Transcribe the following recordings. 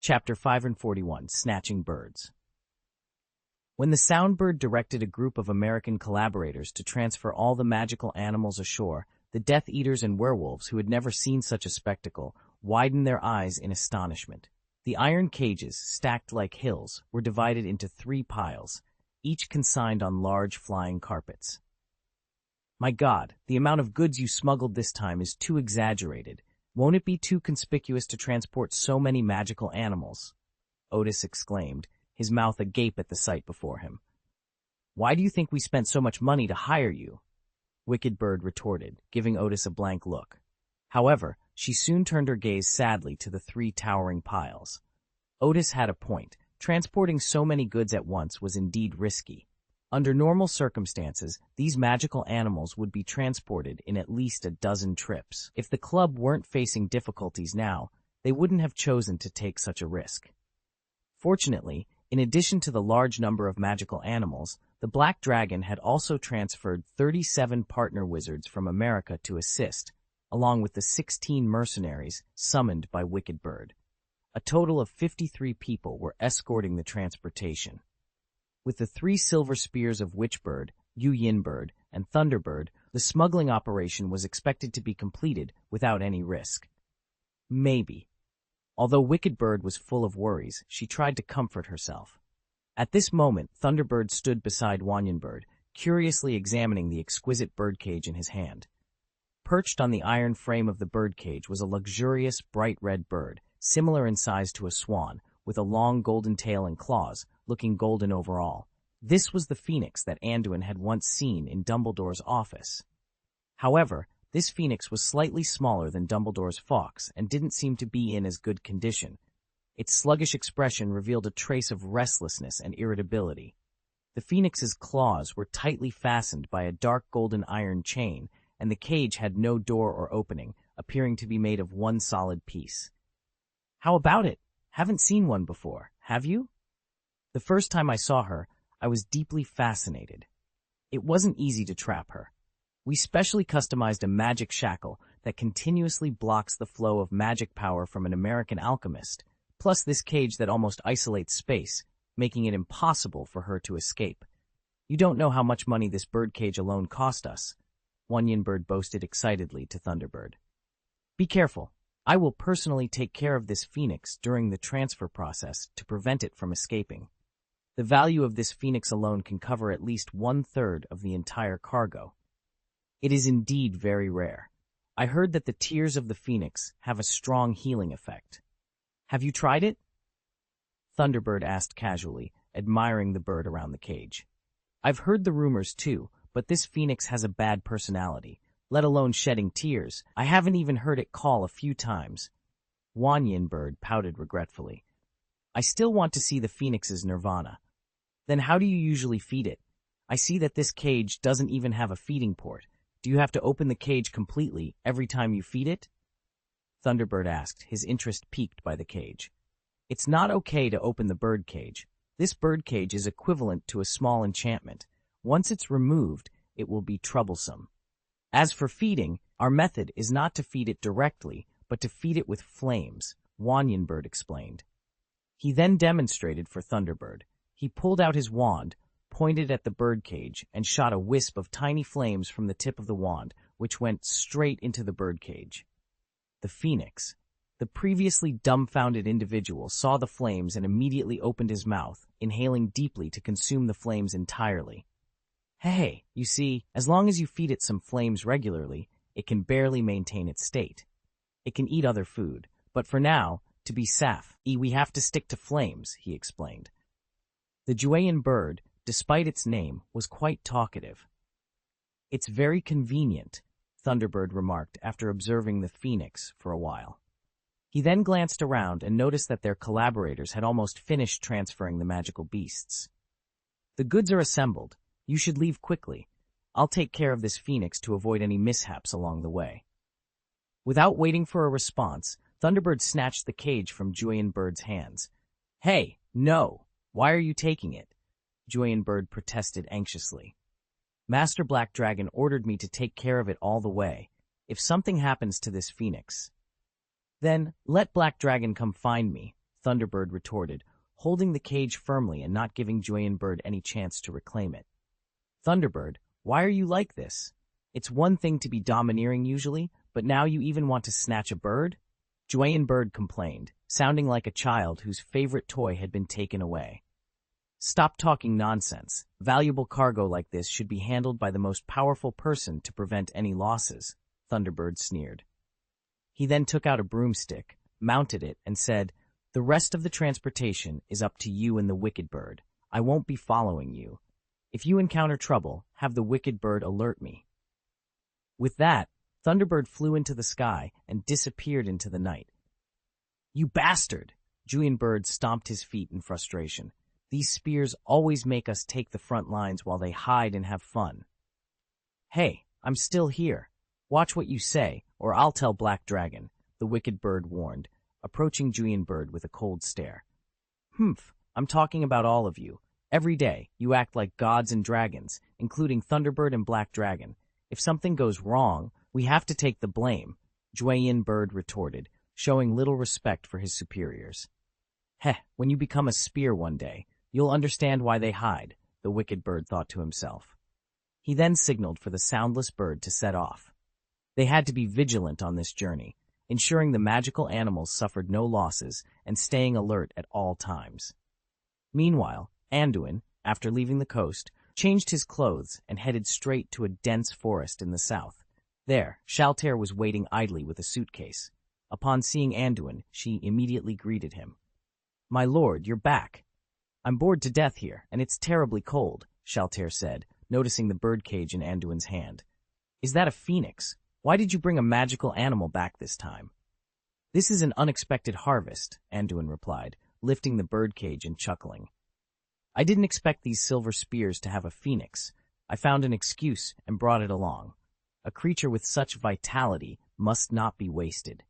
Chapter 541, Snatching Birds. When the Soundbird directed a group of American collaborators to transfer all the magical animals ashore, the Death Eaters and werewolves, who had never seen such a spectacle, widened their eyes in astonishment. The iron cages, stacked like hills, were divided into 3 piles, each consigned on large flying carpets. "My God, the amount of goods you smuggled this time is too exaggerated. Won't it be too conspicuous to transport so many magical animals?" Otis exclaimed, his mouth agape at the sight before him. "Why do you think we spent so much money to hire you?" Wicked Bird retorted, giving Otis a blank look. However, she soon turned her gaze sadly to the 3 towering piles. Otis had a point. Transporting so many goods at once was indeed risky. Under normal circumstances, these magical animals would be transported in at least a dozen trips. If the club weren't facing difficulties now, they wouldn't have chosen to take such a risk. Fortunately, in addition to the large number of magical animals, the Black Dragon had also transferred 37 partner wizards from America to assist, along with the 16 mercenaries summoned by Wicked Bird. A total of 53 people were escorting the transportation. With the 3 silver spears of Witchbird, Yinbird, and Thunderbird, the smuggling operation was expected to be completed without any risk. Maybe. Although Wicked Bird was full of worries, she tried to comfort herself. At this moment, Thunderbird stood beside Yinbird, curiously examining the exquisite birdcage in his hand. Perched on the iron frame of the birdcage was a luxurious, bright red bird, similar in size to a swan, with a long golden tail and claws, looking golden overall. This was the phoenix that Anduin had once seen in Dumbledore's office. However, this phoenix was slightly smaller than Dumbledore's fox and didn't seem to be in as good condition. Its sluggish expression revealed a trace of restlessness and irritability. The phoenix's claws were tightly fastened by a dark golden iron chain, and the cage had no door or opening, appearing to be made of one solid piece. "How about it? Haven't seen one before, have you?" "The first time I saw her, I was deeply fascinated. It wasn't easy to trap her. We specially customized a magic shackle that continuously blocks the flow of magic power from an American alchemist, plus this cage that almost isolates space, making it impossible for her to escape. You don't know how much money this birdcage alone cost us," Yinbird boasted excitedly to Thunderbird. "Be careful. I will personally take care of this phoenix during the transfer process to prevent it from escaping. The value of this phoenix alone can cover at least 1/3 of the entire cargo. It is indeed very rare. I heard that the tears of the phoenix have a strong healing effect. Have you tried it?" Thunderbird asked casually, admiring the bird around the cage. "I've heard the rumors too, but this phoenix has a bad personality, let alone shedding tears. I haven't even heard it call a few times." Yinbird pouted regretfully. "I still want to see the phoenix's nirvana." "Then how do you usually feed it? I see that this cage doesn't even have a feeding port. Do you have to open the cage completely every time you feed it?" Thunderbird asked, his interest piqued by the cage. "It's not okay to open the bird cage. This bird cage is equivalent to a small enchantment. Once it's removed, it will be troublesome. As for feeding, our method is not to feed it directly, but to feed it with flames," Yinbird explained. He then demonstrated for Thunderbird. He pulled out his wand, pointed at the birdcage, and shot a wisp of tiny flames from the tip of the wand, which went straight into the birdcage. The phoenix, the previously dumbfounded individual, saw the flames and immediately opened his mouth, inhaling deeply to consume the flames entirely. "Hey, you see, as long as you feed it some flames regularly, it can barely maintain its state. It can eat other food, but for now, to be safe, we have to stick to flames," he explained. The Juayan bird, despite its name, was quite talkative. "It's very convenient," Thunderbird remarked after observing the phoenix for a while. He then glanced around and noticed that their collaborators had almost finished transferring the magical beasts. "The goods are assembled. You should leave quickly. I'll take care of this phoenix to avoid any mishaps along the way." Without waiting for a response, Thunderbird snatched the cage from Juayan Bird's hands. "Hey, no! Why are you taking it?" Juayan Bird protested anxiously. "Master Black Dragon ordered me to take care of it all the way. If something happens to this phoenix, then let Black Dragon come find me," Thunderbird retorted, holding the cage firmly and not giving Jueyenbird any chance to reclaim it. Thunderbird, why are you like this? It's one thing to be domineering usually, but now you even want to snatch a bird? Jueyenbird complained, sounding like a child whose favorite toy had been taken away. Stop talking nonsense. Valuable cargo like this should be handled by the most powerful person to prevent any losses, Thunderbird sneered. He then took out a broomstick, mounted it, and said, "The rest of the transportation is up to you and the Wicked Bird. I won't be following you. If you encounter trouble, have the Wicked Bird alert me." With that, Thunderbird flew into the sky and disappeared into the night. "You bastard!" Jueyenbird stomped his feet in frustration. "These spears always make us take the front lines while they hide and have fun." "Hey, I'm still here. Watch what you say, or I'll tell Black Dragon," the Wicked Bird warned, approaching Jueyenbird with a cold stare. "Humph, I'm talking about all of you. Every day, you act like gods and dragons, including Thunderbird and Black Dragon. If something goes wrong, we have to take the blame," Jueyenbird retorted, showing little respect for his superiors. "Heh, when you become a spear one day, you'll understand why they hide," the Wicked Bird thought to himself. He then signaled for the soundless bird to set off. They had to be vigilant on this journey, ensuring the magical animals suffered no losses and staying alert at all times. Meanwhile, Anduin, after leaving the coast, changed his clothes and headed straight to a dense forest in the south. There, Shaltair was waiting idly with a suitcase. Upon seeing Anduin, she immediately greeted him. "My lord, you're back." "I'm bored to death here, and it's terribly cold," Shaltair said, noticing the birdcage in Anduin's hand. "Is that a phoenix? Why did you bring a magical animal back this time?" "This is an unexpected harvest," Anduin replied, lifting the birdcage and chuckling. "I didn't expect these silver spears to have a phoenix. I found an excuse and brought it along. A creature with such vitality must not be wasted."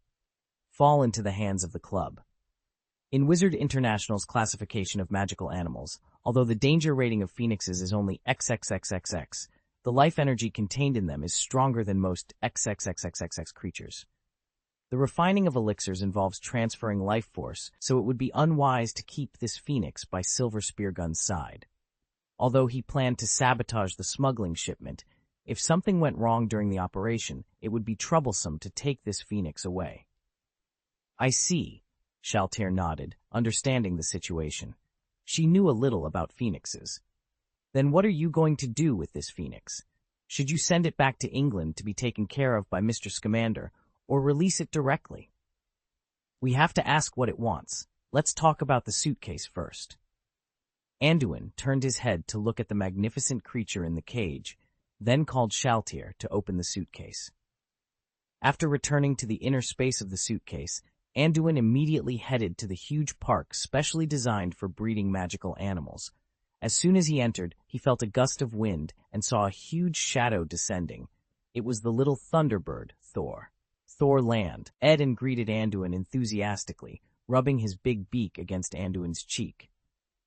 Fall into the hands of the club. In Wizard International's classification of magical animals, although the danger rating of phoenixes is only XXXXX, the life energy contained in them is stronger than most XXXXX creatures. The refining of elixirs involves transferring life force, so it would be unwise to keep this phoenix by Silver Speargun's side. Although he planned to sabotage the smuggling shipment, if something went wrong during the operation, it would be troublesome to take this phoenix away. "I see," Shaltair nodded, understanding the situation. She knew a little about phoenixes. "Then what are you going to do with this phoenix? Should you send it back to England to be taken care of by Mr. Scamander, or release it directly?" "We have to ask what it wants. Let's talk about the suitcase first." Anduin turned his head to look at the magnificent creature in the cage, then called Shaltair to open the suitcase. After returning to the inner space of the suitcase, Anduin immediately headed to the huge park specially designed for breeding magical animals. As soon as he entered, he felt a gust of wind and saw a huge shadow descending. It was the little Thunderbird, Thor. Thor landed and greeted Anduin enthusiastically, rubbing his big beak against Anduin's cheek.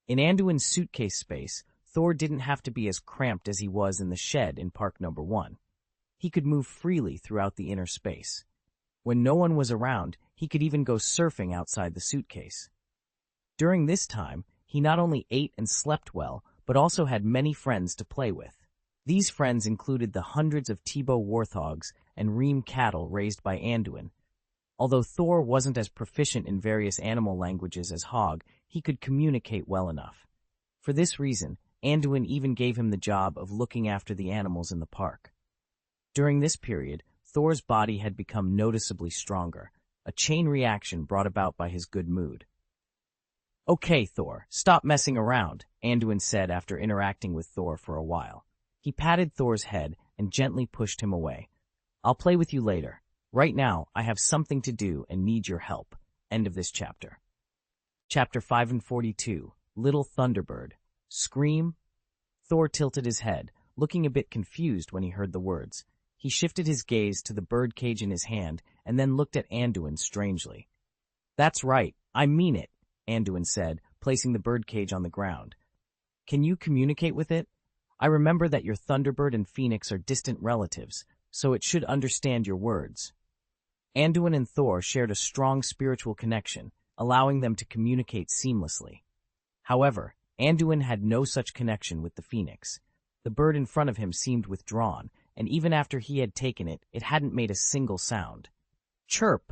In Anduin's suitcase space, Thor didn't have to be as cramped as he was in the shed in Park No. 1. He could move freely throughout the inner space. When no one was around, he could even go surfing outside the suitcase. During this time, he not only ate and slept well, but also had many friends to play with. These friends included the hundreds of Tibo warthogs and ream cattle raised by Anduin. Although Thor wasn't as proficient in various animal languages as Hog, he could communicate well enough. For this reason, Anduin even gave him the job of looking after the animals in the park. During this period, Thor's body had become noticeably stronger, a chain reaction brought about by his good mood. "Okay, Thor, stop messing around," Anduin said after interacting with Thor for a while. He patted Thor's head and gently pushed him away. "I'll play with you later. Right now, I have something to do and need your help." End of this chapter. Chapter 542, Little Thunderbird. Scream? Thor tilted his head, looking a bit confused when he heard the words. He shifted his gaze to the birdcage in his hand and then looked at Anduin strangely. "That's right, I mean it," Anduin said, placing the birdcage on the ground. "Can you communicate with it? I remember that your Thunderbird and Phoenix are distant relatives, so it should understand your words." Anduin and Thor shared a strong spiritual connection, allowing them to communicate seamlessly. However, Anduin had no such connection with the phoenix. The bird in front of him seemed withdrawn, and even after he had taken it, it hadn't made a single sound. Chirp!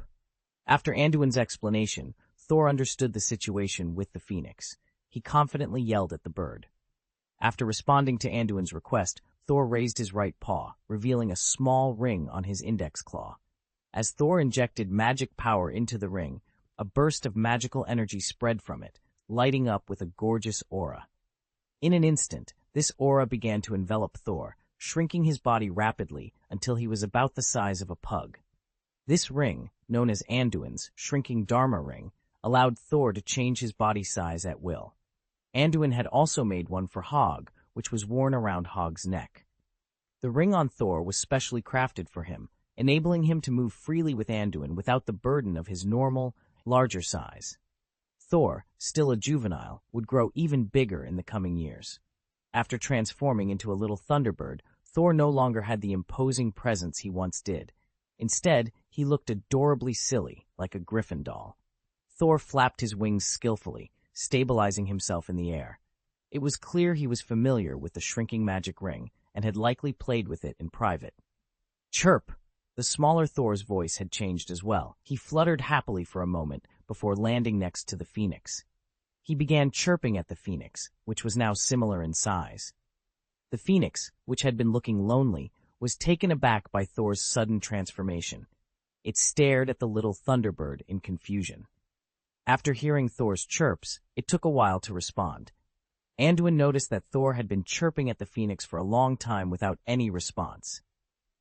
After Anduin's explanation, Thor understood the situation with the phoenix. He confidently yelled at the bird. After responding to Anduin's request, Thor raised his right paw, revealing a small ring on his index claw. As Thor injected magic power into the ring, a burst of magical energy spread from it, lighting up with a gorgeous aura. In an instant, this aura began to envelop Thor, shrinking his body rapidly until he was about the size of a pug. This ring, known as Anduin's shrinking Dharma ring, allowed Thor to change his body size at will. Anduin had also made one for Hog, which was worn around Hog's neck. The ring on Thor was specially crafted for him, enabling him to move freely with Anduin without the burden of his normal, larger size. Thor, still a juvenile, would grow even bigger in the coming years. After transforming into a little thunderbird, Thor no longer had the imposing presence he once did. Instead, he looked adorably silly, like a griffin doll. Thor flapped his wings skillfully, stabilizing himself in the air. It was clear he was familiar with the shrinking magic ring and had likely played with it in private. Chirp! The smaller Thor's voice had changed as well. He fluttered happily for a moment before landing next to the phoenix. He began chirping at the phoenix, which was now similar in size. The phoenix, which had been looking lonely, was taken aback by Thor's sudden transformation. It stared at the little thunderbird in confusion. After hearing Thor's chirps, it took a while to respond. Anduin noticed that Thor had been chirping at the phoenix for a long time without any response.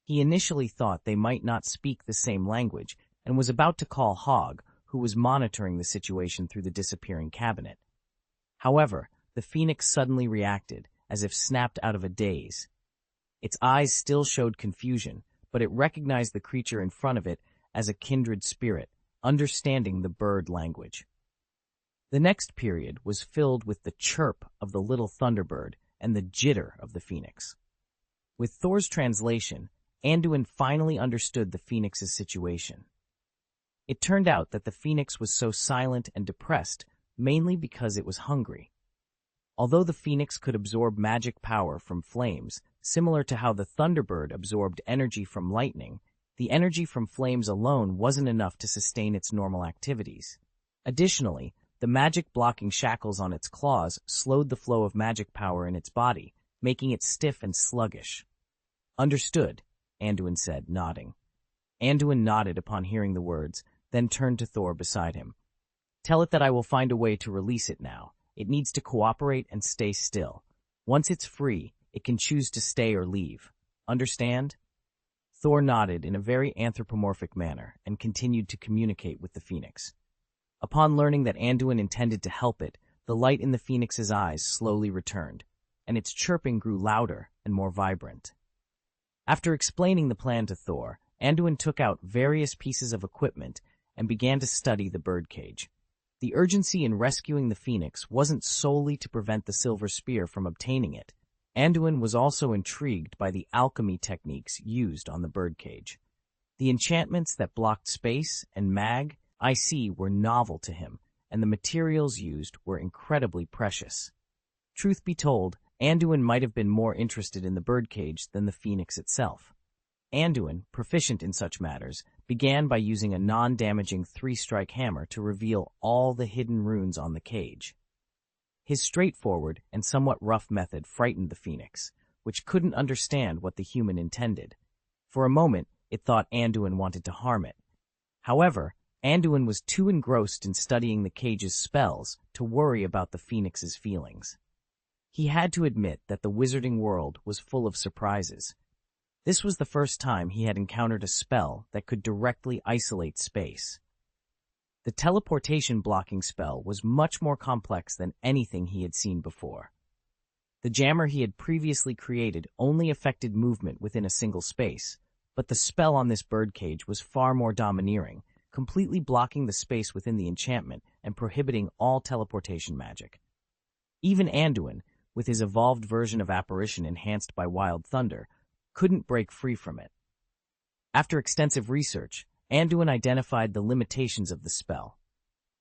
He initially thought they might not speak the same language and was about to call Hog, who was monitoring the situation through the disappearing cabinet. However, the phoenix suddenly reacted, as if snapped out of a daze. Its eyes still showed confusion, but it recognized the creature in front of it as a kindred spirit, understanding the bird language. The next period was filled with the chirp of the little thunderbird and the jitter of the phoenix. With Thor's translation, Anduin finally understood the phoenix's situation. It turned out that the phoenix was so silent and depressed mainly because it was hungry. Although the phoenix could absorb magic power from flames, similar to how the thunderbird absorbed energy from lightning, the energy from flames alone wasn't enough to sustain its normal activities. Additionally, the magic-blocking shackles on its claws slowed the flow of magic power in its body, making it stiff and sluggish. Understood, Anduin said, nodding. Anduin nodded upon hearing the words, then turned to Thor beside him. Tell it that I will find a way to release it now. It needs to cooperate and stay still. Once it's free, it can choose to stay or leave. Understand? Thor nodded in a very anthropomorphic manner and continued to communicate with the phoenix. Upon learning that Anduin intended to help it, the light in the phoenix's eyes slowly returned, and its chirping grew louder and more vibrant. After explaining the plan to Thor, Anduin took out various pieces of equipment and began to study the birdcage. The urgency in rescuing the phoenix wasn't solely to prevent the silver spear from obtaining it. Anduin was also intrigued by the alchemy techniques used on the birdcage. The enchantments that blocked space and IC were novel to him, and the materials used were incredibly precious. Truth be told, Anduin might have been more interested in the birdcage than the phoenix itself. Anduin, proficient in such matters, began by using a non-damaging 3-strike hammer to reveal all the hidden runes on the cage. His straightforward and somewhat rough method frightened the phoenix, which couldn't understand what the human intended. For a moment, it thought Anduin wanted to harm it. However, Anduin was too engrossed in studying the cage's spells to worry about the phoenix's feelings. He had to admit that the wizarding world was full of surprises. This was the first time he had encountered a spell that could directly isolate space. The teleportation blocking spell was much more complex than anything he had seen before. The jammer he had previously created only affected movement within a single space, but the spell on this birdcage was far more domineering, completely blocking the space within the enchantment and prohibiting all teleportation magic. Even Anduin, with his evolved version of apparition enhanced by wild thunder, couldn't break free from it. After extensive research, Anduin identified the limitations of the spell.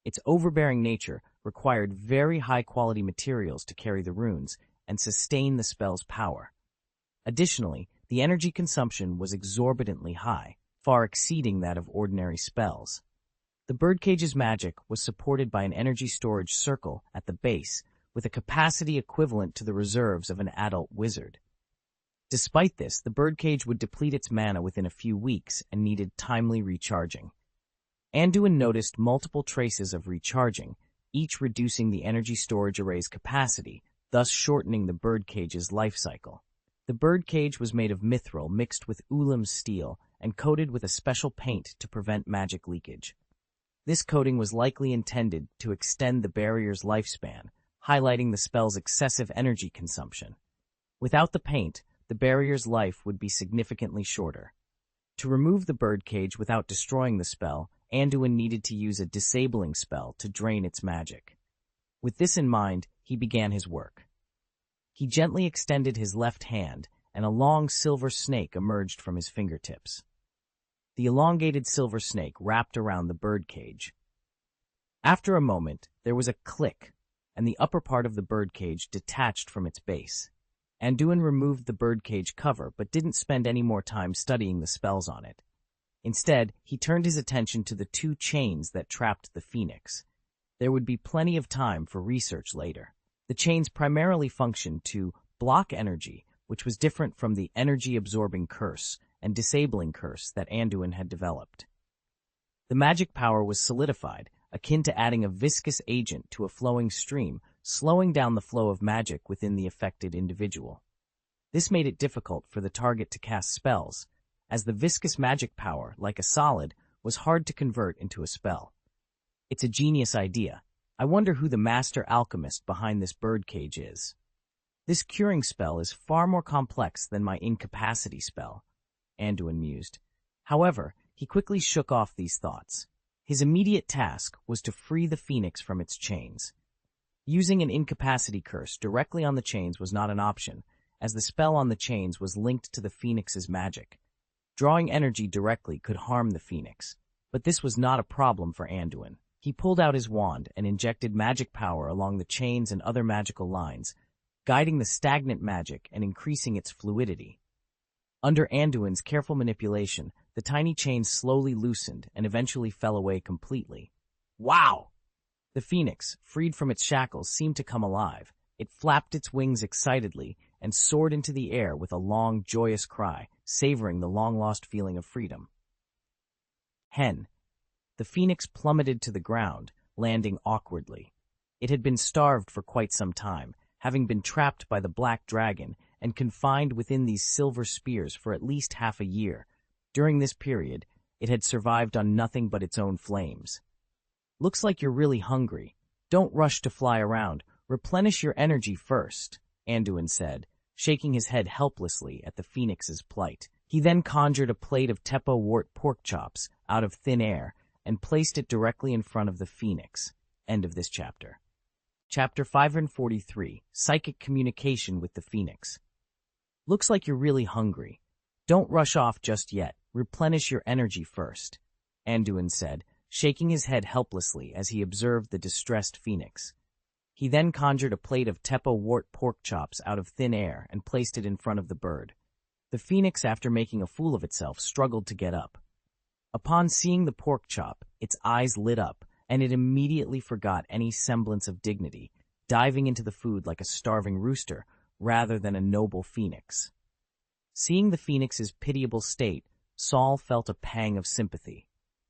Its overbearing nature required very high-quality materials to carry the runes and sustain the spell's power. Additionally, the energy consumption was exorbitantly high, far exceeding that of ordinary spells. The birdcage's magic was supported by an energy storage circle at the base, with a capacity equivalent to the reserves of an adult wizard. Despite this, the birdcage would deplete its mana within a few weeks and needed timely recharging. Anduin noticed multiple traces of recharging, each reducing the energy storage array's capacity, thus shortening the birdcage's life cycle. The birdcage was made of mithril mixed with ulam's steel and coated with a special paint to prevent magic leakage. This coating was likely intended to extend the barrier's lifespan, highlighting the spell's excessive energy consumption. Without the paint, the barrier's life would be significantly shorter. To remove the birdcage without destroying the spell, Anduin needed to use a disabling spell to drain its magic. With this in mind, he began his work. He gently extended his left hand, and a long silver snake emerged from his fingertips. The elongated silver snake wrapped around the birdcage. After a moment, there was a click, and the upper part of the birdcage detached from its base. Anduin removed the birdcage cover, but didn't spend any more time studying the spells on it. Instead, he turned his attention to the two chains that trapped the phoenix. There would be plenty of time for research later. The chains primarily functioned to block energy, which was different from the energy-absorbing curse and disabling curse that Anduin had developed. The magic power was solidified, akin to adding a viscous agent to a flowing stream, slowing down the flow of magic within the affected individual. This made it difficult for the target to cast spells, as the viscous magic power, like a solid, was hard to convert into a spell. It's a genius idea. I wonder who the master alchemist behind this birdcage is. This curing spell is far more complex than my incapacity spell, Anduin mused. However, he quickly shook off these thoughts. His immediate task was to free the phoenix from its chains. Using an incapacity curse directly on the chains was not an option, as the spell on the chains was linked to the phoenix's magic. Drawing energy directly could harm the phoenix, but this was not a problem for Anduin. He pulled out his wand and injected magic power along the chains and other magical lines, guiding the stagnant magic and increasing its fluidity. Under Anduin's careful manipulation, the tiny chains slowly loosened and eventually fell away completely. Wow! The phoenix, freed from its shackles, seemed to come alive. It flapped its wings excitedly and soared into the air with a long, joyous cry, savoring the long-lost feeling of freedom. Hen. The phoenix plummeted to the ground, landing awkwardly. It had been starved for quite some time, having been trapped by the black dragon and confined within these silver spears for at least half a year. During this period, it had survived on nothing but its own flames. Looks like you're really hungry. Don't rush to fly around. Replenish your energy first, Anduin said, shaking his head helplessly at the phoenix's plight. He then conjured a plate of Teppo wart pork chops out of thin air and placed it directly in front of the phoenix. End of this chapter. Chapter 543, Psychic Communication with the Phoenix. Looks like you're really hungry. Don't rush off just yet. Replenish your energy first, Anduin said, shaking his head helplessly as he observed the distressed phoenix. He then conjured a plate of Teppo wart pork chops out of thin air and placed it in front of the bird. The phoenix, after making a fool of itself, struggled to get up. Upon seeing the pork chop, its eyes lit up, and it immediately forgot any semblance of dignity, diving into the food like a starving rooster rather than a noble phoenix. Seeing the phoenix's pitiable state, Saul felt a pang of sympathy.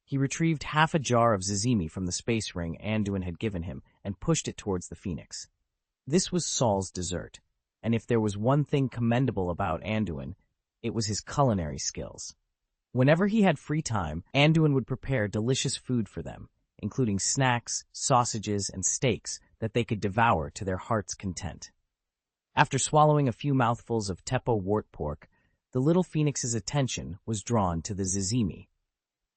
He retrieved half a jar of zizimi from the space ring Anduin had given him and pushed it towards the phoenix. This was Saul's dessert, and if there was one thing commendable about Anduin, it was his culinary skills. Whenever he had free time, Anduin would prepare delicious food for them, including snacks, sausages, and steaks that they could devour to their heart's content. After swallowing a few mouthfuls of Teppo wart pork, the little phoenix's attention was drawn to the zizimi.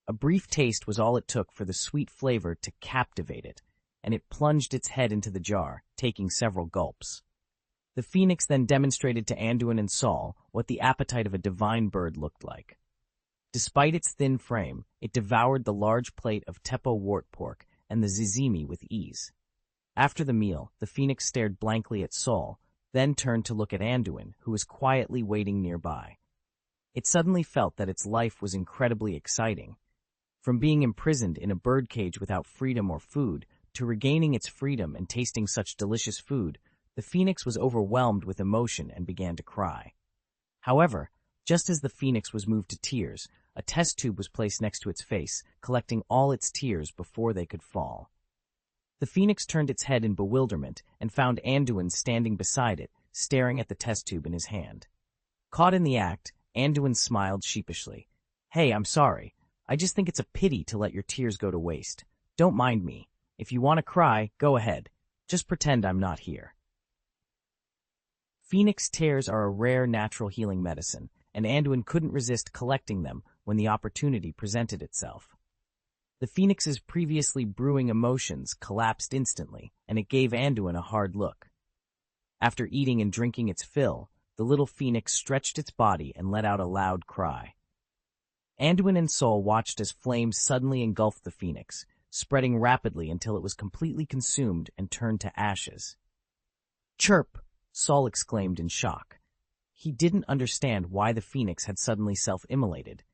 A brief taste was all it took for the sweet flavor to captivate it, and it plunged its head into the jar, taking several gulps. The phoenix then demonstrated to Anduin and Saul what the appetite of a divine bird looked like. Despite its thin frame, it devoured the large plate of Teppo wart pork and the zizimi with ease. After the meal, the phoenix stared blankly at Sol, then turned to look at Anduin, who was quietly waiting nearby. It suddenly felt that its life was incredibly exciting. From being imprisoned in a birdcage without freedom or food, to regaining its freedom and tasting such delicious food, the phoenix was overwhelmed with emotion and began to cry. However, just as the phoenix was moved to tears, a test tube was placed next to its face, collecting all its tears before they could fall. The phoenix turned its head in bewilderment and found Anduin standing beside it, staring at the test tube in his hand. Caught in the act, Anduin smiled sheepishly. "Hey, I'm sorry. I just think it's a pity to let your tears go to waste. Don't mind me. If you want to cry, go ahead. Just pretend I'm not here." Phoenix tears are a rare natural healing medicine, and Anduin couldn't resist collecting them when the opportunity presented itself. The phoenix's previously brewing emotions collapsed instantly, and it gave Anduin a hard look. After eating and drinking its fill, the little phoenix stretched its body and let out a loud cry. Anduin and Sol watched as flames suddenly engulfed the phoenix, spreading rapidly until it was completely consumed and turned to ashes. "Chirp!" Sol exclaimed in shock. He didn't understand why the phoenix had suddenly self-immolated.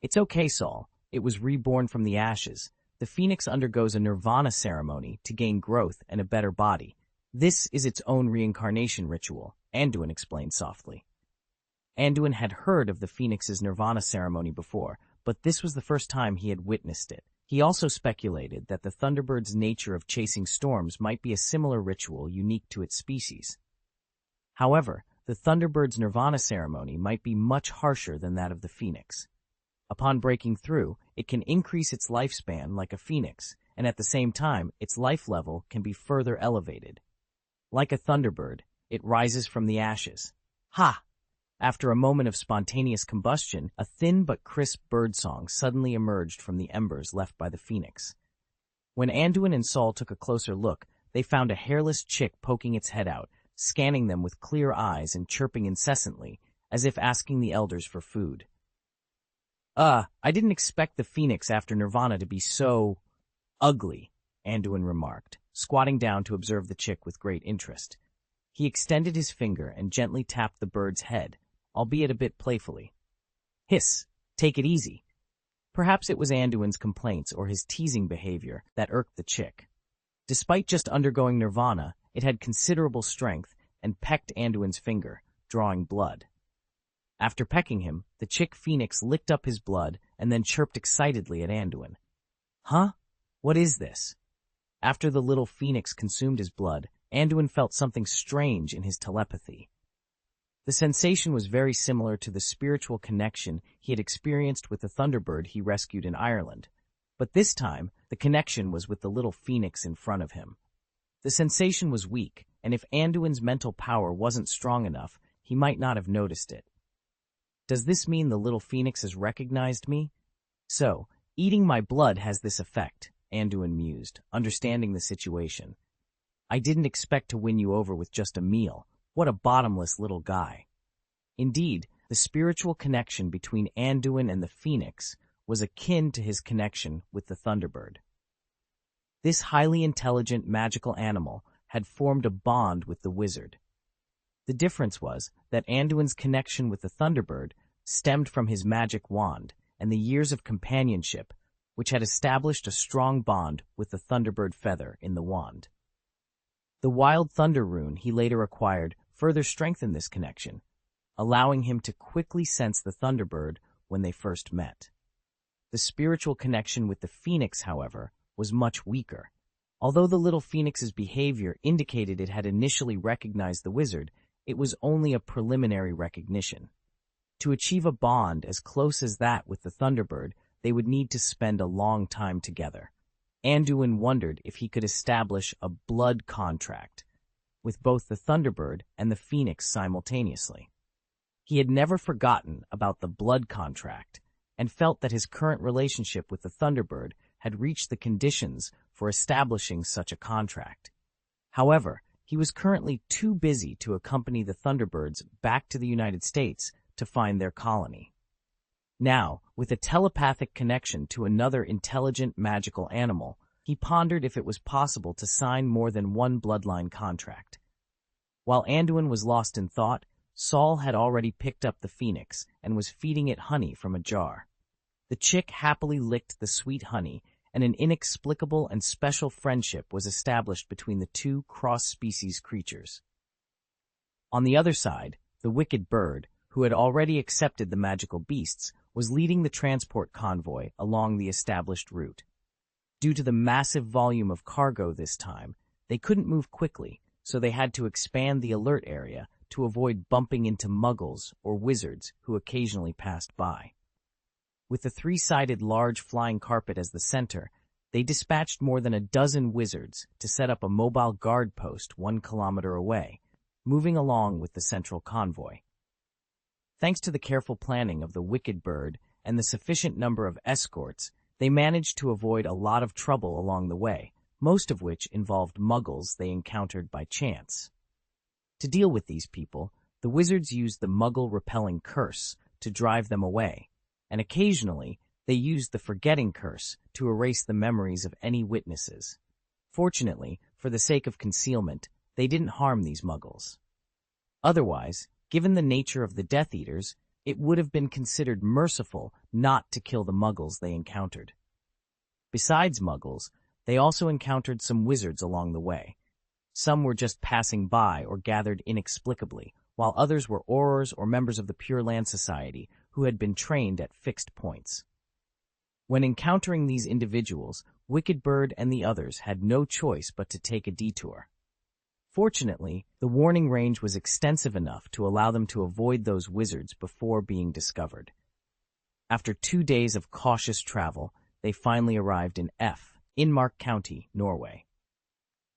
"It's okay, Sol. It was reborn from the ashes. The phoenix undergoes a nirvana ceremony to gain growth and a better body. This is its own reincarnation ritual," Anduin explained softly. Anduin had heard of the phoenix's nirvana ceremony before, but this was the first time he had witnessed it. He also speculated that the thunderbird's nature of chasing storms might be a similar ritual unique to its species. However, the thunderbird's nirvana ceremony might be much harsher than that of the phoenix. Upon breaking through, it can increase its lifespan like a phoenix, and at the same time, its life level can be further elevated. Like a thunderbird, it rises from the ashes. Ha! After a moment of spontaneous combustion, a thin but crisp birdsong suddenly emerged from the embers left by the phoenix. When Anduin and Sol took a closer look, they found a hairless chick poking its head out, scanning them with clear eyes and chirping incessantly, as if asking the elders for food. I didn't expect the phoenix after Nirvana to be so ugly," Anduin remarked, squatting down to observe the chick with great interest. He extended his finger and gently tapped the bird's head, albeit a bit playfully. "Hiss, take it easy." Perhaps it was Anduin's complaints or his teasing behavior that irked the chick. Despite just undergoing Nirvana, it had considerable strength and pecked Anduin's finger, drawing blood. After pecking him, the chick phoenix licked up his blood and then chirped excitedly at Anduin. "Huh? What is this?" After the little phoenix consumed his blood, Anduin felt something strange in his telepathy. The sensation was very similar to the spiritual connection he had experienced with the thunderbird he rescued in Ireland, but this time the connection was with the little phoenix in front of him. The sensation was weak, and if Anduin's mental power wasn't strong enough, he might not have noticed it. Does this mean the little phoenix has recognized me? So, eating my blood has this effect, Anduin mused, understanding the situation. I didn't expect to win you over with just a meal. What a bottomless little guy. Indeed, the spiritual connection between Anduin and the phoenix was akin to his connection with the thunderbird. This highly intelligent magical animal had formed a bond with the wizard. The difference was that Anduin's connection with the thunderbird stemmed from his magic wand and the years of companionship, which had established a strong bond with the thunderbird feather in the wand. The wild thunder rune he later acquired further strengthened this connection, allowing him to quickly sense the thunderbird when they first met. The spiritual connection with the phoenix, however, was much weaker. Although the little phoenix's behavior indicated it had initially recognized the wizard, it was only a preliminary recognition. To achieve a bond as close as that with the thunderbird, they would need to spend a long time together. Anduin wondered if he could establish a blood contract with both the thunderbird and the phoenix simultaneously. He had never forgotten about the blood contract and felt that his current relationship with the thunderbird had reached the conditions for establishing such a contract. However, he was currently too busy to accompany the thunderbirds back to the United States to find their colony. Now, with a telepathic connection to another intelligent magical animal, he He pondered if it was possible to sign more than one bloodline contract. While Anduin was lost in thought, Saul had already picked up the phoenix and was feeding it honey from a jar. The chick happily licked the sweet honey, and an inexplicable and special friendship was established between the two cross-species creatures. On the other side, the wicked bird, who had already accepted the magical beasts, was leading the transport convoy along the established route. Due to the massive volume of cargo this time, they couldn't move quickly, so they had to expand the alert area to avoid bumping into muggles or wizards who occasionally passed by. With the three-sided large flying carpet as the center, they dispatched more than a dozen wizards to set up a mobile guard post 1 kilometer away, moving along with the central convoy. Thanks to the careful planning of the wicked bird and the sufficient number of escorts, they managed to avoid a lot of trouble along the way, most of which involved muggles they encountered by chance. To deal with these people, the wizards used the muggle-repelling curse to drive them away, and occasionally they used the forgetting curse to erase the memories of any witnesses. Fortunately, for the sake of concealment, they didn't harm these muggles. Otherwise, given the nature of the Death Eaters, it would have been considered merciful not to kill the muggles they encountered. Besides muggles, they also encountered some wizards along the way. Some were just passing by or gathered inexplicably, while others were aurors or members of the Pure Land Society who had been trained at fixed points. When encountering these individuals, Wicked Bird and the others had no choice but to take a detour. Fortunately, the warning range was extensive enough to allow them to avoid those wizards before being discovered. After 2 days of cautious travel, they finally arrived in Enmark County, Norway.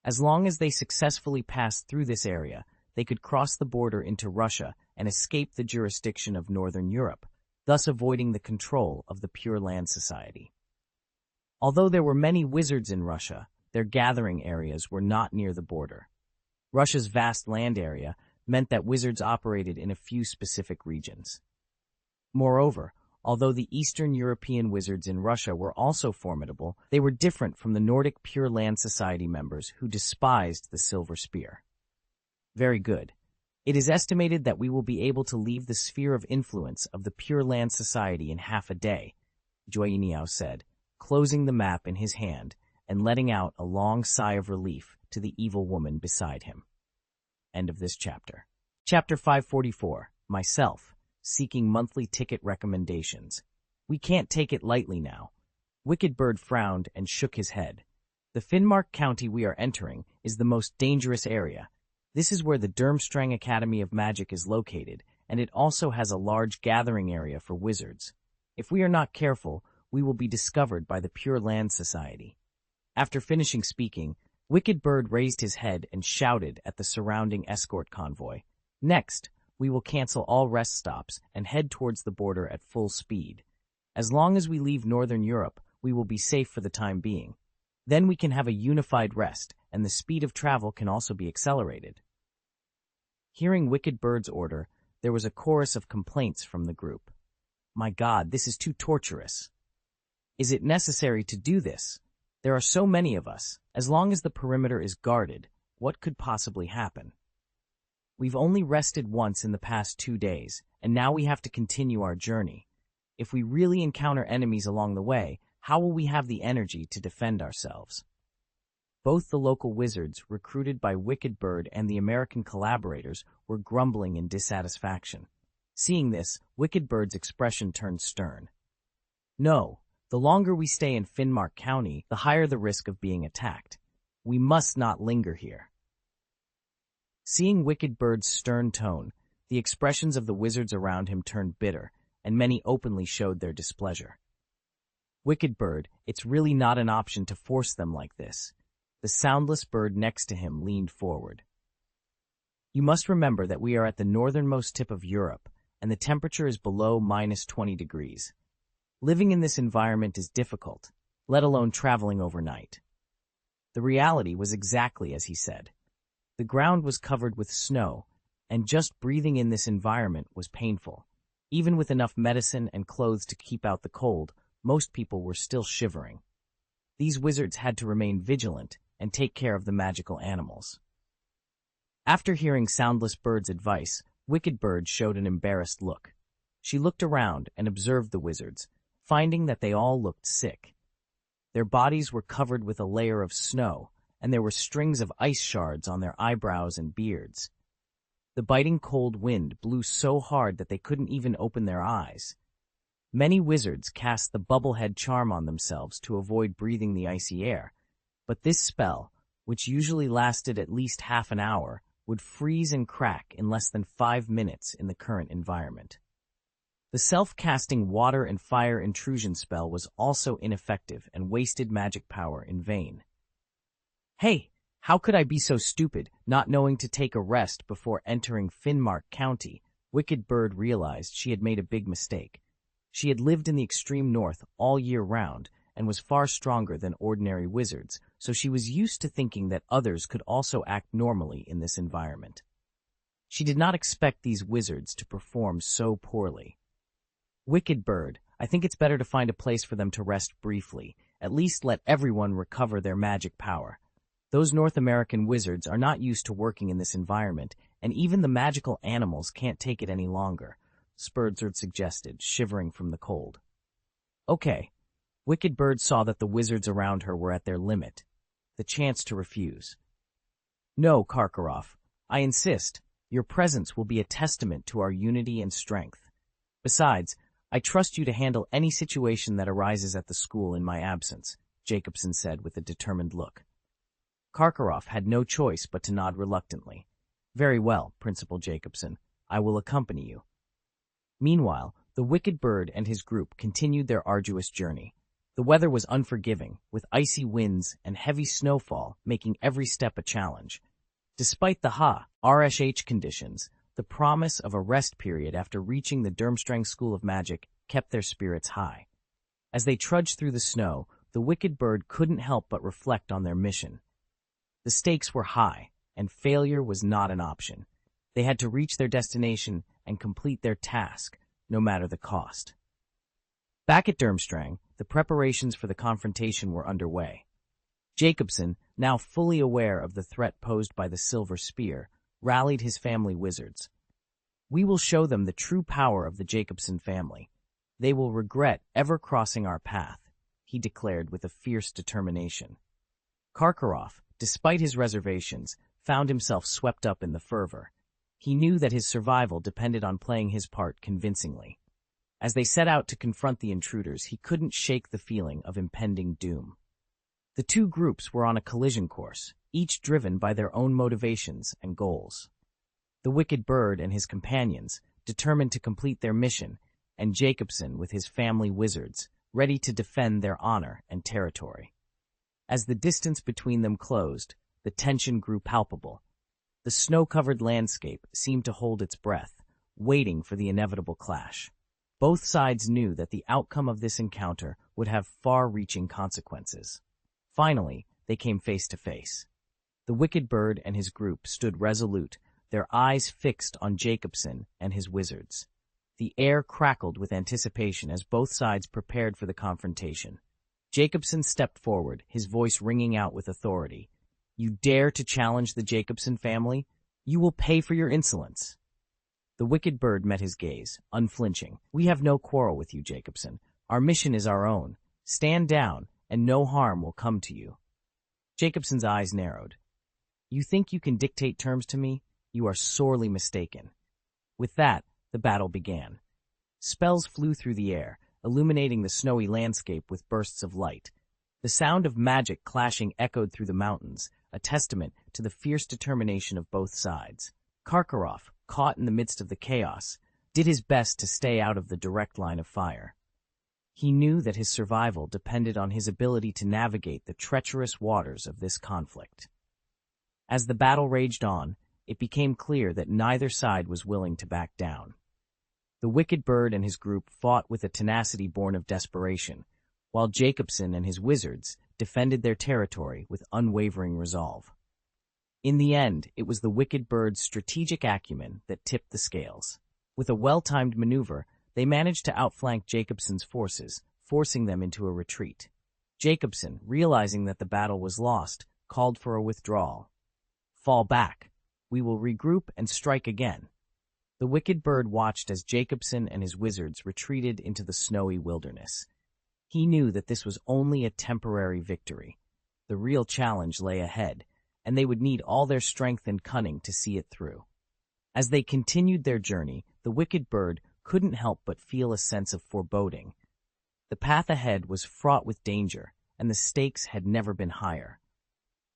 As long as they successfully passed through this area, they could cross the border into Russia and escape the jurisdiction of Northern Europe, thus avoiding the control of the Pure Land Society. Although there were many wizards in Russia, their gathering areas were not near the border. Russia's vast land area meant that wizards operated in a few specific regions. Moreover, although the Eastern European wizards in Russia were also formidable, they were different from the Nordic Pure Land Society members who despised the Silver Spear. Very good. It is estimated that we will be able to leave the sphere of influence of the Pure Land Society in half a day, Joyiniao said, closing the map in his hand and letting out a long sigh of relief to the evil woman beside him. End of this chapter. Chapter 544, Myself, Seeking Monthly Ticket Recommendations. We can't take it lightly now. Wicked Bird frowned and shook his head. The Finnmark County we are entering is the most dangerous area. This is where the Durmstrang Academy of Magic is located, and it also has a large gathering area for wizards. If we are not careful, we will be discovered by the Pure Land Society. After finishing speaking, Wicked Bird raised his head and shouted at the surrounding escort convoy. Next, we will cancel all rest stops and head towards the border at full speed. As long as we leave Northern Europe, we will be safe for the time being. Then we can have a unified rest, and the speed of travel can also be accelerated. Hearing Wicked Bird's order, there was a chorus of complaints from the group. My God, this is too torturous. Is it necessary to do this? There are so many of us. As long as the perimeter is guarded, what could possibly happen? We've only rested once in the past 2 days, and now we have to continue our journey. If we really encounter enemies along the way, how will we have the energy to defend ourselves? Both the local wizards, recruited by Wicked Bird, and the American collaborators were grumbling in dissatisfaction. Seeing this, Wicked Bird's expression turned stern. No, the longer we stay in Finnmark County, the higher the risk of being attacked. We must not linger here. Seeing Wicked Bird's stern tone, the expressions of the wizards around him turned bitter, and many openly showed their displeasure. Wicked Bird, it's really not an option to force them like this. The soundless bird next to him leaned forward. You must remember that we are at the northernmost tip of Europe, and the temperature is below -20 degrees. Living in this environment is difficult, let alone traveling overnight. The reality was exactly as he said. The ground was covered with snow, and just breathing in this environment was painful. Even with enough medicine and clothes to keep out the cold, most people were still shivering. These wizards had to remain vigilant and take care of the magical animals. After hearing Soundless Bird's advice, Wicked Bird showed an embarrassed look. She looked around and observed the wizards, finding that they all looked sick. Their bodies were covered with a layer of snow, and there were strings of ice shards on their eyebrows and beards. The biting cold wind blew so hard that they couldn't even open their eyes. Many wizards cast the Bubblehead charm on themselves to avoid breathing the icy air, but this spell, which usually lasted at least half an hour, would freeze and crack in less than 5 minutes in the current environment. The self-casting water and fire intrusion spell was also ineffective and wasted magic power in vain. Hey, how could I be so stupid, not knowing to take a rest before entering Finnmark County? Wicked Bird realized she had made a big mistake. She had lived in the extreme north all year round and was far stronger than ordinary wizards, so she was used to thinking that others could also act normally in this environment. She did not expect these wizards to perform so poorly. Wicked Bird, I think it's better to find a place for them to rest briefly. At least let everyone recover their magic power. Those North American wizards are not used to working in this environment, and even the magical animals can't take it any longer, Spurdzard suggested, shivering from the cold. Okay. Wicked Bird saw that the wizards around her were at their limit. The chance to refuse. No, Karkaroff. I insist. Your presence will be a testament to our unity and strength. Besides, I trust you to handle any situation that arises at the school in my absence, Jacobson said with a determined look. Karkaroff had no choice but to nod reluctantly. Very well, Principal Jacobson. I will accompany you. Meanwhile, the Wicked Bird and his group continued their arduous journey. The weather was unforgiving, with icy winds and heavy snowfall making every step a challenge. Despite the RSH conditions, the promise of a rest period after reaching the Durmstrang School of Magic kept their spirits high. As they trudged through the snow, the Wicked Bird couldn't help but reflect on their mission. The stakes were high, and failure was not an option. They had to reach their destination and complete their task, no matter the cost. Back at Durmstrang, the preparations for the confrontation were underway. Jacobson, now fully aware of the threat posed by the Silver Spear, rallied his family wizards. We will show them the true power of the Jacobson family. They will regret ever crossing our path, he declared with a fierce determination. Karkaroff, despite his reservations, found himself swept up in the fervor. He knew that his survival depended on playing his part convincingly. As they set out to confront the intruders, he couldn't shake the feeling of impending doom. The two groups were on a collision course, each driven by their own motivations and goals. The Wicked Bird and his companions, determined to complete their mission, and Jacobson with his family wizards, ready to defend their honor and territory. As the distance between them closed, the tension grew palpable. The snow-covered landscape seemed to hold its breath, waiting for the inevitable clash. Both sides knew that the outcome of this encounter would have far-reaching consequences. Finally, they came face to face. The Wicked Bird and his group stood resolute, their eyes fixed on Jacobson and his wizards. The air crackled with anticipation as both sides prepared for the confrontation. Jacobson stepped forward, his voice ringing out with authority. You dare to challenge the Jacobson family? You will pay for your insolence. The Wicked Bird met his gaze, unflinching. We have no quarrel with you, Jacobson. Our mission is our own. Stand down, and no harm will come to you. Jacobson's eyes narrowed. You think you can dictate terms to me? You are sorely mistaken. With that, the battle began. Spells flew through the air, illuminating the snowy landscape with bursts of light. The sound of magic clashing echoed through the mountains, a testament to the fierce determination of both sides. Karkaroff, caught in the midst of the chaos, did his best to stay out of the direct line of fire. He knew that his survival depended on his ability to navigate the treacherous waters of this conflict. As the battle raged on, it became clear that neither side was willing to back down. The Wicked Bird and his group fought with a tenacity born of desperation, while Jacobson and his wizards defended their territory with unwavering resolve. In the end, it was the Wicked Bird's strategic acumen that tipped the scales. With a well-timed maneuver, they managed to outflank Jacobson's forces, forcing them into a retreat. Jacobson, realizing that the battle was lost, called for a withdrawal. "Fall back. We will regroup and strike again." The wicked bird watched as Jacobson and his wizards retreated into the snowy wilderness. He knew that this was only a temporary victory. The real challenge lay ahead, and they would need all their strength and cunning to see it through. As they continued their journey, the wicked bird couldn't help but feel a sense of foreboding. The path ahead was fraught with danger, and the stakes had never been higher.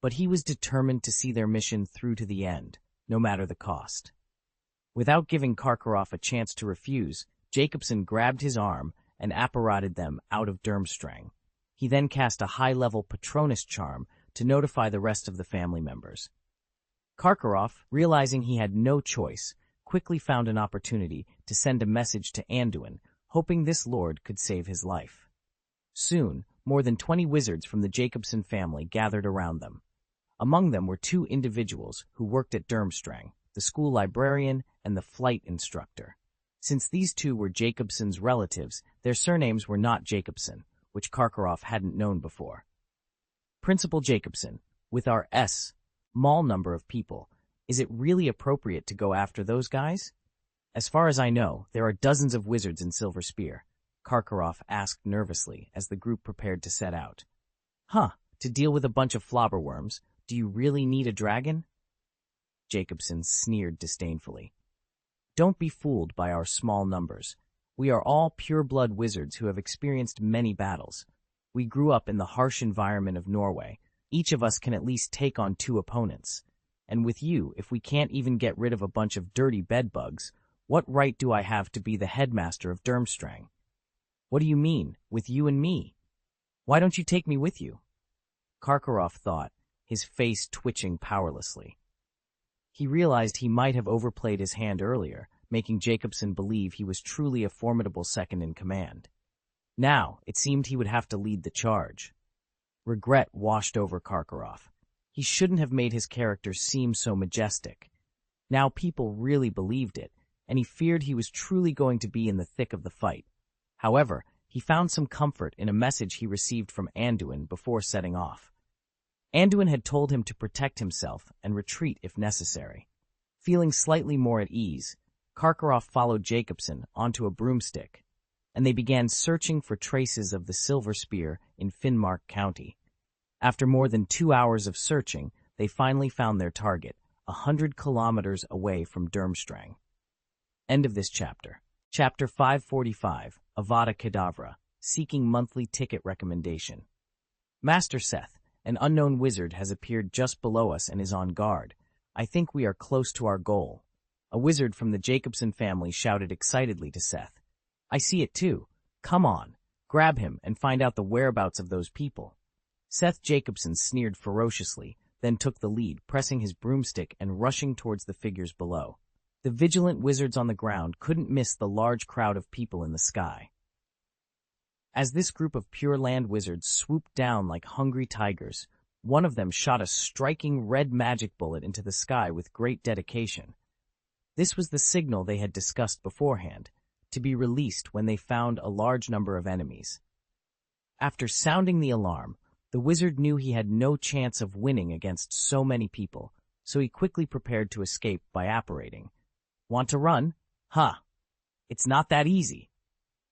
But he was determined to see their mission through to the end, no matter the cost. Without giving Karkaroff a chance to refuse, Jacobson grabbed his arm and apparated them out of Durmstrang. He then cast a high-level Patronus charm to notify the rest of the family members. Karkaroff, realizing he had no choice, quickly found an opportunity to send a message to Anduin, hoping this lord could save his life. Soon, more than 20 wizards from the Jacobson family gathered around them. Among them were 2 individuals who worked at Durmstrang, the school librarian and the flight instructor. Since these 2 were Jacobson's relatives, their surnames were not Jacobson, which Karkaroff hadn't known before. "Principal Jacobson, with our small number of people, is it really appropriate to go after those guys?" "As far as I know, there are dozens of wizards in Silver Spear," Karkaroff asked nervously as the group prepared to set out. To deal with a bunch of flobberworms, do you really need a dragon?" Jacobson sneered disdainfully. "Don't be fooled by our small numbers. We are all pure-blood wizards who have experienced many battles. We grew up in the harsh environment of Norway. Each of us can at least take on 2 opponents. And with you, if we can't even get rid of a bunch of dirty bedbugs, what right do I have to be the headmaster of Durmstrang?" "What do you mean, with you and me? Why don't you take me with you?" Karkaroff thought, his face twitching powerlessly. He realized he might have overplayed his hand earlier, making Jacobson believe he was truly a formidable second-in-command. Now, it seemed he would have to lead the charge. Regret washed over Karkaroff. He shouldn't have made his character seem so majestic. Now people really believed it, and he feared he was truly going to be in the thick of the fight. However, he found some comfort in a message he received from Anduin before setting off. Anduin had told him to protect himself and retreat if necessary. Feeling slightly more at ease, Karkaroff followed Jacobson onto a broomstick, and they began searching for traces of the Silver Spear in Finnmark County. After more than 2 hours of searching, they finally found their target, 100 kilometers away from Durmstrang. End of this chapter. Chapter 545, Avada Kedavra, Seeking Monthly Ticket Recommendation. Master Seth, an unknown wizard, has appeared just below us and is on guard. I think we are close to our goal. A wizard from the Jacobson family shouted excitedly to Seth. "I see it too. Come on, grab him and find out the whereabouts of those people." Seth Jacobson sneered ferociously, then took the lead, pressing his broomstick and rushing towards the figures below. The vigilant wizards on the ground couldn't miss the large crowd of people in the sky. As this group of Pure Land wizards swooped down like hungry tigers, one of them shot a striking red magic bullet into the sky with great dedication. This was the signal they had discussed beforehand, to be released when they found a large number of enemies. After sounding the alarm, the wizard knew he had no chance of winning against so many people, so he quickly prepared to escape by apparating. "Want to run? It's not that easy."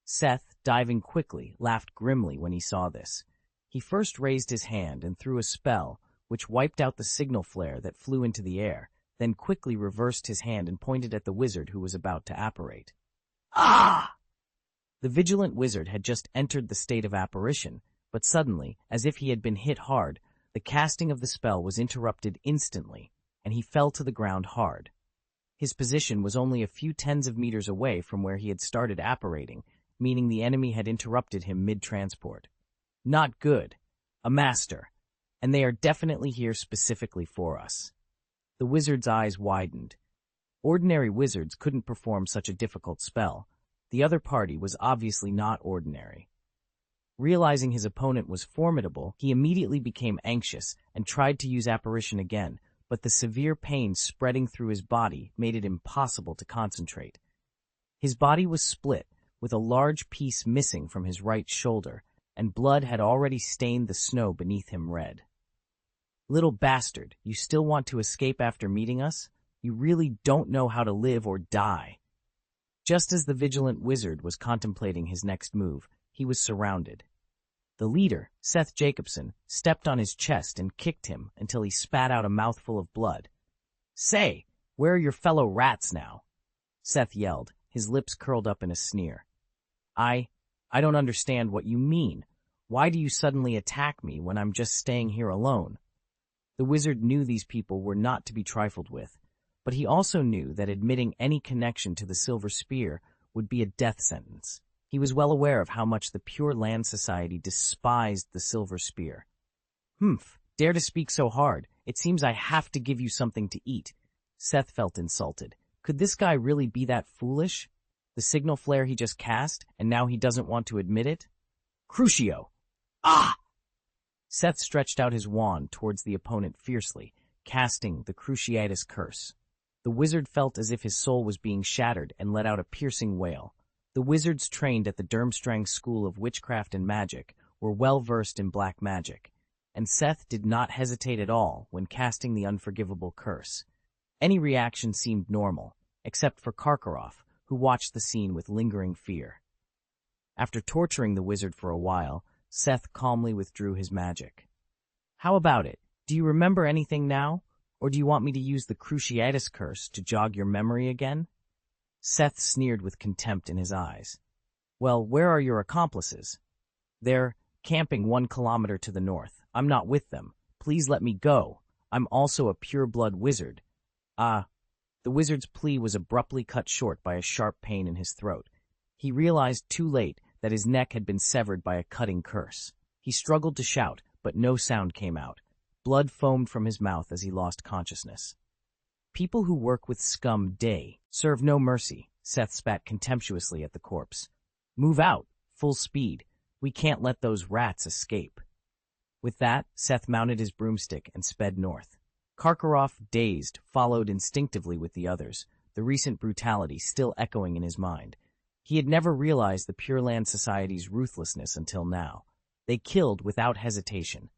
Seth, diving quickly, laughed grimly when he saw this. He first raised his hand and threw a spell, which wiped out the signal flare that flew into the air, then quickly reversed his hand and pointed at the wizard who was about to apparate. "Ah!" The vigilant wizard had just entered the state of apparition, but suddenly, as if he had been hit hard, the casting of the spell was interrupted instantly, and he fell to the ground hard. His position was only a few tens of meters away from where he had started apparating, meaning the enemy had interrupted him mid-transport. Not good. A master. And they are definitely here specifically for us. The wizard's eyes widened. Ordinary wizards couldn't perform such a difficult spell. The other party was obviously not ordinary. Realizing his opponent was formidable, he immediately became anxious and tried to use apparition again, but the severe pain spreading through his body made it impossible to concentrate. His body was split, with a large piece missing from his right shoulder, and blood had already stained the snow beneath him red. "Little bastard, you still want to escape after meeting us? You really don't know how to live or die." Just as the vigilant wizard was contemplating his next move, he was surrounded. The leader, Seth Jacobson, stepped on his chest and kicked him until he spat out a mouthful of blood. "Say, where are your fellow rats now?" Seth yelled, his lips curled up in a sneer. I don't understand what you mean. Why do you suddenly attack me when I'm just staying here alone?" The wizard knew these people were not to be trifled with, but he also knew that admitting any connection to the Silver Spear would be a death sentence. He was well aware of how much the Pure Land Society despised the Silver Spear. "Humph, dare to speak so hard. It seems I have to give you something to eat." Seth felt insulted. Could this guy really be that foolish? The signal flare he just cast, and now he doesn't want to admit it? Crucio! Ah! Seth stretched out his wand towards the opponent fiercely, casting the Cruciatus Curse. The wizard felt as if his soul was being shattered and let out a piercing wail. The wizards trained at the Durmstrang School of Witchcraft and Magic were well versed in black magic, and Seth did not hesitate at all when casting the unforgivable curse. Any reaction seemed normal, except for Karkaroff, who watched the scene with lingering fear. After torturing the wizard for a while, Seth calmly withdrew his magic. "How about it? Do you remember anything now? Or do you want me to use the Cruciatus Curse to jog your memory again?" Seth sneered with contempt in his eyes. "Well, where are your accomplices?" "They're camping 1 kilometer to the north. I'm not with them. Please let me go. I'm also a pure-blood wizard." The wizard's plea was abruptly cut short by a sharp pain in his throat. He realized too late that his neck had been severed by a cutting curse. He struggled to shout, but no sound came out. Blood foamed from his mouth as he lost consciousness. "People who work with scum day serve no mercy," Seth spat contemptuously at the corpse. "Move out, full speed. We can't let those rats escape." With that, Seth mounted his broomstick and sped north. Karkaroff, dazed, followed instinctively with the others, the recent brutality still echoing in his mind. He had never realized the Pure Land Society's ruthlessness until now. They killed without hesitation.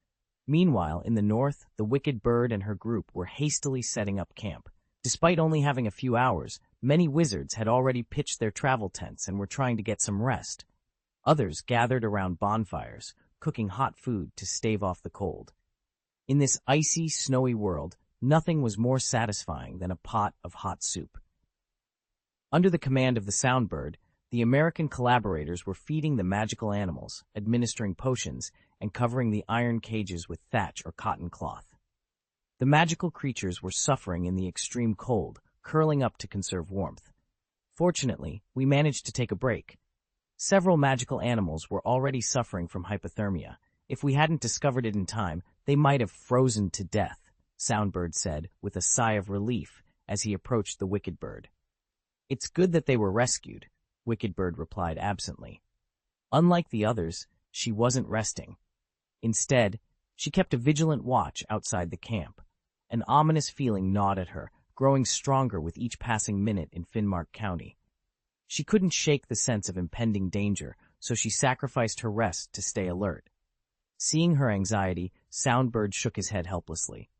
Meanwhile, in the north, the Wicked Bird and her group were hastily setting up camp. Despite only having a few hours, many wizards had already pitched their travel tents and were trying to get some rest. Others gathered around bonfires, cooking hot food to stave off the cold. In this icy, snowy world, nothing was more satisfying than a pot of hot soup. Under the command of the Soundbird, the American collaborators were feeding the magical animals, administering potions, and covering the iron cages with thatch or cotton cloth. The magical creatures were suffering in the extreme cold, curling up to conserve warmth. Fortunately, we managed to take a break. Several magical animals were already suffering from hypothermia. If we hadn't discovered it in time, they might have frozen to death, Soundbird said with a sigh of relief as he approached the Wicked Bird. "It's good that they were rescued," Wicked Bird replied absently. Unlike the others, she wasn't resting. Instead, she kept a vigilant watch outside the camp. An ominous feeling gnawed at her, growing stronger with each passing minute in Finnmark County. She couldn't shake the sense of impending danger, so she sacrificed her rest to stay alert. Seeing her anxiety, Soundbird shook his head helplessly.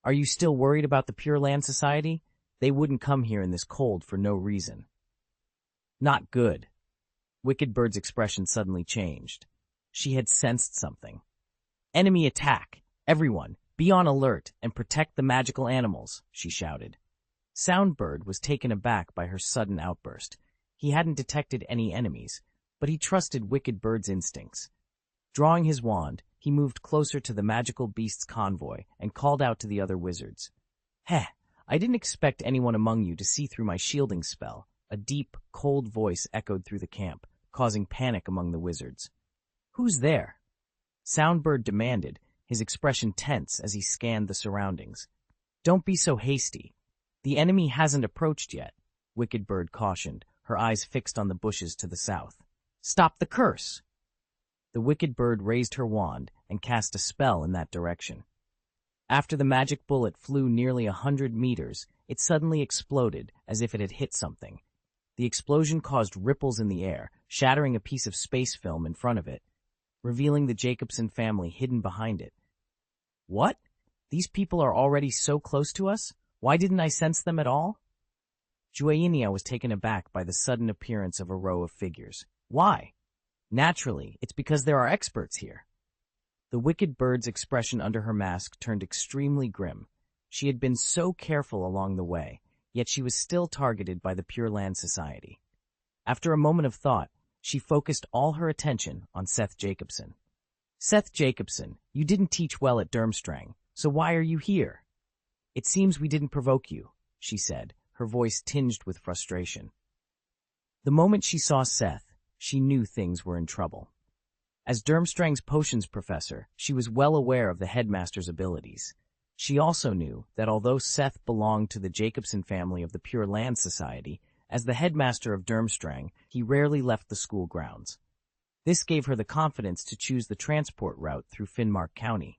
"Are you still worried about the Pure Land Society? They wouldn't come here in this cold for no reason." "Not good." Wicked Bird's expression suddenly changed. She had sensed something. "Enemy attack! Everyone, be on alert and protect the magical animals," she shouted. Soundbird was taken aback by her sudden outburst. He hadn't detected any enemies, but he trusted Wicked Bird's instincts. Drawing his wand, he moved closer to the magical beast's convoy and called out to the other wizards. "Heh, I didn't expect anyone among you to see through my shielding spell." A deep, cold voice echoed through the camp, causing panic among the wizards. "Who's there?" Soundbird demanded, his expression tense as he scanned the surroundings. "Don't be so hasty. The enemy hasn't approached yet," Wicked Bird cautioned, her eyes fixed on the bushes to the south. "Stop the curse!" The Wicked Bird raised her wand and cast a spell in that direction. After the magic bullet flew nearly 100 meters, it suddenly exploded as if it had hit something. The explosion caused ripples in the air, shattering a piece of space film in front of it. revealing the Jacobson family hidden behind it. What? These people are already so close to us? Why didn't I sense them at all? Juainia was taken aback by the sudden appearance of a row of figures. Why? Naturally, it's because there are experts here. The wicked bird's expression under her mask turned extremely grim. She had been so careful along the way, yet she was still targeted by the Pure Land Society. After a moment of thought, she focused all her attention on Seth Jacobson. Seth Jacobson, you didn't teach well at Durmstrang, so why are you here? It seems we didn't provoke you, she said, her voice tinged with frustration. The moment she saw Seth, she knew things were in trouble. As Durmstrang's potions professor, she was well aware of the headmaster's abilities. She also knew that although Seth belonged to the Jacobson family of the Pure Land Society, as the headmaster of Durmstrang, he rarely left the school grounds. This gave her the confidence to choose the transport route through Finnmark County.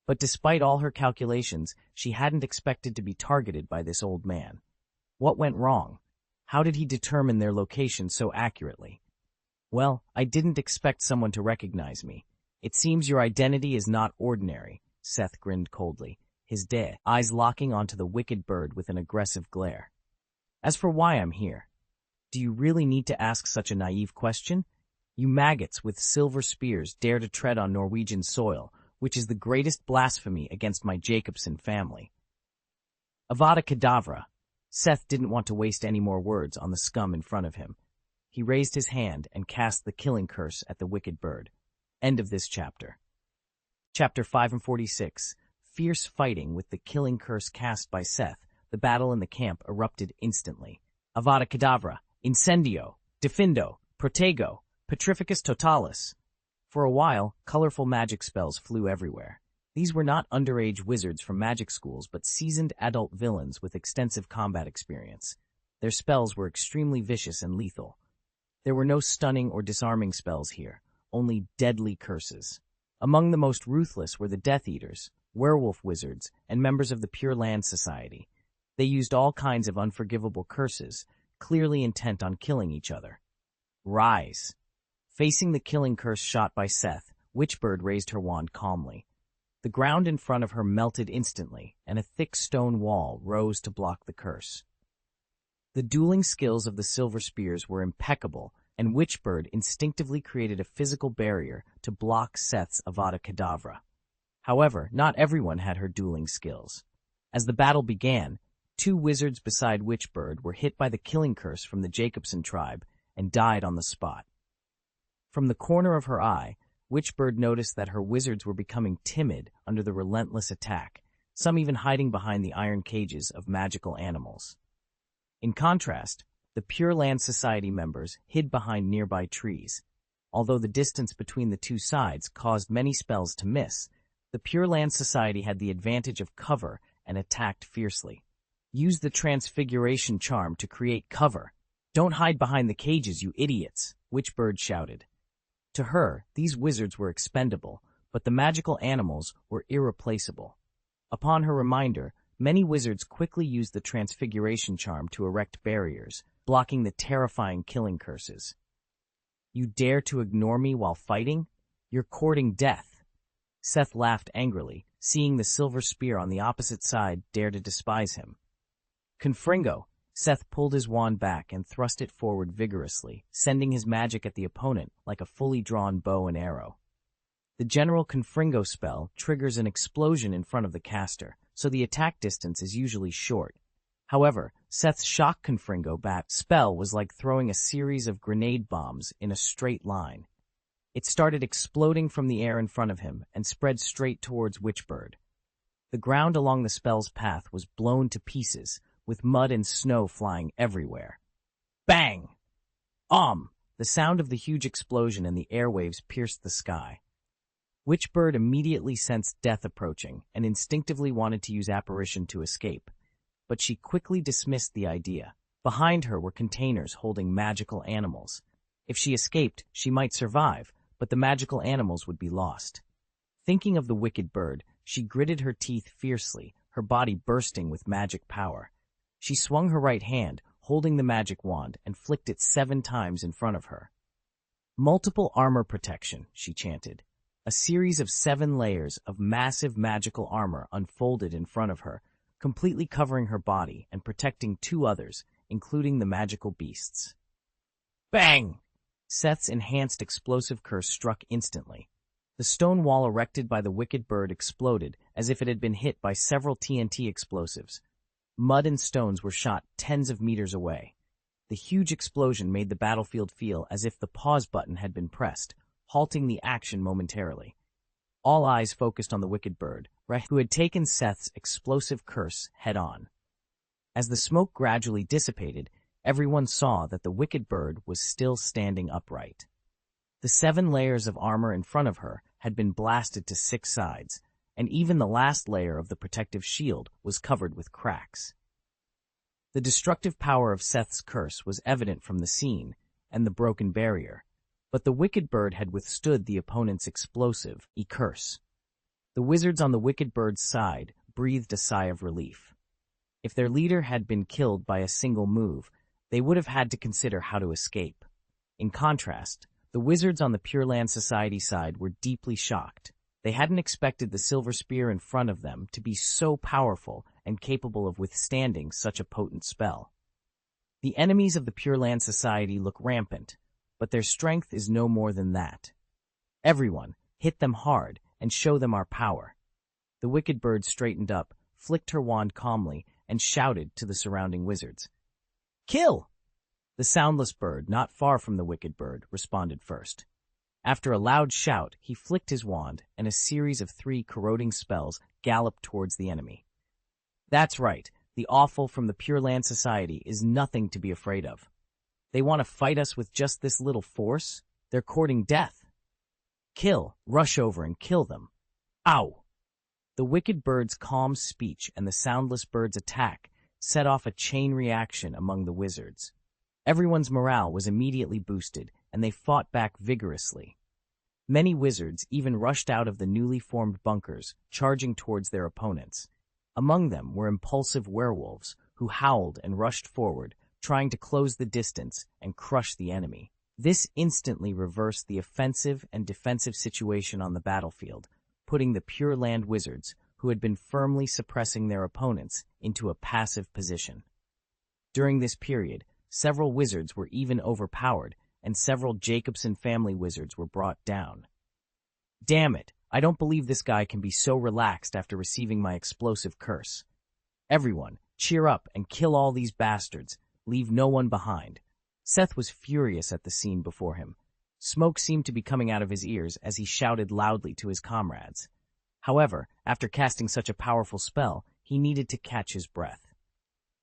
But despite all her calculations, she hadn't expected to be targeted by this old man. What went wrong? How did he determine their location so accurately? Well, I didn't expect someone to recognize me. It seems your identity is not ordinary, Seth grinned coldly, his eyes locking onto the wicked bird with an aggressive glare. As for why I'm here, do you really need to ask such a naive question? You maggots with silver spears dare to tread on Norwegian soil, which is the greatest blasphemy against my Jacobson family. Avada Kedavra. Seth didn't want to waste any more words on the scum in front of him. He raised his hand and cast the killing curse at the wicked bird. End of this chapter. Chapter 546. Fierce fighting with the killing curse cast by Seth. The battle in the camp erupted instantly. Avada Kedavra, Incendio, Defindo, Protego, Petrificus Totalis. For a while, colorful magic spells flew everywhere. These were not underage wizards from magic schools, but seasoned adult villains with extensive combat experience. Their spells were extremely vicious and lethal. There were no stunning or disarming spells here, only deadly curses. Among the most ruthless were the Death Eaters, werewolf wizards, and members of the Pure Land Society. They used all kinds of unforgivable curses, clearly intent on killing each other. Rise. Facing the killing curse shot by Seth, Witchbird raised her wand calmly. The ground in front of her melted instantly, and a thick stone wall rose to block the curse. The dueling skills of the silver spears were impeccable, and Witchbird instinctively created a physical barrier to block Seth's Avada Kedavra. However, not everyone had her dueling skills. As the battle began, 2 wizards beside Witchbird were hit by the killing curse from the Jacobson tribe and died on the spot. From the corner of her eye, Witchbird noticed that her wizards were becoming timid under the relentless attack, some even hiding behind the iron cages of magical animals. In contrast, the Pure Land Society members hid behind nearby trees. Although the distance between the two sides caused many spells to miss, the Pure Land Society had the advantage of cover and attacked fiercely. Use the Transfiguration charm to create cover. Don't hide behind the cages, you idiots, Witchbird shouted. To her, these wizards were expendable, but the magical animals were irreplaceable. Upon her reminder, many wizards quickly used the Transfiguration charm to erect barriers, blocking the terrifying killing curses. You dare to ignore me while fighting? You're courting death. Seth laughed angrily, seeing the silver spear on the opposite side dare to despise him. Confringo. Seth pulled his wand back and thrust it forward vigorously, sending his magic at the opponent like a fully drawn bow and arrow. The general Confringo spell triggers an explosion in front of the caster, so the attack distance is usually short. However, Seth's shock Confringo bat spell was like throwing a series of grenade bombs in a straight line. It started exploding from the air in front of him and spread straight towards Witchbird. The ground along the spell's path was blown to pieces, with mud and snow flying everywhere. Bang! The sound of the huge explosion and the airwaves pierced the sky. Witchbird immediately sensed death approaching and instinctively wanted to use apparition to escape, but she quickly dismissed the idea. Behind her were containers holding magical animals. If she escaped, she might survive, but the magical animals would be lost. Thinking of the wicked bird, she gritted her teeth fiercely, her body bursting with magic power. She swung her right hand, holding the magic wand, and flicked it 7 times in front of her. Multiple armor protection, she chanted. A series of 7 layers of massive magical armor unfolded in front of her, completely covering her body and protecting 2 others, including the magical beasts. Bang! Seth's enhanced explosive curse struck instantly. The stone wall erected by the wicked bird exploded as if it had been hit by several TNT explosives. Mud and stones were shot tens of meters away. The huge explosion made the battlefield feel as if the pause button had been pressed, halting the action momentarily. All eyes focused on the wicked bird, who had taken Seth's explosive curse head-on. As the smoke gradually dissipated, everyone saw that the wicked bird was still standing upright. The 7 layers of armor in front of her had been blasted to 6 sides, and even the last layer of the protective shield was covered with cracks. The destructive power of Seth's curse was evident from the scene and the broken barrier, but the wicked bird had withstood the opponent's explosive curse. The wizards on the wicked bird's side breathed a sigh of relief. If their leader had been killed by a single move, they would have had to consider how to escape. In contrast, the wizards on the Pure Land Society side were deeply shocked. They hadn't expected the silver spear in front of them to be so powerful and capable of withstanding such a potent spell. The enemies of the Pure Land Society look rampant, but their strength is no more than that. Everyone, hit them hard and show them our power. The wicked bird straightened up, flicked her wand calmly, and shouted to the surrounding wizards. Kill! The soundless bird, not far from the wicked bird, responded first. After a loud shout, he flicked his wand, and a series of 3 corroding spells galloped towards the enemy. That's right, the awful from the Pure Land Society is nothing to be afraid of. They want to fight us with just this little force? They're courting death. Kill, rush over and kill them. Ow! The wicked bird's calm speech and the soundless bird's attack set off a chain reaction among the wizards. Everyone's morale was immediately boosted, and they fought back vigorously. Many wizards even rushed out of the newly formed bunkers, charging towards their opponents. Among them were impulsive werewolves, who howled and rushed forward, trying to close the distance and crush the enemy. This instantly reversed the offensive and defensive situation on the battlefield, putting the Pure Land wizards, who had been firmly suppressing their opponents, into a passive position. During this period, several wizards were even overpowered, and several Jacobson family wizards were brought down. Damn it, I don't believe this guy can be so relaxed after receiving my explosive curse. Everyone, cheer up and kill all these bastards. Leave no one behind. Seth was furious at the scene before him. Smoke seemed to be coming out of his ears as he shouted loudly to his comrades. However, after casting such a powerful spell, he needed to catch his breath.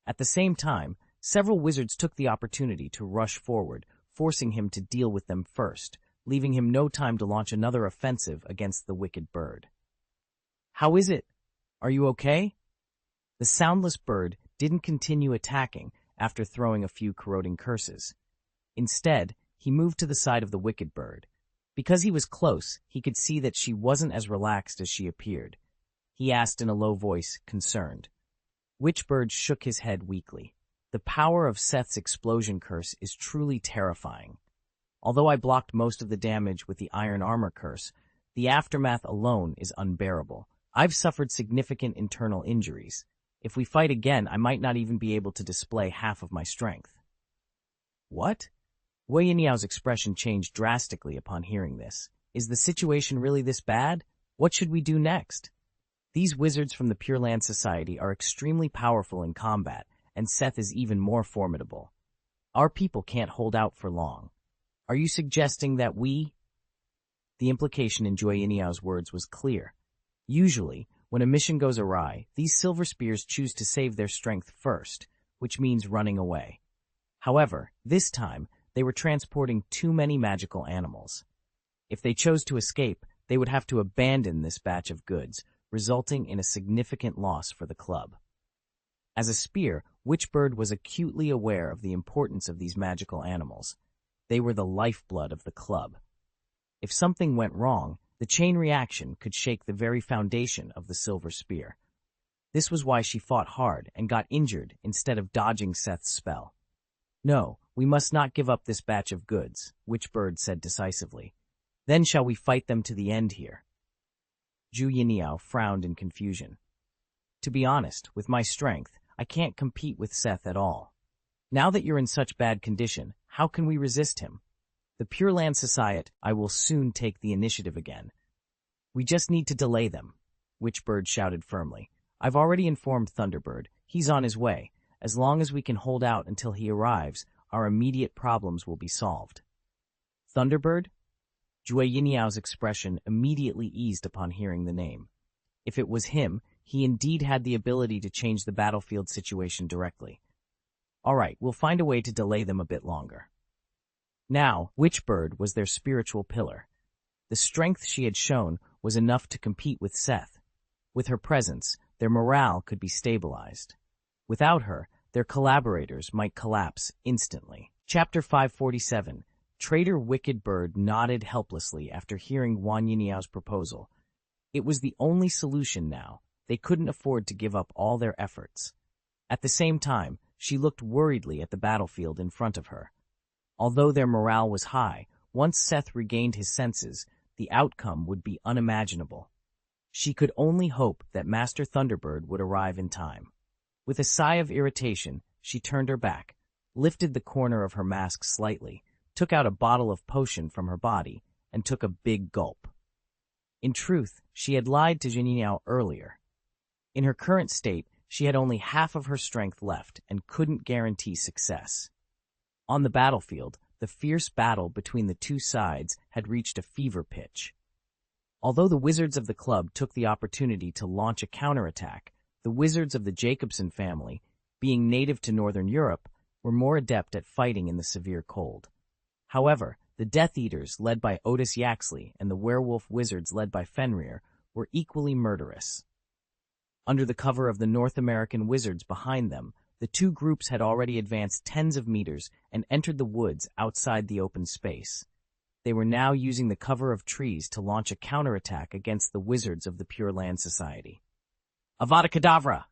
At the same time, several wizards took the opportunity to rush forward, forcing him to deal with them first, leaving him no time to launch another offensive against the wicked bird. How is it? Are you okay? The soundless bird didn't continue attacking after throwing a few corroding curses. Instead, he moved to the side of the wicked bird. Because he was close, he could see that she wasn't as relaxed as she appeared. He asked in a low voice, concerned. Witchbird shook his head weakly. The power of Seth's explosion curse is truly terrifying. Although I blocked most of the damage with the iron armor curse, the aftermath alone is unbearable. I've suffered significant internal injuries. If we fight again, I might not even be able to display half of my strength. What? Wei Yinyao's expression changed drastically upon hearing this. Is the situation really this bad? What should we do next? These wizards from the Pure Land Society are extremely powerful in combat, and Seth is even more formidable. Our people can't hold out for long. Are you suggesting that we... The implication in Jue Yinyao's words was clear. Usually, when a mission goes awry, these silver spears choose to save their strength first, which means running away. However, this time, they were transporting too many magical animals. If they chose to escape, they would have to abandon this batch of goods, resulting in a significant loss for the club. As a spear, Witchbird was acutely aware of the importance of these magical animals. They were the lifeblood of the club. If something went wrong, the chain reaction could shake the very foundation of the silver spear. This was why she fought hard and got injured instead of dodging Seth's spell. No, we must not give up this batch of goods, Witchbird said decisively. Then shall we fight them to the end here? Zhu Yiniao frowned in confusion. To be honest, with my strength, I can't compete with Seth at all. Now that you're in such bad condition, how can we resist him? The Pure Land Society, I will soon take the initiative again. We just need to delay them, Witchbird shouted firmly. I've already informed Thunderbird. He's on his way. As long as we can hold out until he arrives, our immediate problems will be solved. Thunderbird? Zhu Yiniao's expression immediately eased upon hearing the name. If it was him, he indeed had the ability to change the battlefield situation directly. All right, we'll find a way to delay them a bit longer. Now, Witchbird was their spiritual pillar. The strength she had shown was enough to compete with Seth. With her presence, their morale could be stabilized. Without her, their collaborators might collapse instantly. Chapter 547. Traitor Wickedbird nodded helplessly after hearing Wan Yiniao's proposal. It was the only solution now. They couldn't afford to give up all their efforts. At the same time, she looked worriedly at the battlefield in front of her. Although their morale was high, once Seth regained his senses, the outcome would be unimaginable. She could only hope that Master Thunderbird would arrive in time. With a sigh of irritation, she turned her back, lifted the corner of her mask slightly, took out a bottle of potion from her body, and took a big gulp. In truth, she had lied to Zhu Yiniao earlier. In her current state, she had only half of her strength left and couldn't guarantee success. On the battlefield, the fierce battle between the two sides had reached a fever pitch. Although the wizards of the club took the opportunity to launch a counterattack, the wizards of the Jacobson family, being native to Northern Europe, were more adept at fighting in the severe cold. However, the Death Eaters, led by Otis Yaxley, and the werewolf wizards, led by Fenrir, were equally murderous. Under the cover of the North American wizards behind them, the two groups had already advanced tens of meters and entered the woods outside the open space. They were now using the cover of trees to launch a counterattack against the wizards of the Pure Land Society. Avada Kedavra!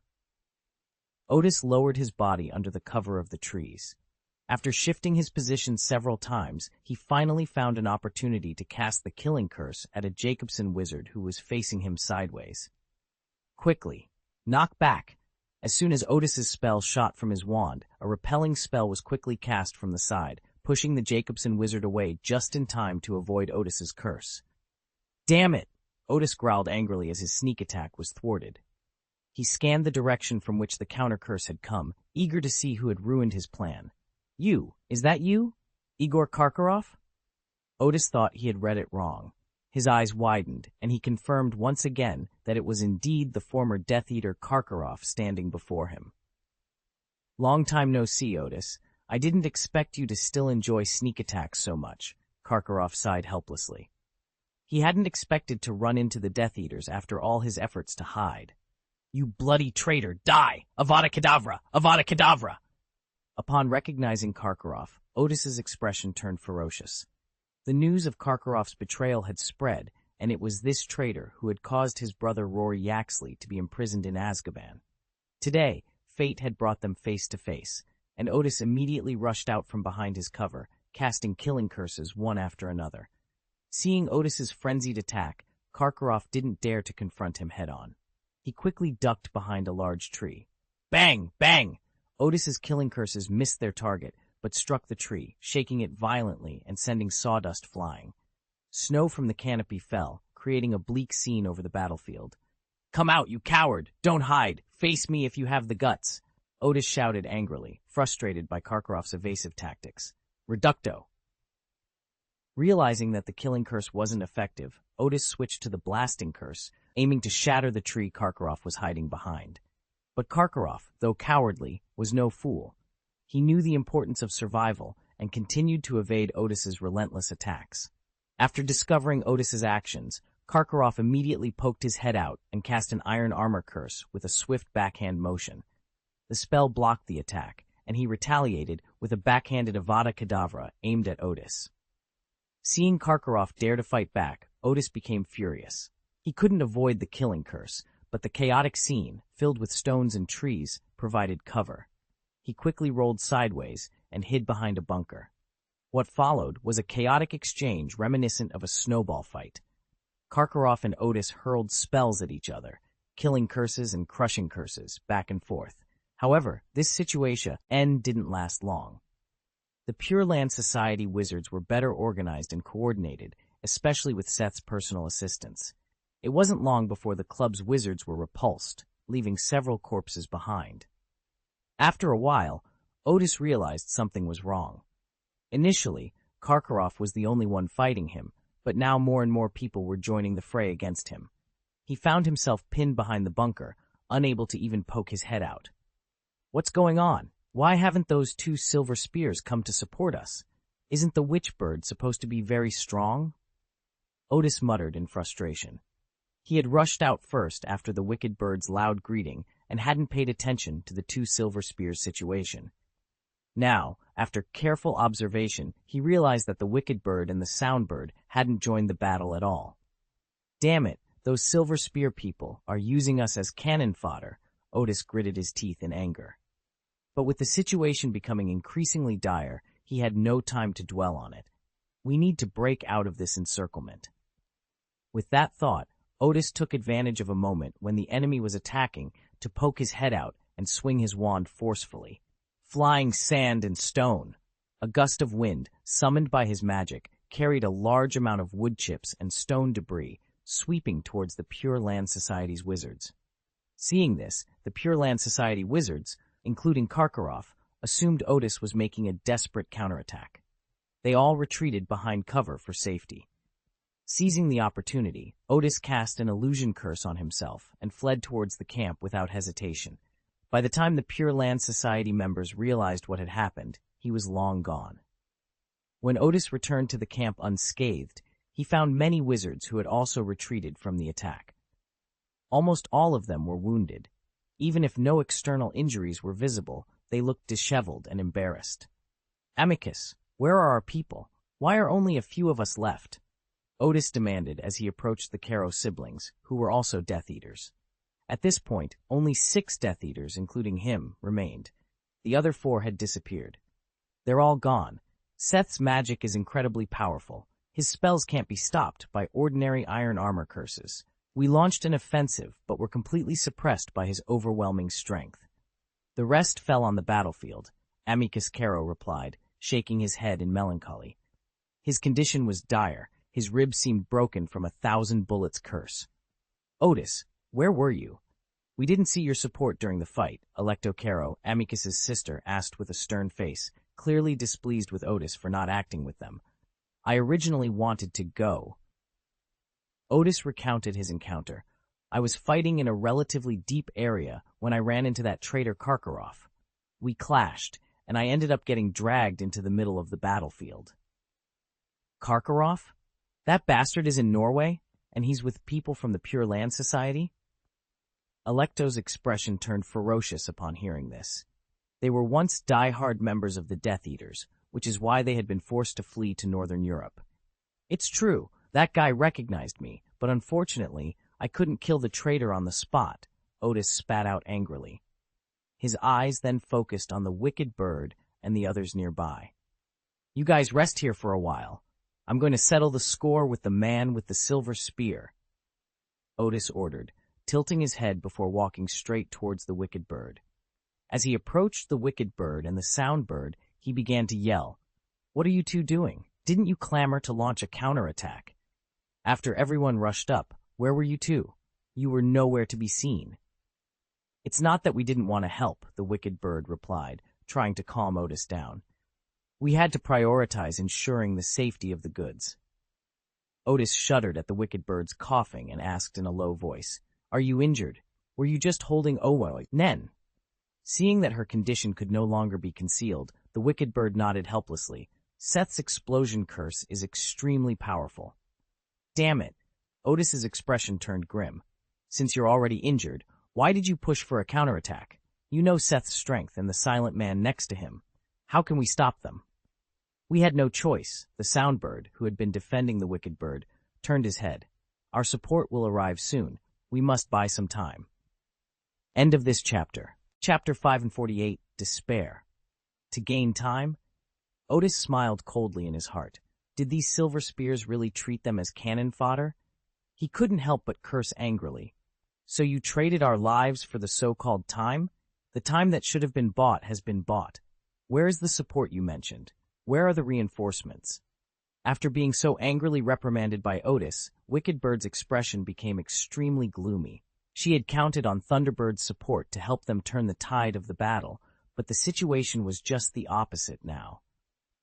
Otis lowered his body under the cover of the trees. After shifting his position several times, he finally found an opportunity to cast the killing curse at a Jacobson wizard who was facing him sideways. Quickly, knock back! As soon as Otis's spell shot from his wand, a repelling spell was quickly cast from the side, pushing the Jacobson wizard away just in time to avoid Otis's curse. Damn it! Otis growled angrily as his sneak attack was thwarted. He scanned the direction from which the counter curse had come, eager to see who had ruined his plan. Is that you? Igor Karkaroff? Otis thought he had read it wrong. His eyes widened, and he confirmed once again that it was indeed the former Death Eater Karkaroff standing before him. Long time no see, Otis. I didn't expect you to still enjoy sneak attacks so much, Karkaroff sighed helplessly. He hadn't expected to run into the Death Eaters after all his efforts to hide. You bloody traitor, die! Avada Kedavra! Avada Kedavra! Upon recognizing Karkaroff, Otis's expression turned ferocious. The news of Karkaroff's betrayal had spread, and it was this traitor who had caused his brother Rory Yaxley to be imprisoned in Azkaban. Today, fate had brought them face to face, and Otis immediately rushed out from behind his cover, casting killing curses one after another. Seeing Otis's frenzied attack, Karkaroff didn't dare to confront him head-on. He quickly ducked behind a large tree. Bang! Bang! Otis's killing curses missed their target, but struck the tree, shaking it violently and sending sawdust flying. Snow from the canopy fell, creating a bleak scene over the battlefield. Come out, you coward! Don't hide! Face me if you have the guts! Otis shouted angrily, frustrated by Karkaroff's evasive tactics. Reducto! Realizing that the killing curse wasn't effective, Otis switched to the blasting curse, aiming to shatter the tree Karkaroff was hiding behind. But Karkaroff, though cowardly, was no fool. He knew the importance of survival and continued to evade Otis's relentless attacks. After discovering Otis's actions, Karkaroff immediately poked his head out and cast an iron armor curse with a swift backhand motion. The spell blocked the attack, and he retaliated with a backhanded Avada Kedavra aimed at Otis. Seeing Karkaroff dare to fight back, Otis became furious. He couldn't avoid the killing curse, but the chaotic scene, filled with stones and trees, provided cover. He quickly rolled sideways and hid behind a bunker. What followed was a chaotic exchange reminiscent of a snowball fight. Karkaroff and Otis hurled spells at each other, killing curses and crushing curses, back and forth. However, this situation didn't last long. The Pure Land Society wizards were better organized and coordinated, especially with Seth's personal assistance. It wasn't long before the club's wizards were repulsed, leaving several corpses behind. After a while, Otis realized something was wrong. Initially, Karkaroff was the only one fighting him, but now more and more people were joining the fray against him. He found himself pinned behind the bunker, unable to even poke his head out. What's going on? Why haven't those 2 silver spears come to support us? Isn't the witch bird supposed to be very strong? Otis muttered in frustration. He had rushed out first after the wicked bird's loud greeting and hadn't paid attention to the 2 silver spears situation. Now, after careful observation, he realized that the wicked bird and the sound bird hadn't joined the battle at all. Damn it, those silver spear people are using us as cannon fodder, Otis gritted his teeth in anger. But with the situation becoming increasingly dire, he had no time to dwell on it. We need to break out of this encirclement. With that thought, Otis took advantage of a moment when the enemy was attacking to poke his head out and swing his wand forcefully. Flying sand and stone. A gust of wind, summoned by his magic, carried a large amount of wood chips and stone debris, sweeping towards the Pure Land Society's wizards. Seeing this, the Pure Land Society wizards, including Karkaroff, assumed Otis was making a desperate counterattack. They all retreated behind cover for safety. Seizing the opportunity, Otis cast an illusion curse on himself and fled towards the camp without hesitation. By the time the Pure Land Society members realized what had happened, he was long gone. When Otis returned to the camp unscathed, he found many wizards who had also retreated from the attack. Almost all of them were wounded. Even if no external injuries were visible, they looked disheveled and embarrassed. "Amicus, where are our people? Why are only a few of us left?" Otis demanded as he approached the Caro siblings, who were also Death Eaters. At this point, only 6 Death Eaters, including him, remained. The other 4 had disappeared. "They're all gone. Seth's magic is incredibly powerful. His spells can't be stopped by ordinary iron armor curses. We launched an offensive, but were completely suppressed by his overwhelming strength." "The rest fell on the battlefield," Amicus Caro replied, shaking his head in melancholy. His condition was dire. His ribs seemed broken from 1,000 bullets' curse. "Otis, where were you?" "We didn't see your support during the fight," Electo Caro, Amicus's sister, asked with a stern face, clearly displeased with Otis for not acting with them. "I originally wanted to go." Otis recounted his encounter. "I was fighting in a relatively deep area when I ran into that traitor Karkaroff. We clashed, and I ended up getting dragged into the middle of the battlefield." "Karkaroff? That bastard is in Norway, and he's with people from the Pure Land Society?" Electo's expression turned ferocious upon hearing this. They were once die-hard members of the Death Eaters, which is why they had been forced to flee to Northern Europe. "It's true, that guy recognized me, but unfortunately, I couldn't kill the traitor on the spot," Otis spat out angrily. His eyes then focused on the wicked bird and the others nearby. "You guys rest here for a while. I'm going to settle the score with the man with the silver spear," Otis ordered, tilting his head before walking straight towards the wicked bird. As he approached the wicked bird and the sound bird, he began to yell, "What are you 2 doing? Didn't you clamor to launch a counterattack?" After everyone rushed up, "Where were you 2? You were nowhere to be seen." "It's not that we didn't want to help," the wicked bird replied, trying to calm Otis down. "We had to prioritize ensuring the safety of the goods." Otis shuddered at the wicked bird's coughing and asked in a low voice, "Are you injured? Were you just holding Owo, Nen?" Seeing that her condition could no longer be concealed, the wicked bird nodded helplessly. "Seth's explosion curse is extremely powerful." "Damn it." Otis's expression turned grim. "Since you're already injured, why did you push for a counterattack? You know Seth's strength and the silent man next to him. How can we stop them?" "We had no choice." The sound bird, who had been defending the wicked bird, turned his head. "Our support will arrive soon. We must buy some time." End of this chapter. Chapter 5 and 48, Despair. To gain time, Otis smiled coldly in his heart. Did these silver spears really treat them as cannon fodder? He couldn't help but curse angrily. So you traded our lives for the so-called time? The time that should have been bought has been bought. Where is the support you mentioned? Where are the reinforcements? After being so angrily reprimanded by Otis, Wicked Bird's expression became extremely gloomy. She had counted on Thunderbird's support to help them turn the tide of the battle, but the situation was just the opposite now.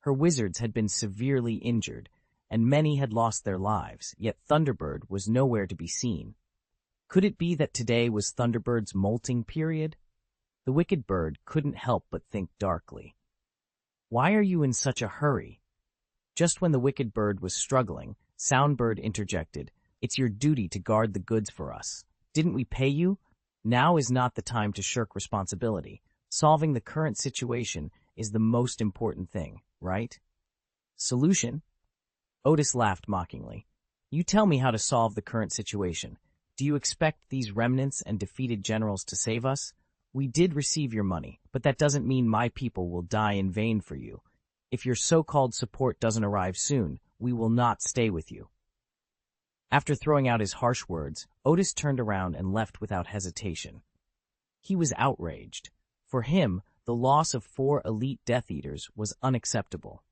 Her wizards had been severely injured, and many had lost their lives, yet Thunderbird was nowhere to be seen. Could it be that today was Thunderbird's molting period? The Wicked Bird couldn't help but think darkly. Why are you in such a hurry? Just when the Wicked Bird was struggling, Soundbird interjected, It's your duty to guard the goods for us. Didn't we pay you? Now is not the time to shirk responsibility. Solving the current situation is the most important thing, right? Solution? Otis laughed mockingly. You tell me how to solve the current situation. Do you expect these remnants and defeated generals to save us? We did receive your money, but that doesn't mean my people will die in vain for you. If your so-called support doesn't arrive soon, we will not stay with you. After throwing out his harsh words, Otis turned around and left without hesitation. He was outraged. For him, the loss of 4 elite Death Eaters was unacceptable.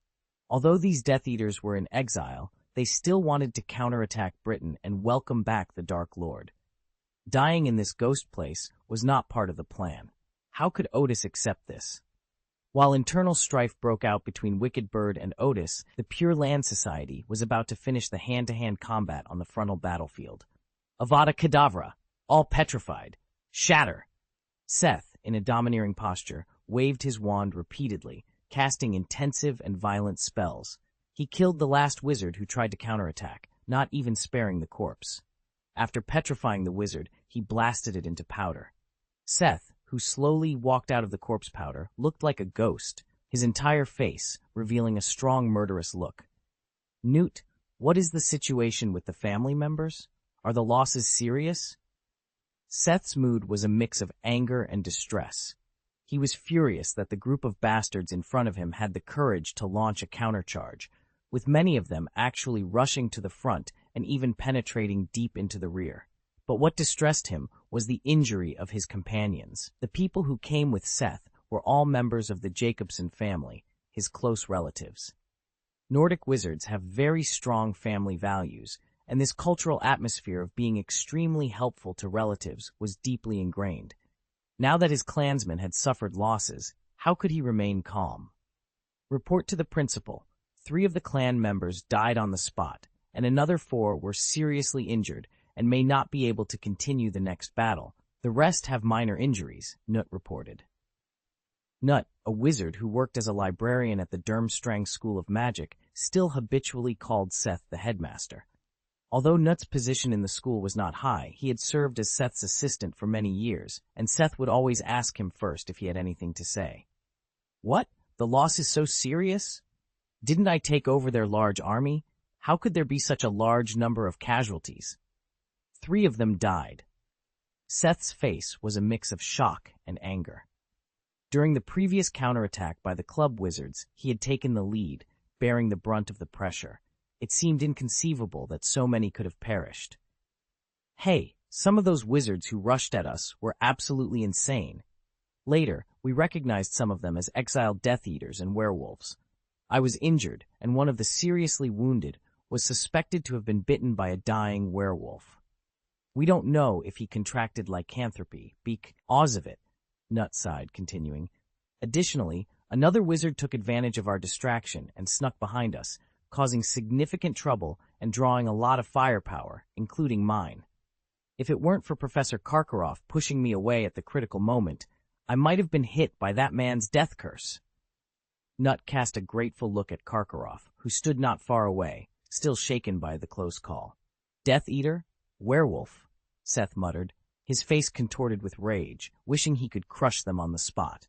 Although these Death Eaters were in exile, they still wanted to counterattack Britain and welcome back the Dark Lord. Dying in this ghost place was not part of the plan. How could Otis accept this? While internal strife broke out between Wicked Bird and Otis, the Pure Land Society was about to finish the hand-to-hand combat on the frontal battlefield. Avada Kedavra! All petrified! Shatter! Seth, in a domineering posture, waved his wand repeatedly, casting intensive and violent spells. He killed the last wizard who tried to counterattack, not even sparing the corpse. After petrifying the wizard, he blasted it into powder. Seth, who slowly walked out of the corpse powder, looked like a ghost, his entire face revealing a strong murderous look. Newt, what is the situation with the family members? Are the losses serious? Seth's mood was a mix of anger and distress. He was furious that the group of bastards in front of him had the courage to launch a countercharge, with many of them actually rushing to the front and even penetrating deep into the rear. But what distressed him was the injury of his companions. The people who came with Seth were all members of the Jacobson family, his close relatives. Nordic wizards have very strong family values, and this cultural atmosphere of being extremely helpful to relatives was deeply ingrained. Now that his clansmen had suffered losses, how could he remain calm? Report to the principal. 3 of the clan members died on the spot, and another 4 were seriously injured and may not be able to continue the next battle. The rest have minor injuries, Nut reported. Nut, a wizard who worked as a librarian at the Durmstrang School of Magic, still habitually called Seth the headmaster. Although Nut's position in the school was not high, he had served as Seth's assistant for many years, and Seth would always ask him first if he had anything to say. What? The loss is so serious? Didn't I take over their large army? How could there be such a large number of casualties? 3 of them died. Seth's face was a mix of shock and anger. During the previous counterattack by the club wizards, he had taken the lead, bearing the brunt of the pressure. It seemed inconceivable that so many could have perished. Hey, some of those wizards who rushed at us were absolutely insane. Later, we recognized some of them as exiled Death Eaters and werewolves. I was injured, and one of the seriously wounded was suspected to have been bitten by a dying werewolf. We don't know if he contracted lycanthropy, because of it, Nut sighed, continuing. Additionally, another wizard took advantage of our distraction and snuck behind us, causing significant trouble and drawing a lot of firepower, including mine. If it weren't for Professor Karkaroff pushing me away at the critical moment, I might have been hit by that man's death curse. Nut cast a grateful look at Karkaroff, who stood not far away, still shaken by the close call. Death Eater? Werewolf? Seth muttered, his face contorted with rage, wishing he could crush them on the spot.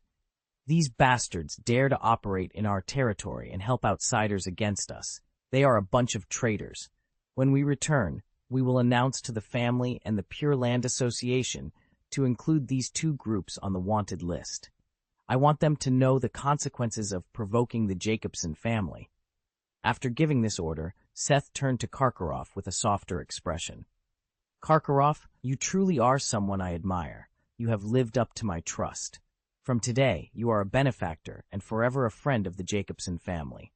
These bastards dare to operate in our territory and help outsiders against us. They are a bunch of traitors. When we return, we will announce to the family and the Pure Land Association to include these 2 groups on the wanted list. I want them to know the consequences of provoking the Jacobson family. After giving this order, Seth turned to Karkaroff with a softer expression. Karkaroff, you truly are someone I admire. You have lived up to my trust. From today, you are a benefactor and forever a friend of the Jacobson family.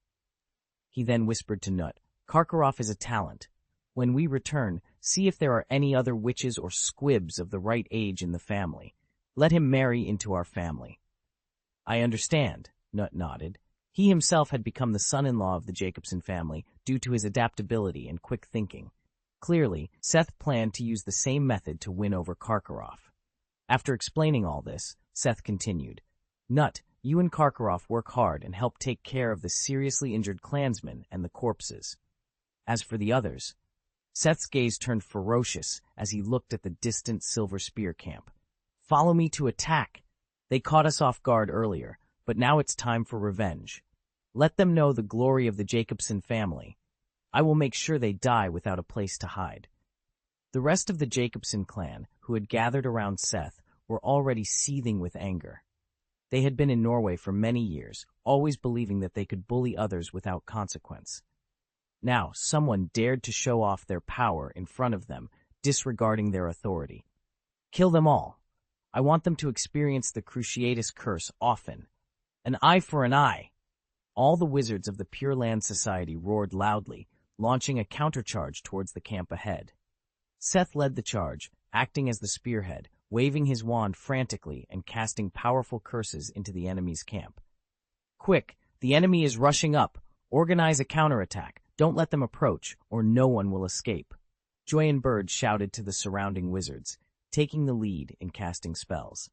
He then whispered to Nut, Karkaroff is a talent. When we return, see if there are any other witches or squibs of the right age in the family. Let him marry into our family. I understand, Nut nodded. He himself had become the son-in-law of the Jacobson family due to his adaptability and quick thinking. Clearly, Seth planned to use the same method to win over Karkaroff. After explaining all this, Seth continued, Nut, you and Karkaroff work hard and help take care of the seriously injured clansmen and the corpses. As for the others, Seth's gaze turned ferocious as he looked at the distant Silver Spear camp. Follow me to attack. They caught us off guard earlier, but now it's time for revenge. Let them know the glory of the Jacobson family. I will make sure they die without a place to hide. The rest of the Jacobson clan, who had gathered around Seth, were already seething with anger. They had been in Norway for many years, always believing that they could bully others without consequence. Now, someone dared to show off their power in front of them, disregarding their authority. Kill them all. I want them to experience the Cruciatus curse often. An eye for an eye. All the wizards of the Pure Land Society roared loudly, launching a countercharge towards the camp ahead. Seth led the charge, acting as the spearhead, waving his wand frantically and casting powerful curses into the enemy's camp. Quick, the enemy is rushing up. Organize a counterattack. Don't let them approach, or no one will escape. Joy and Bird shouted to the surrounding wizards, taking the lead in casting spells.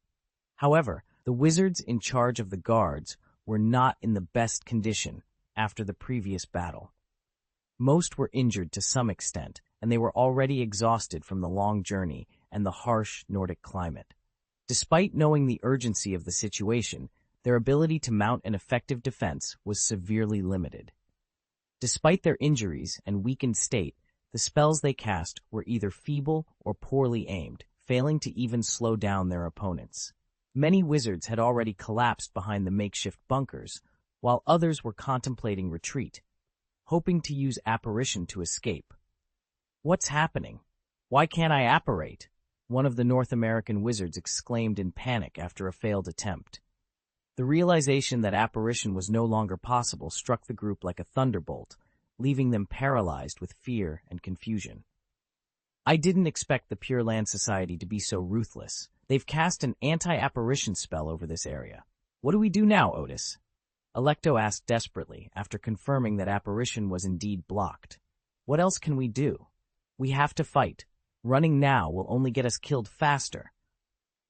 However, the wizards in charge of the guards were not in the best condition after the previous battle. Most were injured to some extent, and they were already exhausted from the long journey and the harsh Nordic climate. Despite knowing the urgency of the situation, their ability to mount an effective defense was severely limited. Despite their injuries and weakened state, the spells they cast were either feeble or poorly aimed, failing to even slow down their opponents. Many wizards had already collapsed behind the makeshift bunkers, while others were contemplating retreat, hoping to use apparition to escape. What's happening? Why can't I apparate? One of the North American wizards exclaimed in panic after a failed attempt. The realization that apparition was no longer possible struck the group like a thunderbolt, leaving them paralyzed with fear and confusion. I didn't expect the Pure Land Society to be so ruthless. They've cast an anti-apparition spell over this area. What do we do now, Otis? Alecto asked desperately after confirming that apparition was indeed blocked. What else can we do? We have to fight. Running now will only get us killed faster.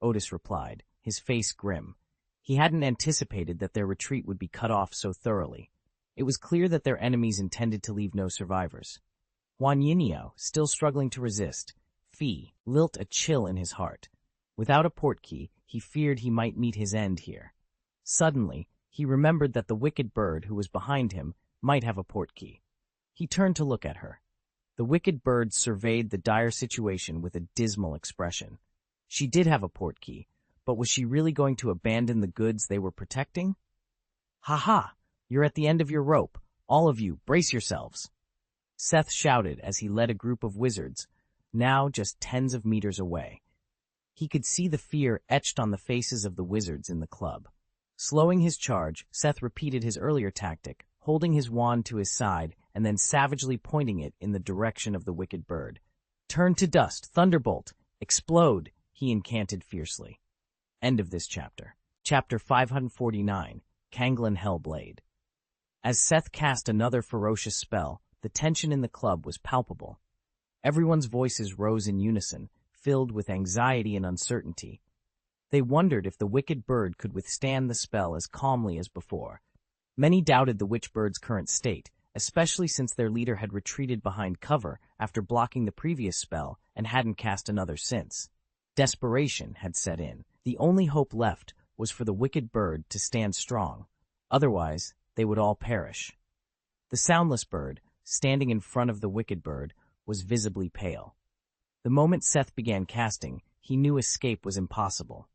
Otis replied, his face grim. He hadn't anticipated that their retreat would be cut off so thoroughly. It was clear that their enemies intended to leave no survivors. Juan Yinio, still struggling to resist, felt a chill in his heart. Without a portkey, he feared he might meet his end here. Suddenly, he remembered that the wicked bird who was behind him might have a portkey. He turned to look at her. The wicked bird surveyed the dire situation with a dismal expression. She did have a portkey, but was she really going to abandon the goods they were protecting? Ha ha! You're at the end of your rope. All of you, brace yourselves. Seth shouted as he led a group of wizards, now just tens of meters away. He could see the fear etched on the faces of the wizards in the club. Slowing his charge, Seth repeated his earlier tactic, holding his wand to his side and then savagely pointing it in the direction of the wicked bird. Turn to dust, thunderbolt, explode, he incanted fiercely. End of this chapter. Chapter 549, Kanglin Hellblade. As Seth cast another ferocious spell, the tension in the club was palpable. Everyone's voices rose in unison, filled with anxiety and uncertainty. They wondered if the wicked bird could withstand the spell as calmly as before. Many doubted the witch bird's current state, especially since their leader had retreated behind cover after blocking the previous spell and hadn't cast another since. Desperation had set in. The only hope left was for the wicked bird to stand strong. Otherwise, they would all perish. The soundless bird, standing in front of the wicked bird, was visibly pale. The moment Seth began casting, he knew escape was impossible.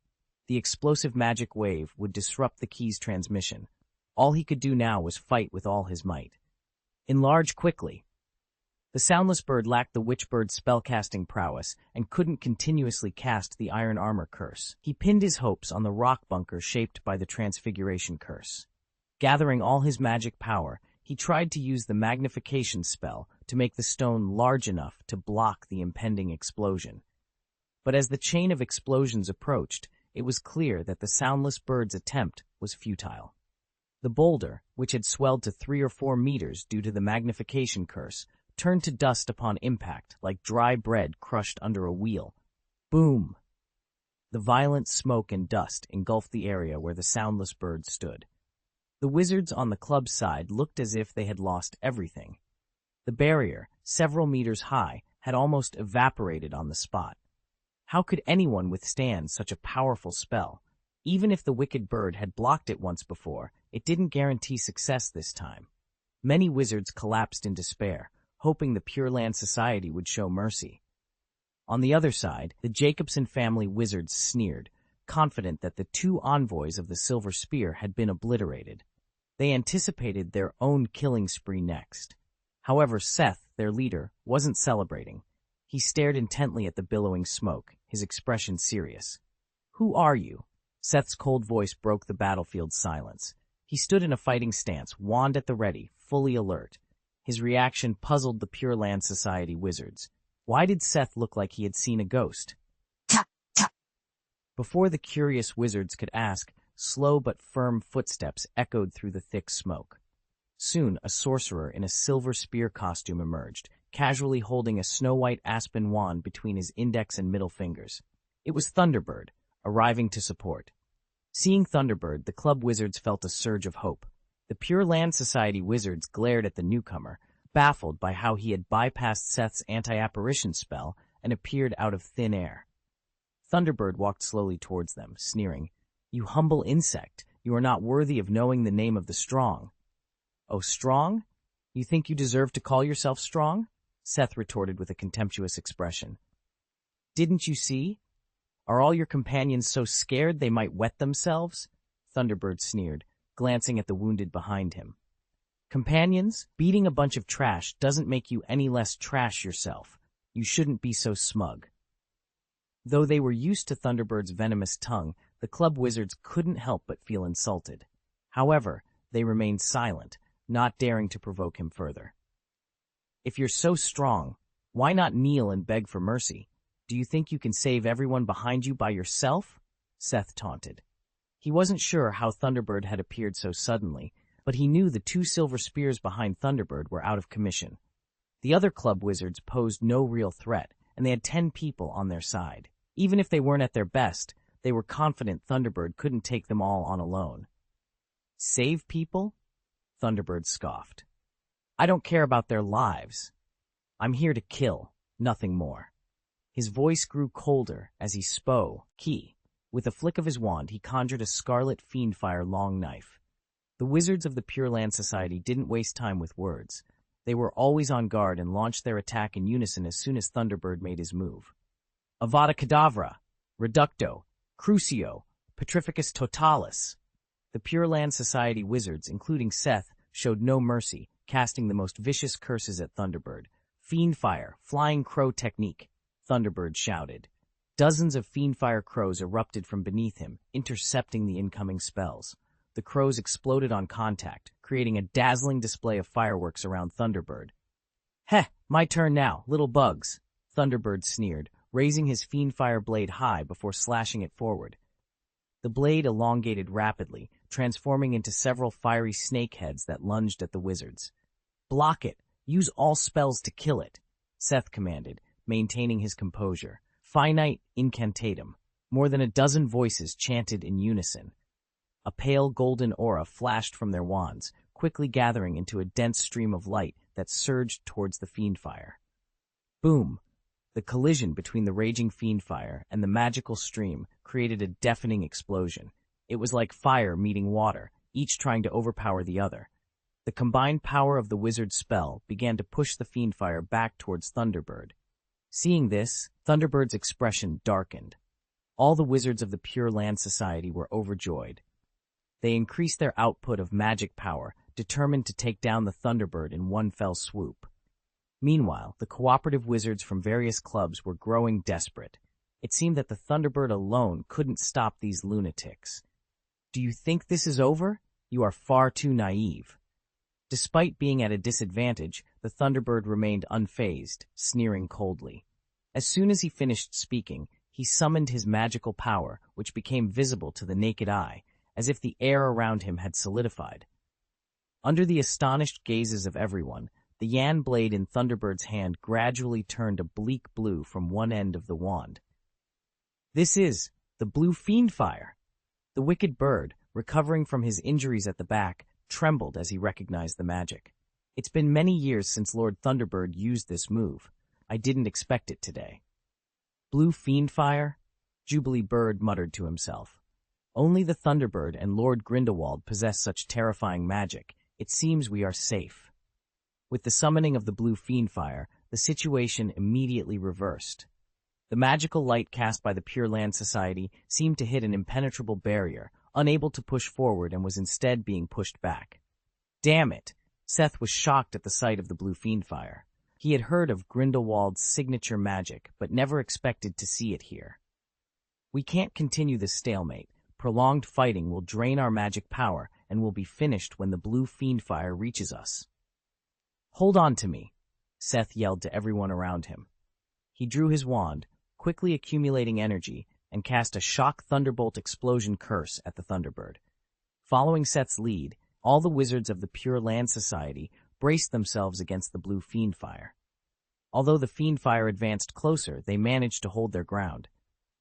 The explosive magic wave would disrupt the key's transmission. All he could do now was fight with all his might. Enlarge quickly. The soundless bird lacked the witchbird's spellcasting prowess and couldn't continuously cast the iron armor curse. He pinned his hopes on the rock bunker shaped by the transfiguration curse. Gathering all his magic power, he tried to use the magnification spell to make the stone large enough to block the impending explosion. But as the chain of explosions approached, it was clear that the soundless bird's attempt was futile. The boulder, which had swelled to 3 or 4 meters due to the magnification curse, turned to dust upon impact like dry bread crushed under a wheel. Boom! The violent smoke and dust engulfed the area where the soundless bird stood. The wizards on the club's side looked as if they had lost everything. The barrier, several meters high, had almost evaporated on the spot. How could anyone withstand such a powerful spell? Even if the wicked bird had blocked it once before, it didn't guarantee success this time. Many wizards collapsed in despair, hoping the Pure Land Society would show mercy. On the other side, the Jacobson family wizards sneered, confident that the 2 envoys of the Silver Spear had been obliterated. They anticipated their own killing spree next. However, Seth, their leader, wasn't celebrating. He stared intently at the billowing smoke, his expression serious. "Who are you?" Seth's cold voice broke the battlefield's silence. He stood in a fighting stance, wand at the ready, fully alert. His reaction puzzled the Pure Land Society wizards. Why did Seth look like he had seen a ghost? Tap, tap. Before the curious wizards could ask, slow but firm footsteps echoed through the thick smoke. Soon, a sorcerer in a silver spear costume emerged, casually holding a snow-white aspen wand between his index and middle fingers. It was Thunderbird, arriving to support. Seeing Thunderbird, the club wizards felt a surge of hope. The Pure Land Society wizards glared at the newcomer, baffled by how he had bypassed Seth's anti-apparition spell and appeared out of thin air. Thunderbird walked slowly towards them, sneering, "You humble insect, you are not worthy of knowing the name of the strong." "Oh, strong? You think you deserve to call yourself strong?" Seth retorted with a contemptuous expression. "Didn't you see? Are all your companions so scared they might wet themselves?" Thunderbird sneered, glancing at the wounded behind him. "Companions, beating a bunch of trash doesn't make you any less trash yourself. You shouldn't be so smug." Though they were used to Thunderbird's venomous tongue, the club wizards couldn't help but feel insulted. However, they remained silent, not daring to provoke him further. "If you're so strong, why not kneel and beg for mercy? Do you think you can save everyone behind you by yourself?" Seth taunted. He wasn't sure how Thunderbird had appeared so suddenly, but he knew the 2 silver spears behind Thunderbird were out of commission. The other club wizards posed no real threat, and they had 10 people on their side. Even if they weren't at their best, they were confident Thunderbird couldn't take them all on alone. "Save people?" Thunderbird scoffed. "I don't care about their lives. I'm here to kill, nothing more." His voice grew colder as he spoke. With a flick of his wand, he conjured a scarlet fiendfire long knife. The wizards of the Pure Land Society didn't waste time with words. They were always on guard and launched their attack in unison as soon as Thunderbird made his move. Avada Kedavra, Reducto, Crucio, Petrificus Totalis. The Pure Land Society wizards, including Seth, showed no mercy, casting the most vicious curses at Thunderbird. "Fiendfire, Flying Crow Technique," Thunderbird shouted. Dozens of fiendfire crows erupted from beneath him, intercepting the incoming spells. The crows exploded on contact, creating a dazzling display of fireworks around Thunderbird. "Heh, my turn now, little bugs," Thunderbird sneered, raising his fiendfire blade high before slashing it forward. The blade elongated rapidly, transforming into several fiery snakeheads that lunged at the wizards. "Block it! Use all spells to kill it," Seth commanded, maintaining his composure. Finite incantatum. More than a dozen voices chanted in unison. A pale golden aura flashed from their wands, quickly gathering into a dense stream of light that surged towards the fiendfire. Boom! The collision between the raging fiendfire and the magical stream created a deafening explosion. It was like fire meeting water, each trying to overpower the other. The combined power of the wizard's spell began to push the fiendfire back towards Thunderbird. Seeing this, Thunderbird's expression darkened. All the wizards of the Pure Land Society were overjoyed. They increased their output of magic power, determined to take down the Thunderbird in one fell swoop. Meanwhile, the cooperative wizards from various clubs were growing desperate. It seemed that the Thunderbird alone couldn't stop these lunatics. Do you think this is over? You are far too naive. Despite being at a disadvantage, the Thunderbird remained unfazed, sneering coldly. As soon as he finished speaking, he summoned his magical power, which became visible to the naked eye, as if the air around him had solidified. Under the astonished gazes of everyone, the Yan blade in Thunderbird's hand gradually turned a bleak blue from one end of the wand. This is the blue fiendfire. The wicked bird, recovering from his injuries at the back, trembled as he recognized the magic. It's been many years since Lord Thunderbird used this move. I didn't expect it today. Blue fiendfire? Jubilee Bird muttered to himself. Only the Thunderbird and Lord Grindelwald possess such terrifying magic. It seems we are safe. With the summoning of the blue fiendfire, the situation immediately reversed. The magical light cast by the Pure Land Society seemed to hit an impenetrable barrier, unable to push forward, and was instead being pushed back. Damn it! Seth was shocked at the sight of the blue fiendfire. He had heard of Grindelwald's signature magic, but never expected to see it here. We can't continue this stalemate. Prolonged fighting will drain our magic power, and will be finished when the blue fiendfire reaches us. Hold on to me, Seth yelled to everyone around him. He drew his wand, quickly accumulating energy, and cast a shock thunderbolt explosion curse at the Thunderbird. Following Seth's lead, all the wizards of the Pure Land Society braced themselves against the blue fiendfire. Although the fiendfire advanced closer, they managed to hold their ground.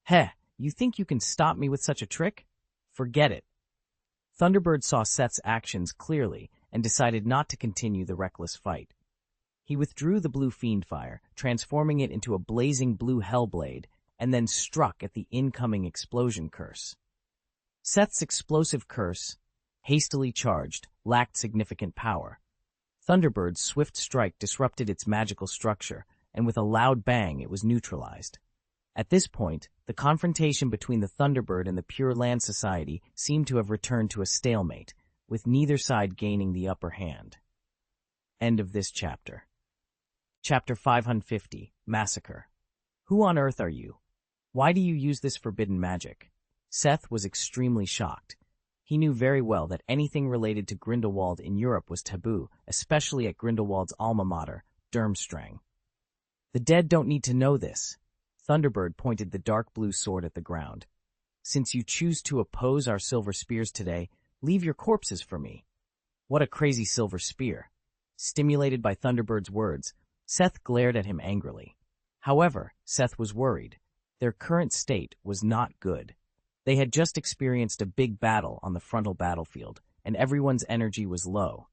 Heh, you think you can stop me with such a trick? Forget it. Thunderbird saw Seth's actions clearly and decided not to continue the reckless fight. He withdrew the blue fiendfire, transforming it into a blazing blue hellblade, and then struck at the incoming explosion curse. Seth's explosive curse, hastily charged, lacked significant power. Thunderbird's swift strike disrupted its magical structure, and with a loud bang it was neutralized. At this point, the confrontation between the Thunderbird and the Pure Land Society seemed to have returned to a stalemate, with neither side gaining the upper hand. End of this chapter. Chapter 550, Massacre. Who on earth are you? Why do you use this forbidden magic? Seth was extremely shocked. He knew very well that anything related to Grindelwald in Europe was taboo, especially at Grindelwald's alma mater, Durmstrang. The dead don't need to know this. Thunderbird pointed the dark blue sword at the ground. Since you choose to oppose our silver spears today, leave your corpses for me. What a crazy silver spear. Stimulated by Thunderbird's words, Seth glared at him angrily. However, Seth was worried. Their current state was not good. They had just experienced a big battle on the frontal battlefield, and everyone's energy was low.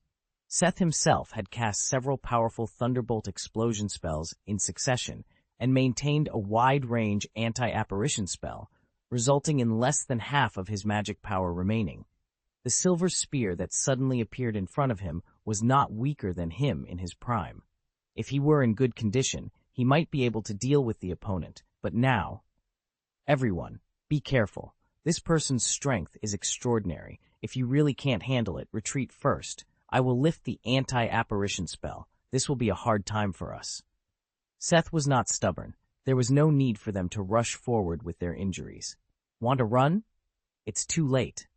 Seth himself had cast several powerful Thunderbolt explosion spells in succession and maintained a wide-range anti-apparition spell, resulting in less than half of his magic power remaining. The silver spear that suddenly appeared in front of him was not weaker than him in his prime. If he were in good condition, he might be able to deal with the opponent, but now... Everyone, be careful. This person's strength is extraordinary. If you really can't handle it, retreat first. I will lift the anti-apparition spell. This will be a hard time for us. Seth was not stubborn. There was no need for them to rush forward with their injuries. Want to run? It's too late.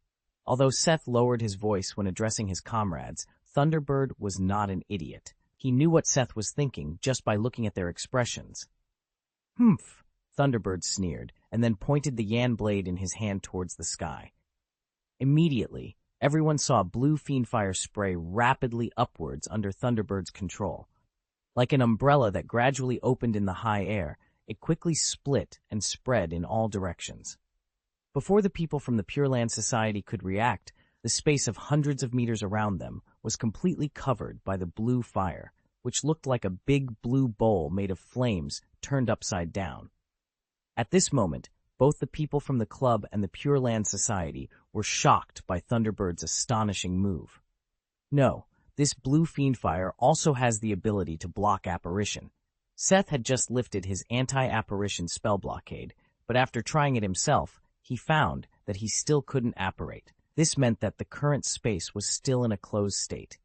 Although Seth lowered his voice when addressing his comrades, Thunderbird was not an idiot. He knew what Seth was thinking just by looking at their expressions. Humph, Thunderbird sneered, and then pointed the Yan blade in his hand towards the sky. Immediately, everyone saw blue fiendfire spray rapidly upwards under Thunderbird's control. Like an umbrella that gradually opened in the high air, it quickly split and spread in all directions. Before the people from the Pure Land Society could react, the space of hundreds of meters around them was completely covered by the blue fire, which looked like a big blue bowl made of flames turned upside down. At this moment, both the people from the club and the Pure Land Society were shocked by Thunderbird's astonishing move. No, this blue fiendfire also has the ability to block apparition. Seth had just lifted his anti-apparition spell blockade, but after trying it himself, he found that he still couldn't apparate. This meant that the current space was still in a closed state.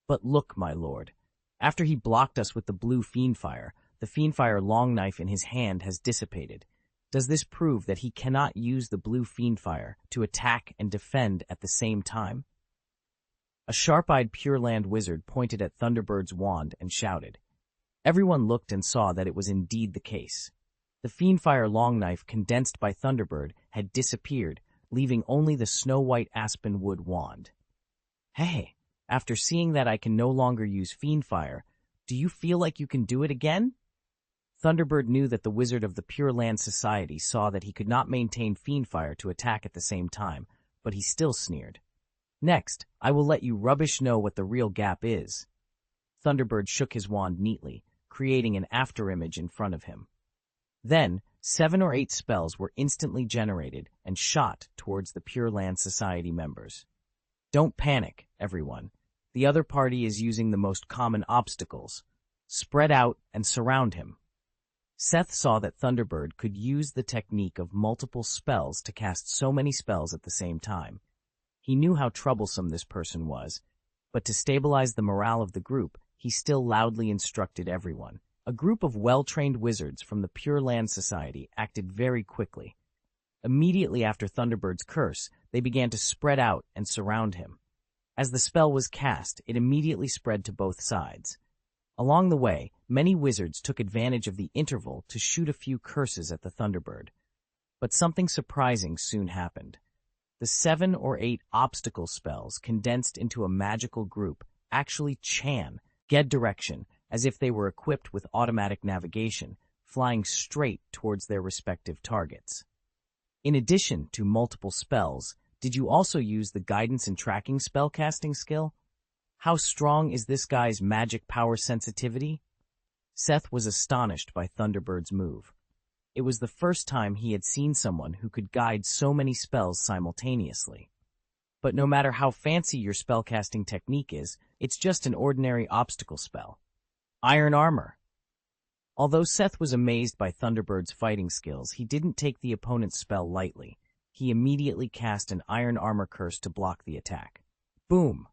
But look, my lord. After he blocked us with the blue fiendfire, the fiendfire long knife in his hand has dissipated. Does this prove that he cannot use the blue fiendfire to attack and defend at the same time? A sharp-eyed Pure Land wizard pointed at Thunderbird's wand and shouted. Everyone looked and saw that it was indeed the case. The fiendfire long knife condensed by Thunderbird had disappeared, leaving only the snow-white aspen wood wand. Hey, after seeing that I can no longer use fiendfire, do you feel like you can do it again? Thunderbird knew that the wizard of the Pure Land Society saw that he could not maintain fiendfire to attack at the same time, but he still sneered. Next, I will let you rubbish know what the real gap is. Thunderbird shook his wand neatly, creating an afterimage in front of him. Then, 7 or 8 spells were instantly generated and shot towards the Pure Land Society members. Don't panic, everyone. The other party is using the most common obstacles. Spread out and surround him. Seth saw that Thunderbird could use the technique of multiple spells to cast so many spells at the same time. He knew how troublesome this person was, but to stabilize the morale of the group, he still loudly instructed everyone. A group of well-trained wizards from the Pure Land Society acted very quickly. Immediately after Thunderbird's curse, they began to spread out and surround him. As the spell was cast, it immediately spread to both sides. Along the way, many wizards took advantage of the interval to shoot a few curses at the Thunderbird. But something surprising soon happened. The 7 or 8 obstacle spells condensed into a magical group actually get direction, as if they were equipped with automatic navigation, flying straight towards their respective targets. In addition to multiple spells, did you also use the guidance and tracking spellcasting skill? How strong is this guy's magic power sensitivity? Seth was astonished by Thunderbird's move. It was the first time he had seen someone who could guide so many spells simultaneously. But no matter how fancy your spellcasting technique is, it's just an ordinary obstacle spell. Iron Armor. Although Seth was amazed by Thunderbird's fighting skills, he didn't take the opponent's spell lightly. He immediately cast an Iron Armor curse to block the attack. Boom!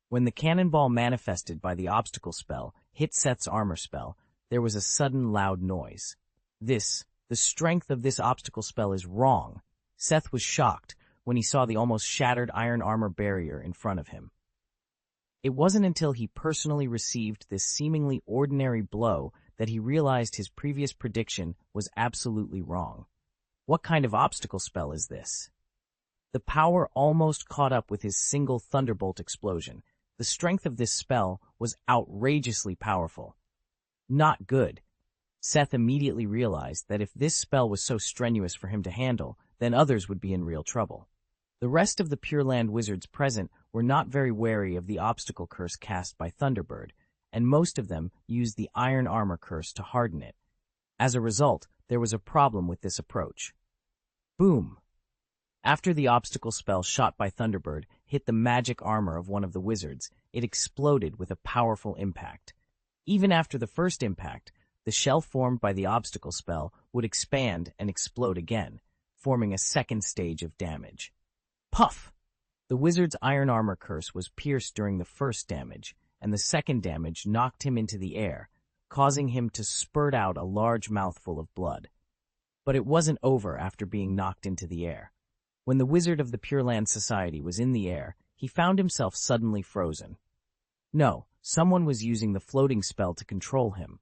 When the cannonball manifested by the obstacle spell hit Seth's armor spell, there was a sudden loud noise. The strength of this obstacle spell is wrong. Seth was shocked when he saw the almost shattered iron armor barrier in front of him. It wasn't until he personally received this seemingly ordinary blow that he realized his previous prediction was absolutely wrong. What kind of obstacle spell is this? The power almost caught up with his single thunderbolt explosion. The strength of this spell was outrageously powerful. Not good. Seth immediately realized that if this spell was so strenuous for him to handle, then others would be in real trouble. The rest of the Pure Land wizards present were not very wary of the obstacle curse cast by Thunderbird, and most of them used the Iron Armor curse to harden it. As a result, there was a problem with this approach. Boom! After the obstacle spell shot by Thunderbird hit the magic armor of one of the wizards, it exploded with a powerful impact. Even after the first impact, the shell formed by the obstacle spell would expand and explode again, forming a second stage of damage. Puff! The wizard's iron armor curse was pierced during the first damage, and the second damage knocked him into the air, causing him to spurt out a large mouthful of blood. But it wasn't over after being knocked into the air. When the wizard of the Pure Land Society was in the air, he found himself suddenly frozen. No, someone was using the floating spell to control him.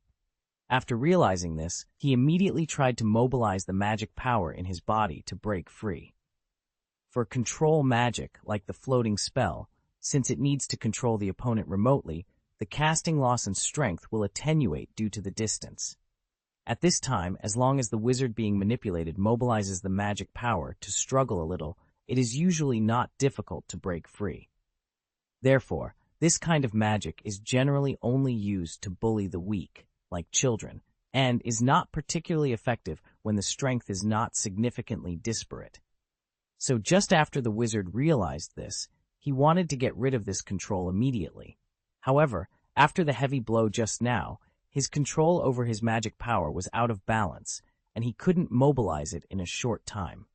After realizing this, he immediately tried to mobilize the magic power in his body to break free. For control magic, like the floating spell, since it needs to control the opponent remotely, the casting loss in strength will attenuate due to the distance. At this time, as long as the wizard being manipulated mobilizes the magic power to struggle a little, it is usually not difficult to break free. Therefore, this kind of magic is generally only used to bully the weak, like children, and is not particularly effective when the strength is not significantly disparate. So just after the wizard realized this, he wanted to get rid of this control immediately. However, after the heavy blow just now, his control over his magic power was out of balance, and he couldn't mobilize it in a short time.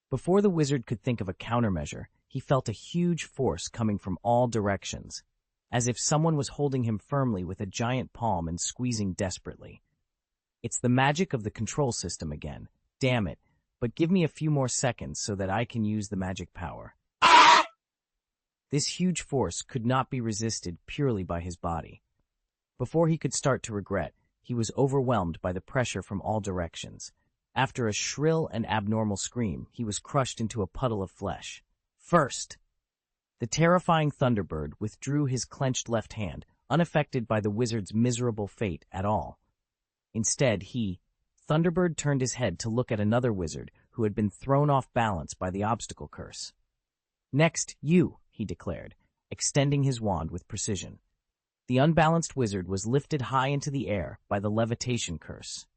Before the wizard could think of a countermeasure, he felt a huge force coming from all directions, as if someone was holding him firmly with a giant palm and squeezing desperately. It's the magic of the control system again. Damn it, but give me a few more seconds so that I can use the magic power. This huge force could not be resisted purely by his body. Before he could start to regret, he was overwhelmed by the pressure from all directions. After a shrill and abnormal scream, he was crushed into a puddle of flesh. First, the terrifying Thunderbird withdrew his clenched left hand, unaffected by the wizard's miserable fate at all. Instead, Thunderbird turned his head to look at another wizard who had been thrown off balance by the obstacle curse. "Next, you," he declared, extending his wand with precision. The unbalanced wizard was lifted high into the air by the levitation curse.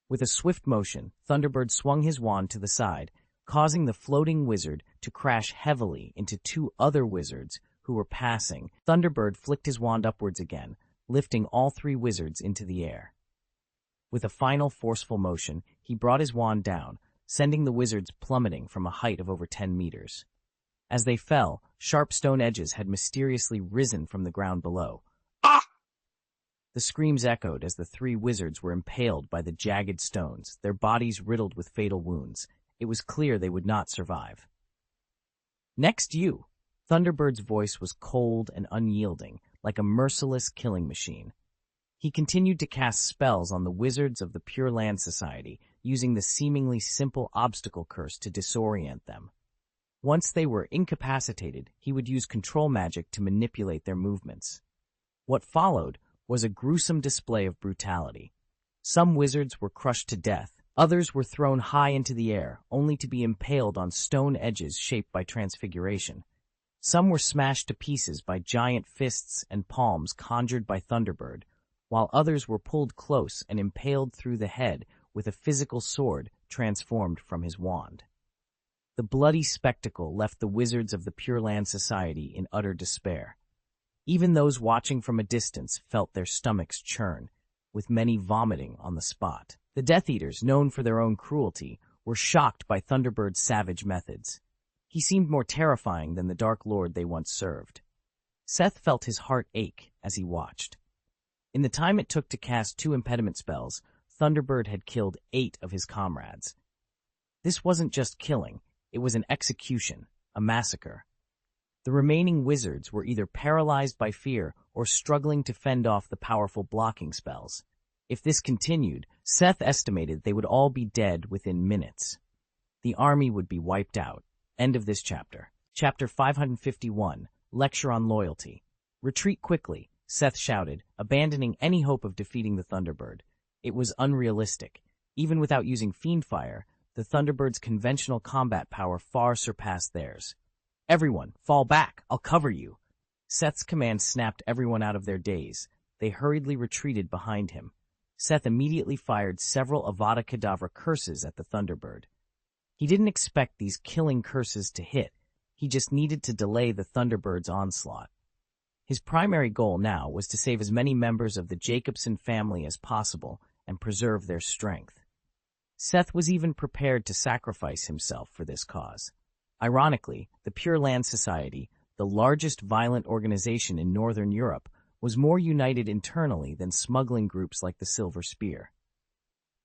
With a swift motion, Thunderbird swung his wand to the side, causing the floating wizard to crash heavily into two other wizards who were passing. Thunderbird flicked his wand upwards again, lifting all three wizards into the air. With a final forceful motion, he brought his wand down, sending the wizards plummeting from a height of over 10 meters. As they fell, sharp stone edges had mysteriously risen from the ground below. Ah! The screams echoed as the three wizards were impaled by the jagged stones, their bodies riddled with fatal wounds. It was clear they would not survive. "Next, you." Thunderbird's voice was cold and unyielding, like a merciless killing machine. He continued to cast spells on the wizards of the Pure Land Society, using the seemingly simple obstacle curse to disorient them. Once they were incapacitated, he would use control magic to manipulate their movements. What followed was a gruesome display of brutality. Some wizards were crushed to death, others were thrown high into the air, only to be impaled on stone edges shaped by transfiguration. Some were smashed to pieces by giant fists and palms conjured by Thunderbird, while others were pulled close and impaled through the head with a physical sword transformed from his wand. The bloody spectacle left the wizards of the Pure Land Society in utter despair. Even those watching from a distance felt their stomachs churn, with many vomiting on the spot. The Death Eaters, known for their own cruelty, were shocked by Thunderbird's savage methods. He seemed more terrifying than the Dark Lord they once served. Seth felt his heart ache as he watched. In the time it took to cast 2 impediment spells, Thunderbird had killed 8 of his comrades. This wasn't just killing, it was an execution, a massacre. The remaining wizards were either paralyzed by fear or struggling to fend off the powerful blocking spells. If this continued, Seth estimated they would all be dead within minutes. The army would be wiped out. End of this chapter. Chapter 551, Lecture on Loyalty. "Retreat quickly," Seth shouted, abandoning any hope of defeating the Thunderbird. It was unrealistic. Even without using Fiendfire, the Thunderbird's conventional combat power far surpassed theirs. "Everyone, fall back! I'll cover you!" Seth's command snapped everyone out of their daze. They hurriedly retreated behind him. Seth immediately fired several Avada Kedavra curses at the Thunderbird. He didn't expect these killing curses to hit. He just needed to delay the Thunderbird's onslaught. His primary goal now was to save as many members of the Jacobson family as possible and preserve their strength. Seth was even prepared to sacrifice himself for this cause. Ironically, the Pure Land Society, the largest violent organization in Northern Europe, was more united internally than smuggling groups like the Silver Spear.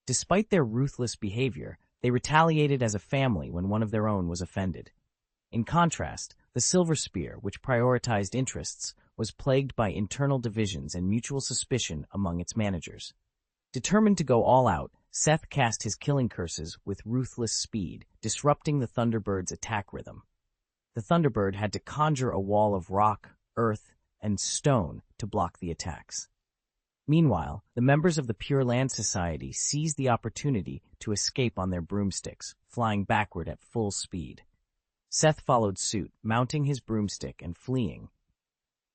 Despite their ruthless behavior, they retaliated as a family when one of their own was offended. In contrast, the Silver Spear, which prioritized interests, was plagued by internal divisions and mutual suspicion among its managers. Determined to go all out, Seth cast his killing curses with ruthless speed, disrupting the Thunderbird's attack rhythm. The Thunderbird had to conjure a wall of rock, earth, and stone to block the attacks. Meanwhile, the members of the Pure Land Society seized the opportunity to escape on their broomsticks, flying backward at full speed. Seth followed suit, mounting his broomstick and fleeing.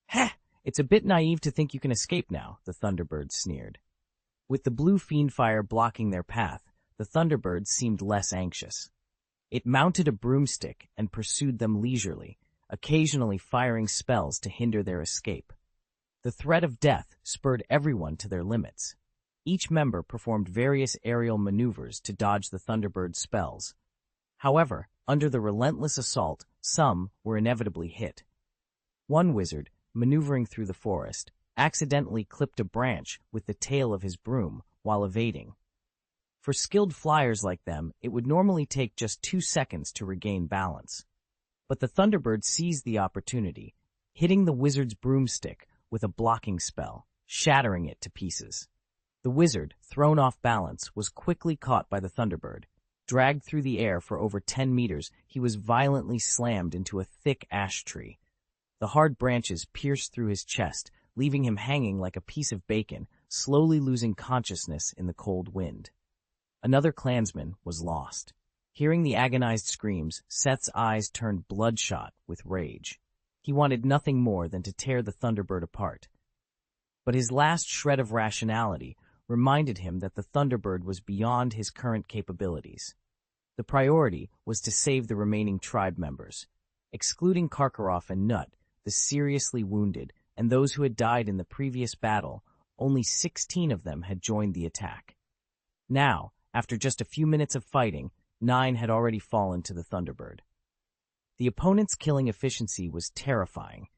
"Heh! It's a bit naive to think you can escape now," the Thunderbird sneered. With the blue Fiendfire blocking their path, the Thunderbird seemed less anxious. It mounted a broomstick and pursued them leisurely, occasionally firing spells to hinder their escape. The threat of death spurred everyone to their limits. Each member performed various aerial maneuvers to dodge the Thunderbird's spells. However, under the relentless assault, some were inevitably hit. One wizard, maneuvering through the forest, accidentally clipped a branch with the tail of his broom while evading. For skilled flyers like them, it would normally take just 2 seconds to regain balance. But the Thunderbird seized the opportunity, hitting the wizard's broomstick with a blocking spell, shattering it to pieces. The wizard, thrown off balance, was quickly caught by the Thunderbird. Dragged through the air for over 10 meters, he was violently slammed into a thick ash tree. The hard branches pierced through his chest, leaving him hanging like a piece of bacon, slowly losing consciousness in the cold wind. Another clansman was lost. Hearing the agonized screams, Seth's eyes turned bloodshot with rage. He wanted nothing more than to tear the Thunderbird apart. But his last shred of rationality reminded him that the Thunderbird was beyond his current capabilities. The priority was to save the remaining tribe members. Excluding Karkaroff and Nut, the seriously wounded, and those who had died in the previous battle, only 16 of them had joined the attack. Now, after just a few minutes of fighting, 9 had already fallen to the Thunderbird. The opponent's killing efficiency was terrifying.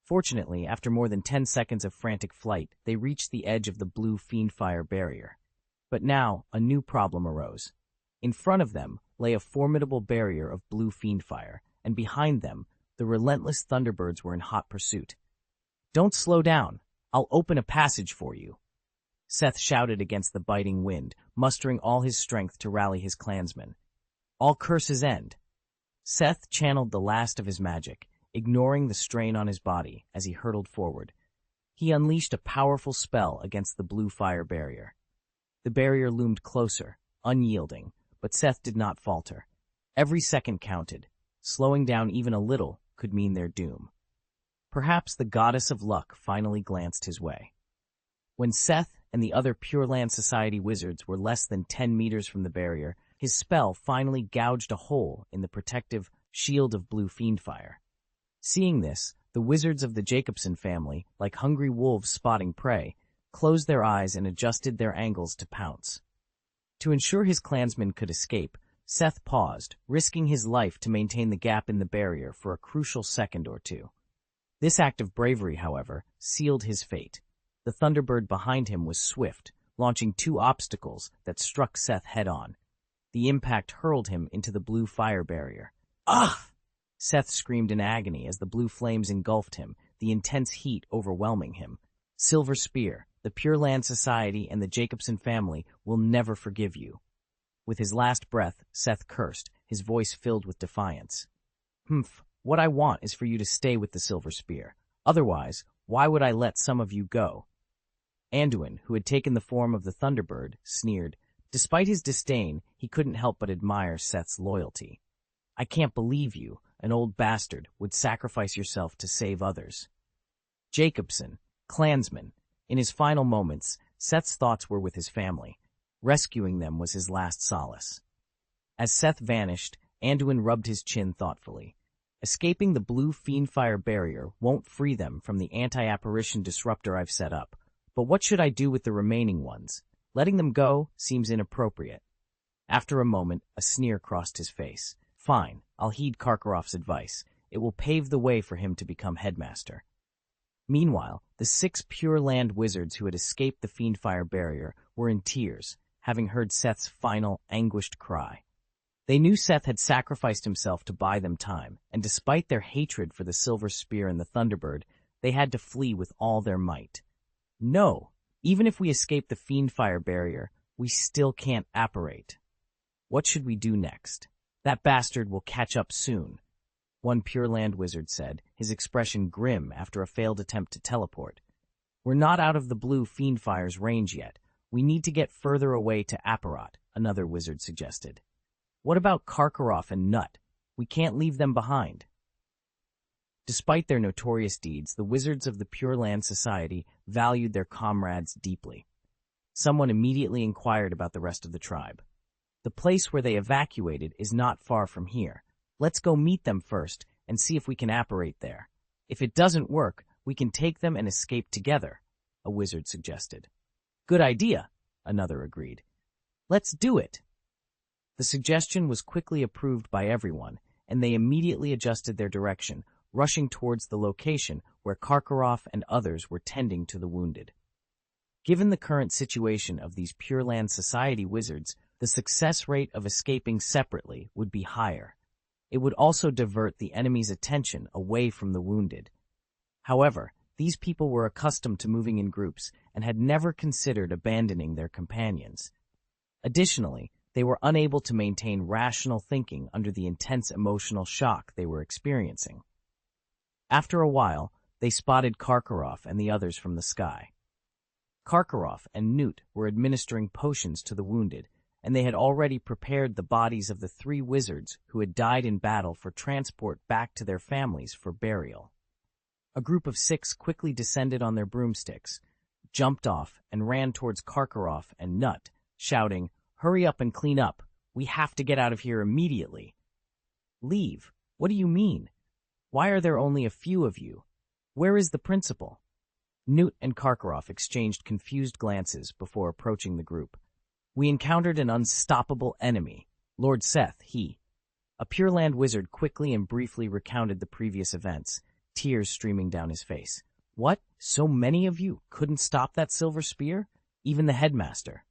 Fortunately, after more than 10 seconds of frantic flight, they reached the edge of the blue Fiendfire barrier. But now, a new problem arose. In front of them lay a formidable barrier of blue Fiendfire, and behind them, the relentless Thunderbirds were in hot pursuit. "Don't slow down. I'll open a passage for you," Seth shouted against the biting wind, mustering all his strength to rally his clansmen. "All curses end." Seth channeled the last of his magic, ignoring the strain on his body as he hurtled forward. He unleashed a powerful spell against the blue fire barrier. The barrier loomed closer, unyielding, but Seth did not falter. Every second counted. Slowing down even a little could mean their doom. Perhaps the goddess of luck finally glanced his way. When Seth and the other Pure Land Society wizards were less than 10 meters from the barrier, his spell finally gouged a hole in the protective shield of blue Fiendfire. Seeing this, the wizards of the Jacobson family, like hungry wolves spotting prey, closed their eyes and adjusted their angles to pounce. To ensure his clansmen could escape, Seth paused, risking his life to maintain the gap in the barrier for a crucial second or two. This act of bravery, however, sealed his fate. The Thunderbird behind him was swift, launching 2 obstacles that struck Seth head-on. The impact hurled him into the blue fire barrier. "Ah!" Seth screamed in agony as the blue flames engulfed him, the intense heat overwhelming him. "Silver Spear, the Pure Land Society and the Jacobson family will never forgive you." With his last breath, Seth cursed, his voice filled with defiance. What I want is for you to stay with the Silver Spear. Otherwise, why would I let some of you go?" Anduin, who had taken the form of the Thunderbird, sneered. Despite his disdain, he couldn't help but admire Seth's loyalty. "I can't believe you, an old bastard, would sacrifice yourself to save others." Jacobson, clansman. In his final moments, Seth's thoughts were with his family. Rescuing them was his last solace. As Seth vanished, Anduin rubbed his chin thoughtfully. Escaping the blue Fiendfire barrier won't free them from the anti-apparition disruptor I've set up. But what should I do with the remaining ones? Letting them go seems inappropriate. After a moment, a sneer crossed his face. "Fine, I'll heed Karkaroff's advice. It will pave the way for him to become headmaster." Meanwhile, the 6 Pure Land wizards who had escaped the Fiendfire barrier were in tears, having heard Seth's final, anguished cry. They knew Seth had sacrificed himself to buy them time, and despite their hatred for the Silver Spear and the Thunderbird, they had to flee with all their might. "No, even if we escape the Fiendfire barrier, we still can't apparate. What should we do next? That bastard will catch up soon," one Pure Land wizard said, his expression grim after a failed attempt to teleport. "We're not out of the blue Fiendfire's range yet. We need to get further away to apparat," another wizard suggested. "What about Karkaroff and Nut? We can't leave them behind." Despite their notorious deeds, the wizards of the Pure Land Society valued their comrades deeply. Someone immediately inquired about the rest of the tribe. "The place where they evacuated is not far from here. Let's go meet them first and see if we can apparate there. If it doesn't work, we can take them and escape together," a wizard suggested. "Good idea. another agreed. Let's do it! The suggestion was quickly approved by everyone, and they immediately adjusted their direction, rushing towards the location where Karkaroff and others were tending to the wounded. Given the current situation of these Pure Land Society wizards, the success rate of escaping separately would be higher. It would also divert the enemy's attention away from the wounded. However, these people were accustomed to moving in groups and had never considered abandoning their companions. Additionally, they were unable to maintain rational thinking under the intense emotional shock they were experiencing. After a while, they spotted Karkaroff and the others from the sky. Karkaroff and Newt were administering potions to the wounded, and they had already prepared the bodies of the 3 wizards who had died in battle for transport back to their families for burial. A group of 6 quickly descended on their broomsticks, jumped off, and ran towards Karkaroff and Nut, shouting, "Hurry up and clean up! We have to get out of here immediately!" "Leave? What do you mean? Why are there only a few of you? Where is the principal?" Newt and Karkaroff exchanged confused glances before approaching the group. "We encountered an unstoppable enemy, Lord Seth, A Pure Land wizard quickly and briefly recounted the previous events, tears streaming down his face. "What? So many of you couldn't stop that silver spear? Even the headmaster?"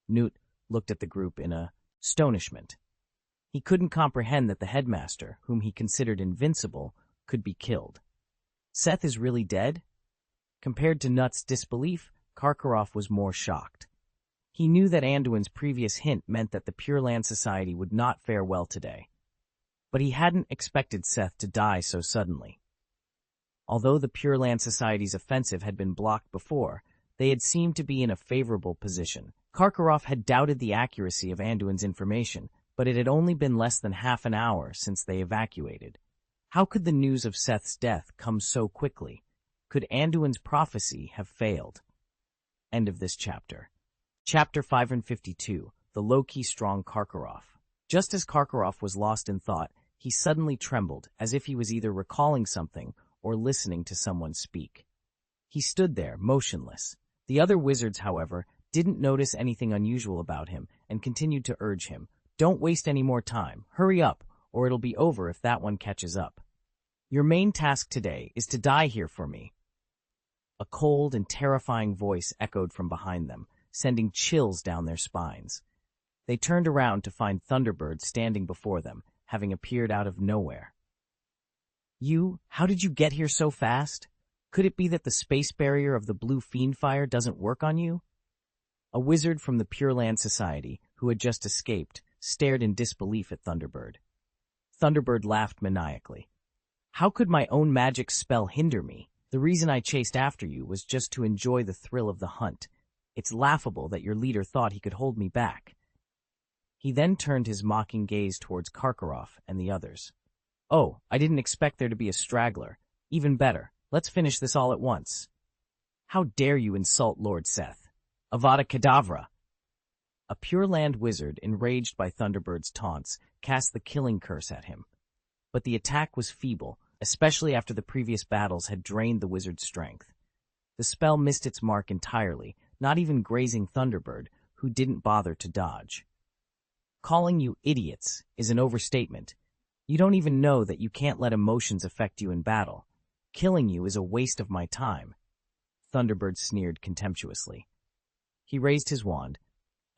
Newt looked at the group in astonishment. He couldn't comprehend that the headmaster, whom he considered invincible, could be killed. Seth is really dead? Compared to Nut's disbelief, Karkaroff was more shocked. He knew that Anduin's previous hint meant that the Pure Land Society would not fare well today. But he hadn't expected Seth to die so suddenly. Although the Pure Land Society's offensive had been blocked before, they had seemed to be in a favorable position. Karkaroff had doubted the accuracy of Anduin's information, but it had only been less than half an hour since they evacuated. How could the news of Seth's death come so quickly? Could Anduin's prophecy have failed? End of this chapter. Chapter 552, The Low-Key Strong Karkaroff. Just as Karkaroff was lost in thought, he suddenly trembled, as if he was either recalling something or listening to someone speak. He stood there, motionless. The other wizards, however, didn't notice anything unusual about him and continued to urge him, "Don't waste any more time. Hurry up, or it'll be over if that one catches up. Your main task today is to die here for me." A cold and terrifying voice echoed from behind them, sending chills down their spines. They turned around to find Thunderbird standing before them, having appeared out of nowhere. How did you get here so fast? Could it be that the space barrier of the blue fiend fire doesn't work on you?" A wizard from the Pure Land Society, who had just escaped, stared in disbelief at Thunderbird. Thunderbird laughed maniacally. "How could my own magic spell hinder me? The reason I chased after you was just to enjoy the thrill of the hunt. It's laughable that your leader thought he could hold me back." He then turned his mocking gaze towards Karkaroff and the others. "Oh, I didn't expect there to be a straggler. Even better, let's finish this all at once." "How dare you insult Lord Seth? Avada Kedavra!" A Pure Land wizard, enraged by Thunderbird's taunts, cast the killing curse at him. But the attack was feeble, especially after the previous battles had drained the wizard's strength. The spell missed its mark entirely, not even grazing Thunderbird, who didn't bother to dodge. "Calling you idiots is an overstatement. You don't even know that you can't let emotions affect you in battle. Killing you is a waste of my time." Thunderbird sneered contemptuously. He raised his wand.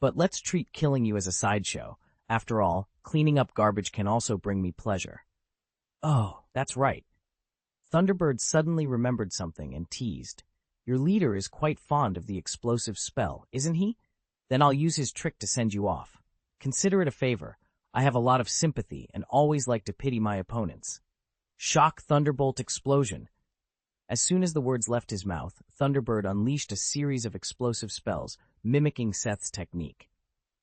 "But let's treat killing you as a sideshow. After all, cleaning up garbage can also bring me pleasure." "Oh, that's right." Thunderbird suddenly remembered something and teased. "Your leader is quite fond of the explosive spell, isn't he? Then I'll use his trick to send you off. Consider it a favor. I have a lot of sympathy and always like to pity my opponents." Shock Thunderbolt Explosion. As soon as the words left his mouth, Thunderbird unleashed a series of explosive spells, mimicking Seth's technique.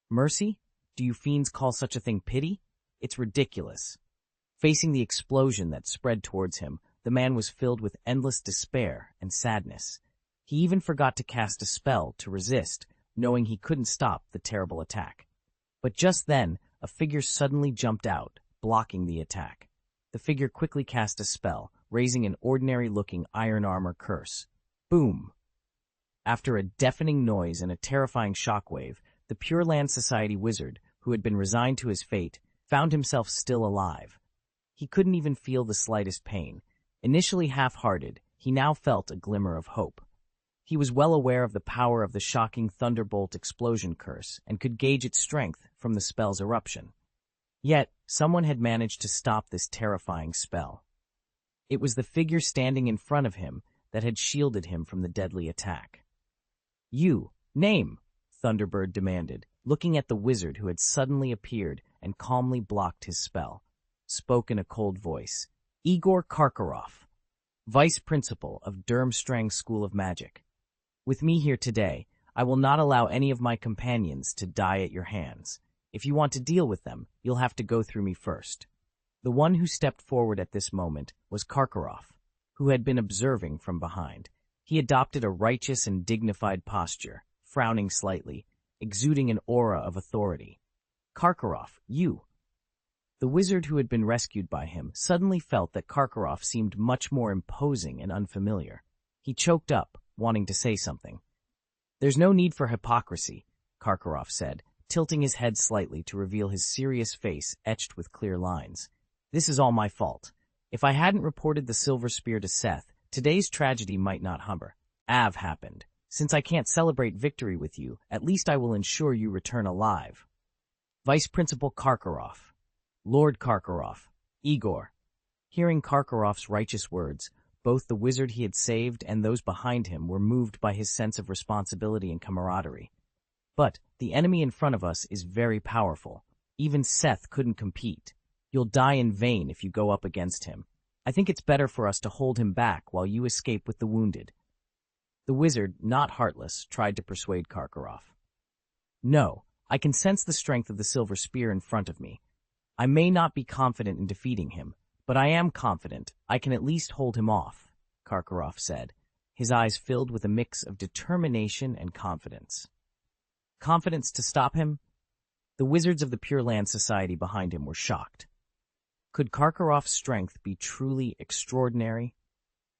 "Mercy? Do you fiends call such a thing pity? It's ridiculous." Facing the explosion that spread towards him, the man was filled with endless despair and sadness. He even forgot to cast a spell to resist, knowing he couldn't stop the terrible attack. But just then, a figure suddenly jumped out, blocking the attack. The figure quickly cast a spell, raising an ordinary-looking iron armor curse. Boom! After a deafening noise and a terrifying shockwave, the Pure Land Society wizard, who had been resigned to his fate, found himself still alive. He couldn't even feel the slightest pain. Initially half-hearted, he now felt a glimmer of hope. He was well aware of the power of the shocking Thunderbolt explosion curse and could gauge its strength from the spell's eruption. Yet, someone had managed to stop this terrifying spell. It was the figure standing in front of him that had shielded him from the deadly attack. "You, name," Thunderbird demanded, looking at the wizard who had suddenly appeared and calmly blocked his spell. Spoke in a cold voice. "Igor Karkaroff, Vice Principal of Durmstrang School of Magic. With me here today, I will not allow any of my companions to die at your hands. If you want to deal with them, you'll have to go through me first." The one who stepped forward at this moment was Karkaroff, who had been observing from behind. He adopted a righteous and dignified posture, frowning slightly, exuding an aura of authority. "Karkaroff, you." The wizard who had been rescued by him suddenly felt that Karkaroff seemed much more imposing and unfamiliar. He choked up, wanting to say something. "There's no need for hypocrisy," Karkaroff said, tilting his head slightly to reveal his serious face etched with clear lines. "This is all my fault. If I hadn't reported the silver spear to Seth, today's tragedy might not have happened. Since I can't celebrate victory with you, at least I will ensure you return alive." "Vice Principal Karkaroff, Lord Karkaroff, Igor." Hearing Karkaroff's righteous words, both the wizard he had saved and those behind him were moved by his sense of responsibility and camaraderie. "But the enemy in front of us is very powerful. Even Seth couldn't compete. You'll die in vain if you go up against him. I think it's better for us to hold him back while you escape with the wounded." The wizard, not heartless, tried to persuade Karkaroff. "No, I can sense the strength of the silver spear in front of me. I may not be confident in defeating him, but I am confident I can at least hold him off," Karkaroff said, his eyes filled with a mix of determination and confidence. Confidence to stop him? The wizards of the Pure Land Society behind him were shocked. Could Karkaroff's strength be truly extraordinary?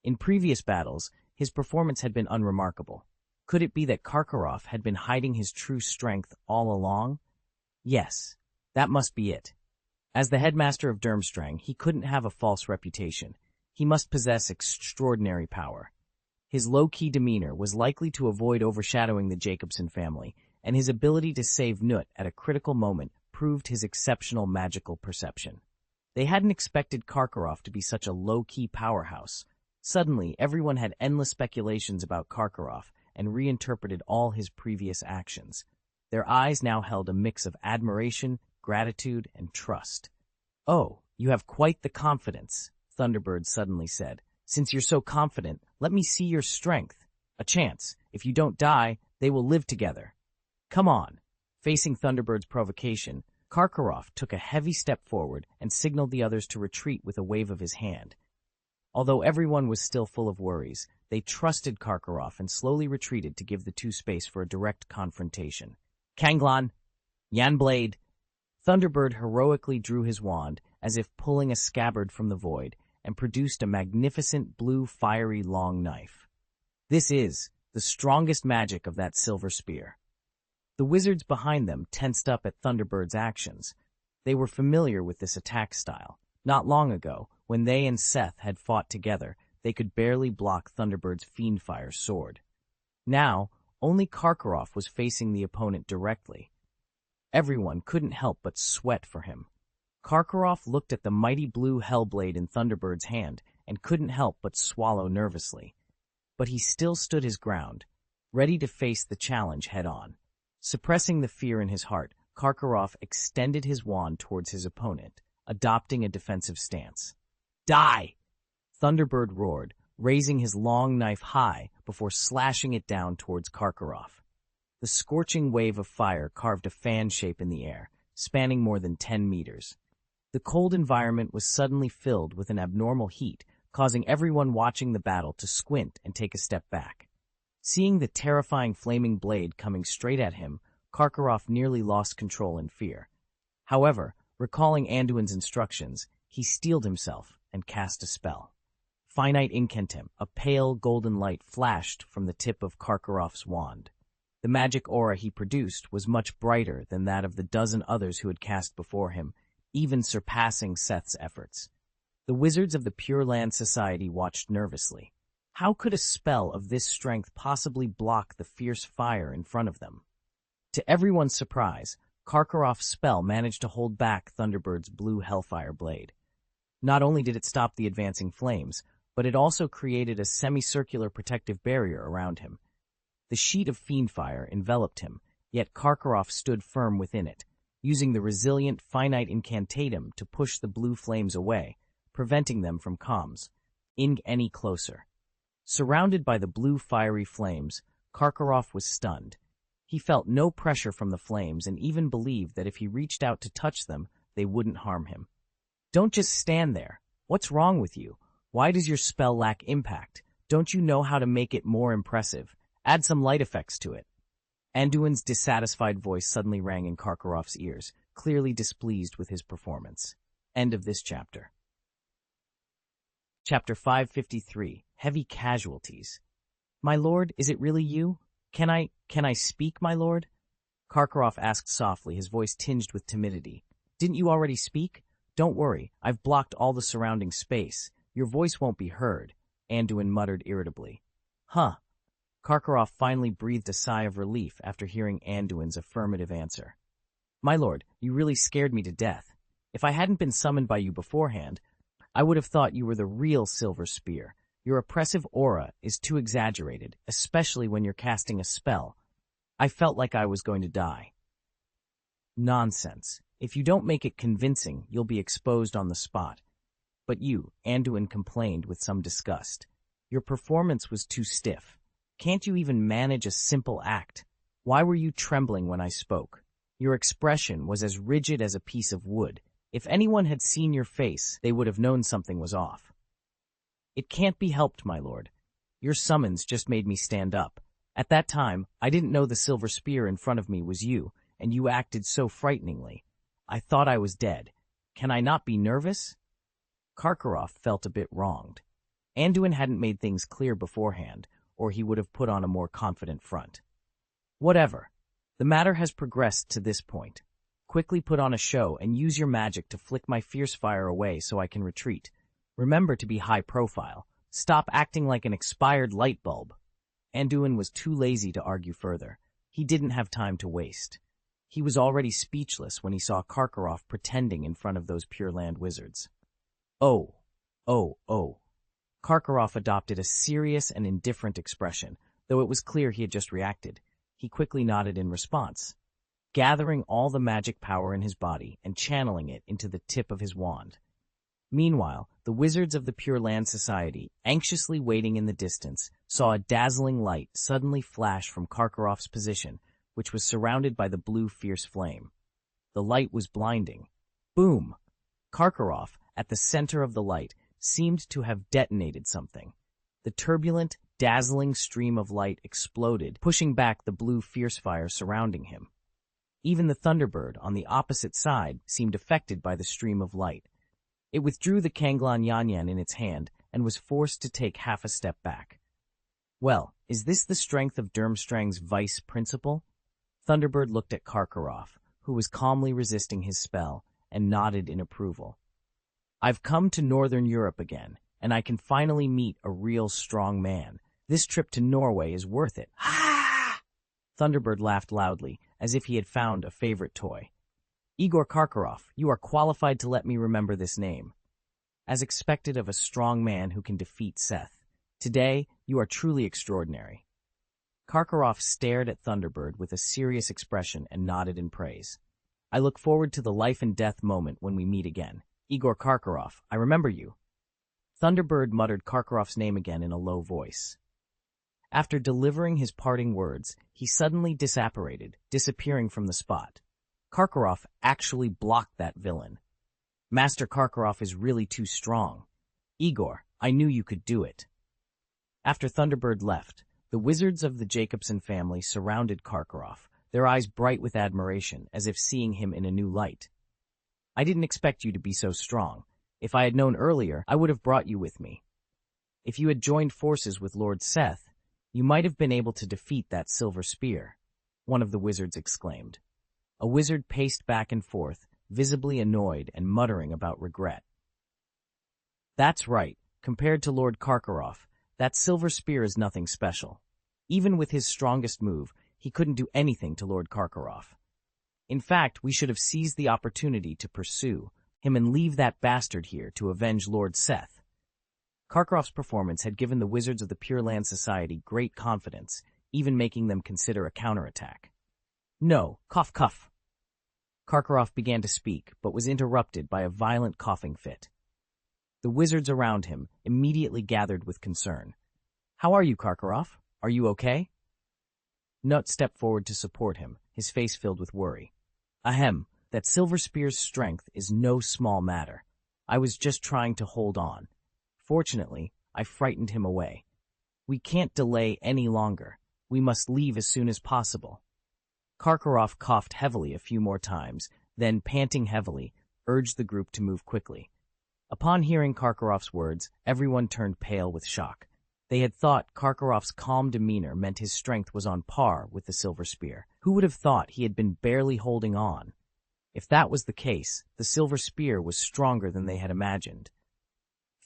In previous battles, his performance had been unremarkable. Could it be that Karkaroff had been hiding his true strength all along? Yes, that must be it. As the headmaster of Durmstrang, he couldn't have a false reputation. He must possess extraordinary power. His low-key demeanor was likely to avoid overshadowing the Jacobson family, and his ability to save Nut at a critical moment proved his exceptional magical perception. They hadn't expected Karkaroff to be such a low-key powerhouse. Suddenly, everyone had endless speculations about Karkaroff and reinterpreted all his previous actions. Their eyes now held a mix of admiration, gratitude, and trust. "Oh, you have quite the confidence," Thunderbird suddenly said. "Since you're so confident, let me see your strength. A chance. If you don't die, they will live together. Come on." Facing Thunderbird's provocation, Karkaroff took a heavy step forward and signaled the others to retreat with a wave of his hand. Although everyone was still full of worries, they trusted Karkaroff and slowly retreated to give the two space for a direct confrontation. "Kanglan, Yanblade." Thunderbird heroically drew his wand, as if pulling a scabbard from the void, and produced a magnificent blue fiery long knife. "This is the strongest magic of that silver spear." The wizards behind them tensed up at Thunderbird's actions. They were familiar with this attack style. Not long ago, when they and Seth had fought together, they could barely block Thunderbird's Fiendfire sword. Now, only Karkaroff was facing the opponent directly. Everyone couldn't help but sweat for him. Karkaroff looked at the mighty blue Hellblade in Thunderbird's hand and couldn't help but swallow nervously. But he still stood his ground, ready to face the challenge head-on. Suppressing the fear in his heart, Karkaroff extended his wand towards his opponent, adopting a defensive stance. "Die!" Thunderbird roared, raising his long knife high before slashing it down towards Karkaroff. The scorching wave of fire carved a fan shape in the air, spanning more than 10 meters. The cold environment was suddenly filled with an abnormal heat, causing everyone watching the battle to squint and take a step back. Seeing the terrifying flaming blade coming straight at him, Karkaroff nearly lost control in fear. However, recalling Anduin's instructions, he steeled himself and cast a spell. finite incantation, a pale golden light flashed from the tip of Karkaroff's wand. The magic aura he produced was much brighter than that of the dozen others who had cast before him, even surpassing Seth's efforts. The wizards of the Pure Land Society watched nervously. How could a spell of this strength possibly block the fierce fire in front of them? To everyone's surprise, Karkaroff's spell managed to hold back Thunderbird's blue hellfire blade. Not only did it stop the advancing flames, but it also created a semicircular protective barrier around him. The sheet of fiendfire enveloped him, yet Karkaroff stood firm within it, using the resilient finite incantatum to push the blue flames away, preventing them from comms any closer. Surrounded by the blue fiery flames, Karkaroff was stunned. He felt no pressure from the flames and even believed that if he reached out to touch them, they wouldn't harm him. Don't just stand there. What's wrong with you? Why does your spell lack impact? Don't you know how to make it more impressive? Add some light effects to it. Anduin's dissatisfied voice suddenly rang in Karkaroff's ears, clearly displeased with his performance. End of this chapter. Chapter 553, Heavy Casualties. My lord, is it really you? Can I speak, my lord? Karkaroff asked softly, his voice tinged with timidity. Didn't you already speak? Don't worry, I've blocked all the surrounding space. Your voice won't be heard, Anduin muttered irritably. Huh. Karkaroff finally breathed a sigh of relief after hearing Anduin's affirmative answer. My lord, you really scared me to death. If I hadn't been summoned by you beforehand, I would have thought you were the real Silver Spear. Your oppressive aura is too exaggerated, especially when you're casting a spell. I felt like I was going to die. Nonsense. If you don't make it convincing, you'll be exposed on the spot. But you, Anduin complained with some disgust. Your performance was too stiff. Can't you even manage a simple act? Why were you trembling when I spoke? Your expression was as rigid as a piece of wood. If anyone had seen your face, they would have known something was off. It can't be helped, my lord. Your summons just made me stand up. At that time, I didn't know the Silver Spear in front of me was you, and you acted so frighteningly. I thought I was dead. Can I not be nervous? Karkaroff felt a bit wronged. Anduin hadn't made things clear beforehand, or he would have put on a more confident front. Whatever. The matter has progressed to this point. Quickly put on a show and use your magic to flick my fierce fire away so I can retreat. Remember to be high profile. Stop acting like an expired light bulb. Anduin was too lazy to argue further. He didn't have time to waste. He was already speechless when he saw Karkaroff pretending in front of those Pure Land wizards. Oh. Karkaroff adopted a serious and indifferent expression, though it was clear he had just reacted. He quickly nodded in response, gathering all the magic power in his body and channeling it into the tip of his wand. Meanwhile, the wizards of the Pure Land Society, anxiously waiting in the distance, saw a dazzling light suddenly flash from Karkaroff's position, which was surrounded by the blue fierce flame. The light was blinding. Boom! Karkaroff, at the center of the light, seemed to have detonated something. The turbulent, dazzling stream of light exploded, pushing back the blue fierce fire surrounding him. Even the Thunderbird on the opposite side seemed affected by the stream of light. It withdrew the Kanglan Yanyan in its hand and was forced to take half a step back. Well, is this the strength of Durmstrang's vice principle? Thunderbird looked at Karkaroff, who was calmly resisting his spell, and nodded in approval. I've come to Northern Europe again, and I can finally meet a real strong man. This trip to Norway is worth it. Ha! Thunderbird laughed loudly, as if he had found a favorite toy. Igor Karkaroff, you are qualified to let me remember this name. As expected of a strong man who can defeat Seth. Today, you are truly extraordinary. Karkaroff stared at Thunderbird with a serious expression and nodded in praise. I look forward to the life and death moment when we meet again. Igor Karkaroff, I remember you. Thunderbird muttered Karkaroff's name again in a low voice. After delivering his parting words, he suddenly disapparated, disappearing from the spot. Karkaroff actually blocked that villain. Master Karkaroff is really too strong. Igor, I knew you could do it. After Thunderbird left, the wizards of the Jacobson family surrounded Karkaroff, their eyes bright with admiration, as if seeing him in a new light. I didn't expect you to be so strong. If I had known earlier, I would have brought you with me. If you had joined forces with Lord Seth, you might have been able to defeat that silver spear, one of the wizards exclaimed. A wizard paced back and forth, visibly annoyed and muttering about regret. That's right. Compared to Lord Karkaroff, that silver spear is nothing special. Even with his strongest move, he couldn't do anything to Lord Karkaroff. In fact, we should have seized the opportunity to pursue him and leave that bastard here to avenge Lord Seth. Karkaroff's performance had given the wizards of the Pure Land Society great confidence, even making them consider a counterattack. No, cough, cough. Karkaroff began to speak, but was interrupted by a violent coughing fit. The wizards around him immediately gathered with concern. How are you, Karkaroff? Are you okay? Nut stepped forward to support him, his face filled with worry. Ahem, that silver spear's strength is no small matter. I was just trying to hold on. Fortunately, I frightened him away. We can't delay any longer. We must leave as soon as possible. Karkaroff coughed heavily a few more times, then, panting heavily, urged the group to move quickly. Upon hearing Karkaroff's words, everyone turned pale with shock. They had thought Karkaroff's calm demeanor meant his strength was on par with the silver spear. Who would have thought he had been barely holding on? If that was the case, the silver spear was stronger than they had imagined.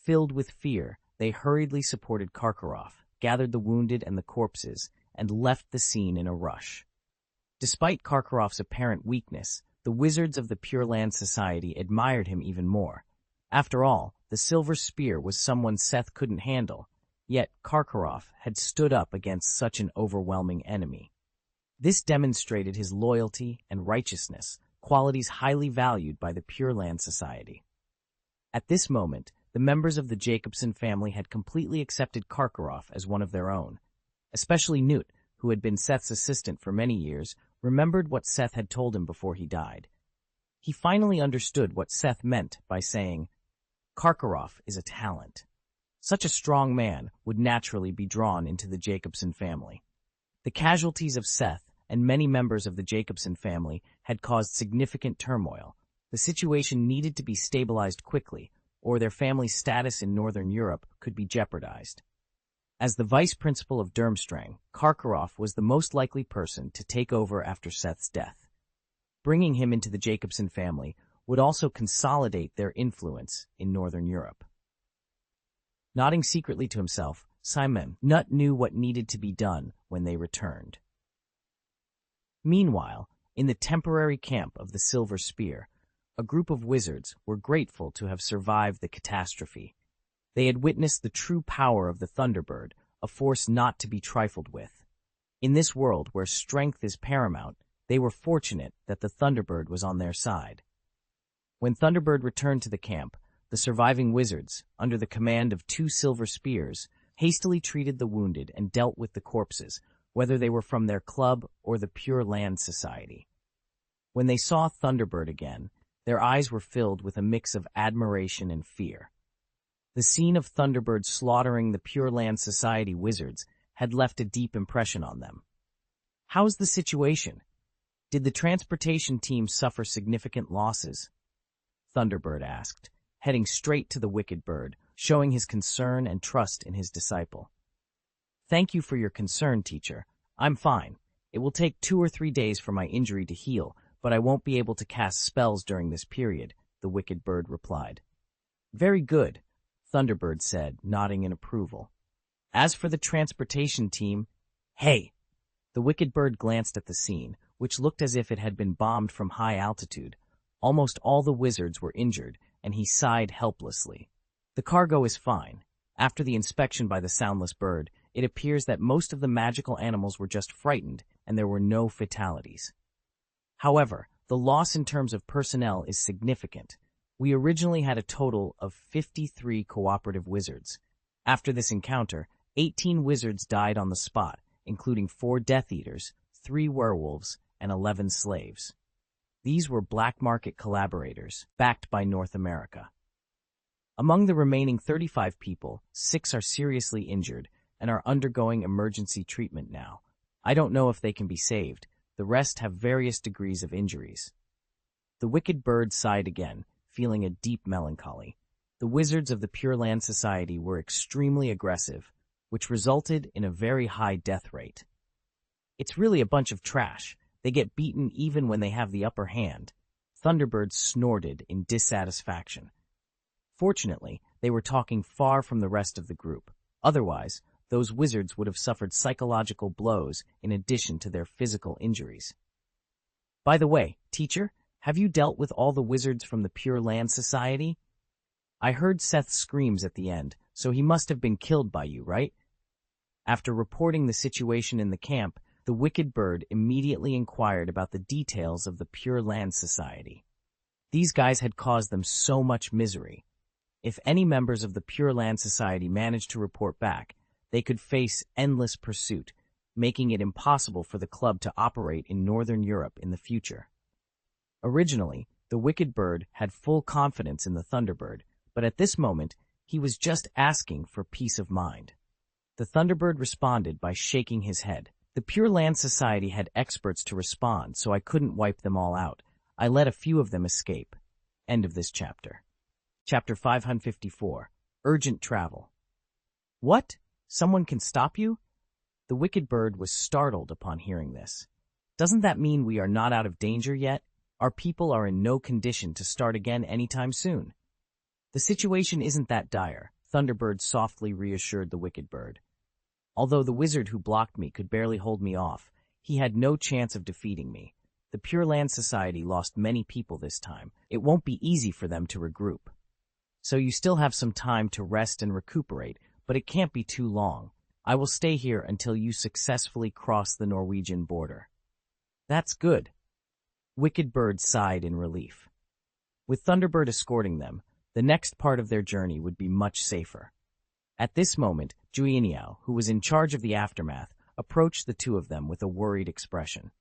Filled with fear, they hurriedly supported Karkaroff, gathered the wounded and the corpses, and left the scene in a rush. Despite Karkaroff's apparent weakness, the wizards of the Pure Land Society admired him even more. After all, the silver spear was someone Seth couldn't handle, yet Karkaroff had stood up against such an overwhelming enemy. This demonstrated his loyalty and righteousness, qualities highly valued by the Pure Land Society. At this moment, the members of the Jacobson family had completely accepted Karkaroff as one of their own. Especially Newt, who had been Seth's assistant for many years, remembered what Seth had told him before he died. He finally understood what Seth meant by saying, Karkaroff is a talent. Such a strong man would naturally be drawn into the Jacobson family. The casualties of Seth and many members of the Jacobson family had caused significant turmoil. The situation needed to be stabilized quickly, or their family's status in Northern Europe could be jeopardized. As the vice principal of Durmstrang, Karkaroff was the most likely person to take over after Seth's death. Bringing him into the Jacobson family would also consolidate their influence in Northern Europe. Nodding secretly to himself, Simon Nut knew what needed to be done when they returned. Meanwhile, in the temporary camp of the Silver Spear, a group of wizards were grateful to have survived the catastrophe. They had witnessed the true power of the Thunderbird, a force not to be trifled with. In this world where strength is paramount, they were fortunate that the Thunderbird was on their side. When Thunderbird returned to the camp, the surviving wizards, under the command of 2 silver spears, hastily treated the wounded and dealt with the corpses, whether they were from their club or the Pure Land Society. When they saw Thunderbird again, their eyes were filled with a mix of admiration and fear. The scene of Thunderbird slaughtering the Pure Land Society wizards had left a deep impression on them. How's the situation? Did the transportation team suffer significant losses? Thunderbird asked, heading straight to the wicked bird, showing his concern and trust in his disciple. Thank you for your concern, teacher. I'm fine. It will take 2 or 3 days for my injury to heal, but I won't be able to cast spells during this period, the wicked bird replied. Very good, Thunderbird said, nodding in approval. As for the transportation team, hey! The wicked bird glanced at the scene, which looked as if it had been bombed from high altitude. Almost all the wizards were injured, and he sighed helplessly. The cargo is fine. After the inspection by the soundless bird, it appears that most of the magical animals were just frightened, and there were no fatalities. However, the loss in terms of personnel is significant. We originally had a total of 53 cooperative wizards. After this encounter, 18 wizards died on the spot, including 4 Death Eaters, 3 werewolves, and 11 slaves. These were black market collaborators, backed by North America. Among the remaining 35 people, 6 are seriously injured and are undergoing emergency treatment now. I don't know if they can be saved. The rest have various degrees of injuries. The wicked bird sighed again, feeling a deep melancholy. The wizards of the Pure Land Society were extremely aggressive, which resulted in a very high death rate. It's really a bunch of trash. They get beaten even when they have the upper hand. Thunderbird snorted in dissatisfaction. Fortunately, they were talking far from the rest of the group. Otherwise, those wizards would have suffered psychological blows in addition to their physical injuries. By the way, teacher, have you dealt with all the wizards from the Pure Land Society? I heard Seth's screams at the end, so he must have been killed by you, right? After reporting the situation in the camp, the wicked bird immediately inquired about the details of the Pure Land Society. These guys had caused them so much misery. If any members of the Pure Land Society managed to report back, they could face endless pursuit, making it impossible for the club to operate in Northern Europe in the future. Originally, the wicked bird had full confidence in the Thunderbird, but at this moment, he was just asking for peace of mind. The Thunderbird responded by shaking his head. The Pure Land Society had experts to respond, so I couldn't wipe them all out. I let a few of them escape. End of this chapter. Chapter 554. Urgent Travel. What? Someone can stop you? The wicked bird was startled upon hearing this. Doesn't that mean we are not out of danger yet? Our people are in no condition to start again anytime soon. The situation isn't that dire, Thunderbird softly reassured the wicked bird. Although the wizard who blocked me could barely hold me off, he had no chance of defeating me. The Pure Land Society lost many people this time. It won't be easy for them to regroup. So you still have some time to rest and recuperate, but it can't be too long. I will stay here until you successfully cross the Norwegian border. That's good. Wicked Bird sighed in relief. With Thunderbird escorting them, the next part of their journey would be much safer. At this moment, Juiniao, who was in charge of the aftermath, approached the two of them with a worried expression.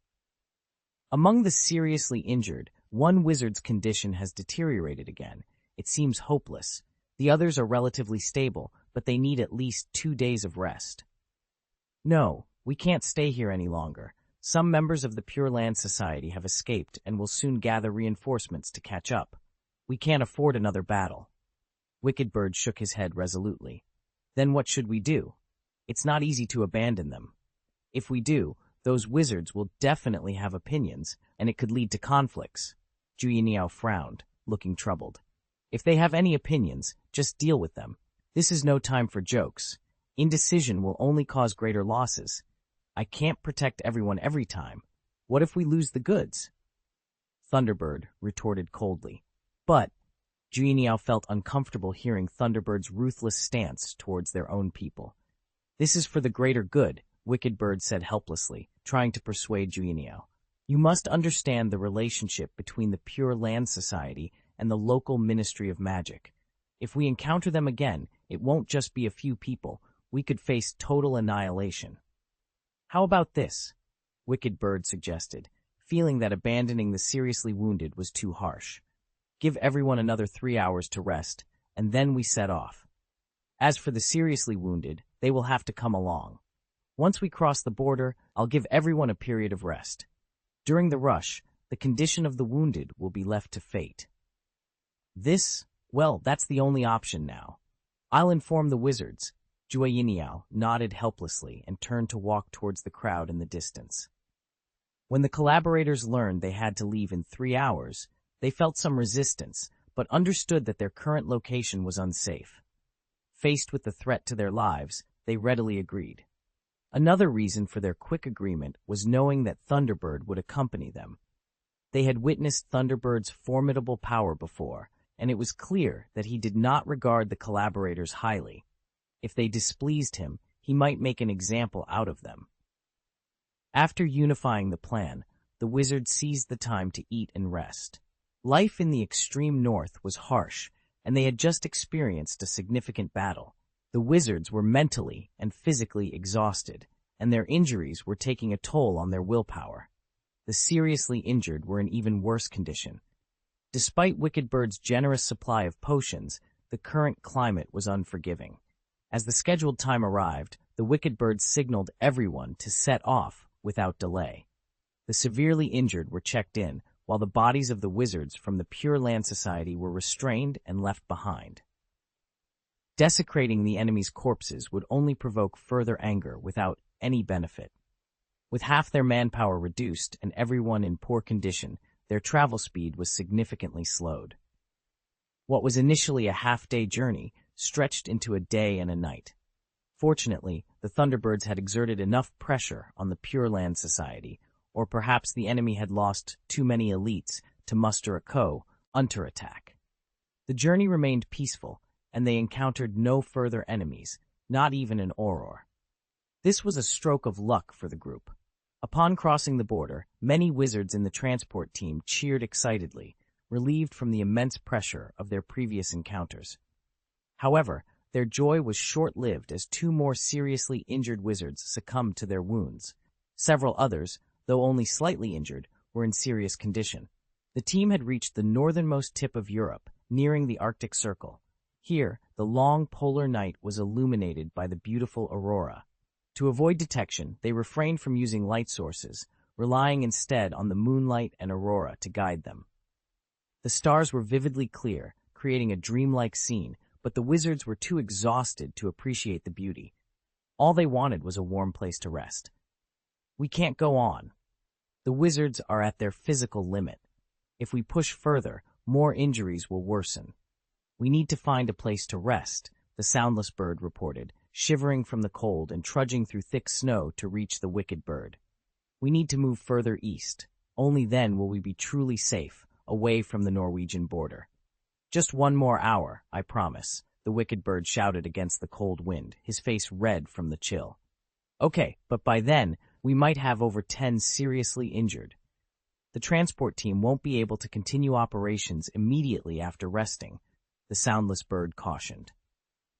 Among the seriously injured, one wizard's condition has deteriorated again. It seems hopeless. The others are relatively stable, but they need at least 2 days of rest. No, we can't stay here any longer. Some members of the Pure Land Society have escaped and will soon gather reinforcements to catch up. We can't afford another battle. Wicked Bird shook his head resolutely. Then what should we do? It's not easy to abandon them. If we do, those wizards will definitely have opinions, and it could lead to conflicts. Juiniao frowned, looking troubled. If they have any opinions, just deal with them. This is no time for jokes. Indecision will only cause greater losses. I can't protect everyone every time. What if we lose the goods? Thunderbird retorted coldly. But Juiniao felt uncomfortable hearing Thunderbird's ruthless stance towards their own people. This is for the greater good, Wicked Bird said helplessly, trying to persuade Juiniao. You must understand the relationship between the Pure Land Society and the local Ministry of Magic. If we encounter them again, it won't just be a few people. We could face total annihilation. How about this? Wicked Bird suggested, feeling that abandoning the seriously wounded was too harsh. Give everyone another 3 hours to rest, and then we set off. As for the seriously wounded, they will have to come along. Once we cross the border, I'll give everyone a period of rest. During the rush, the condition of the wounded will be left to fate. That's the only option now. I'll inform the wizards. Juiniao nodded helplessly and turned to walk towards the crowd in the distance. When the collaborators learned they had to leave in 3 hours, they felt some resistance, but understood that their current location was unsafe. Faced with the threat to their lives, they readily agreed. Another reason for their quick agreement was knowing that Thunderbird would accompany them. They had witnessed Thunderbird's formidable power before, and it was clear that he did not regard the collaborators highly. If they displeased him, he might make an example out of them. After unifying the plan, the wizards seized the time to eat and rest. Life in the extreme north was harsh, and they had just experienced a significant battle. The wizards were mentally and physically exhausted, and their injuries were taking a toll on their willpower. The seriously injured were in even worse condition. Despite Wicked Bird's generous supply of potions, the current climate was unforgiving. As the scheduled time arrived, the Wicked Bird signaled everyone to set off without delay. The severely injured were checked in, while the bodies of the wizards from the Pure Land Society were restrained and left behind. Desecrating the enemy's corpses would only provoke further anger without any benefit. With half their manpower reduced and everyone in poor condition, their travel speed was significantly slowed. What was initially a half-day journey stretched into a day and a night. Fortunately, the Thunderbirds had exerted enough pressure on the Pure Land Society, or perhaps the enemy had lost too many elites to muster a counter-attack. The journey remained peaceful, and they encountered no further enemies, not even an Auror. This was a stroke of luck for the group. Upon crossing the border, many wizards in the transport team cheered excitedly, relieved from the immense pressure of their previous encounters. However, their joy was short-lived as two more seriously injured wizards succumbed to their wounds. Several others, though only slightly injured, were in serious condition. The team had reached the northernmost tip of Europe, nearing the Arctic Circle. Here, the long polar night was illuminated by the beautiful aurora. To avoid detection, they refrained from using light sources, relying instead on the moonlight and aurora to guide them. The stars were vividly clear, creating a dreamlike scene, but the wizards were too exhausted to appreciate the beauty. All they wanted was a warm place to rest. We can't go on. The wizards are at their physical limit. If we push further, more injuries will worsen. We need to find a place to rest, the soundless bird reported, shivering from the cold and trudging through thick snow to reach the wicked bird. We need to move further east. Only then will we be truly safe, away from the Norwegian border. Just one more hour, I promise, the wicked bird shouted against the cold wind, his face red from the chill. Okay, but by then, we might have over 10 seriously injured. The transport team won't be able to continue operations immediately after resting, the soundless bird cautioned.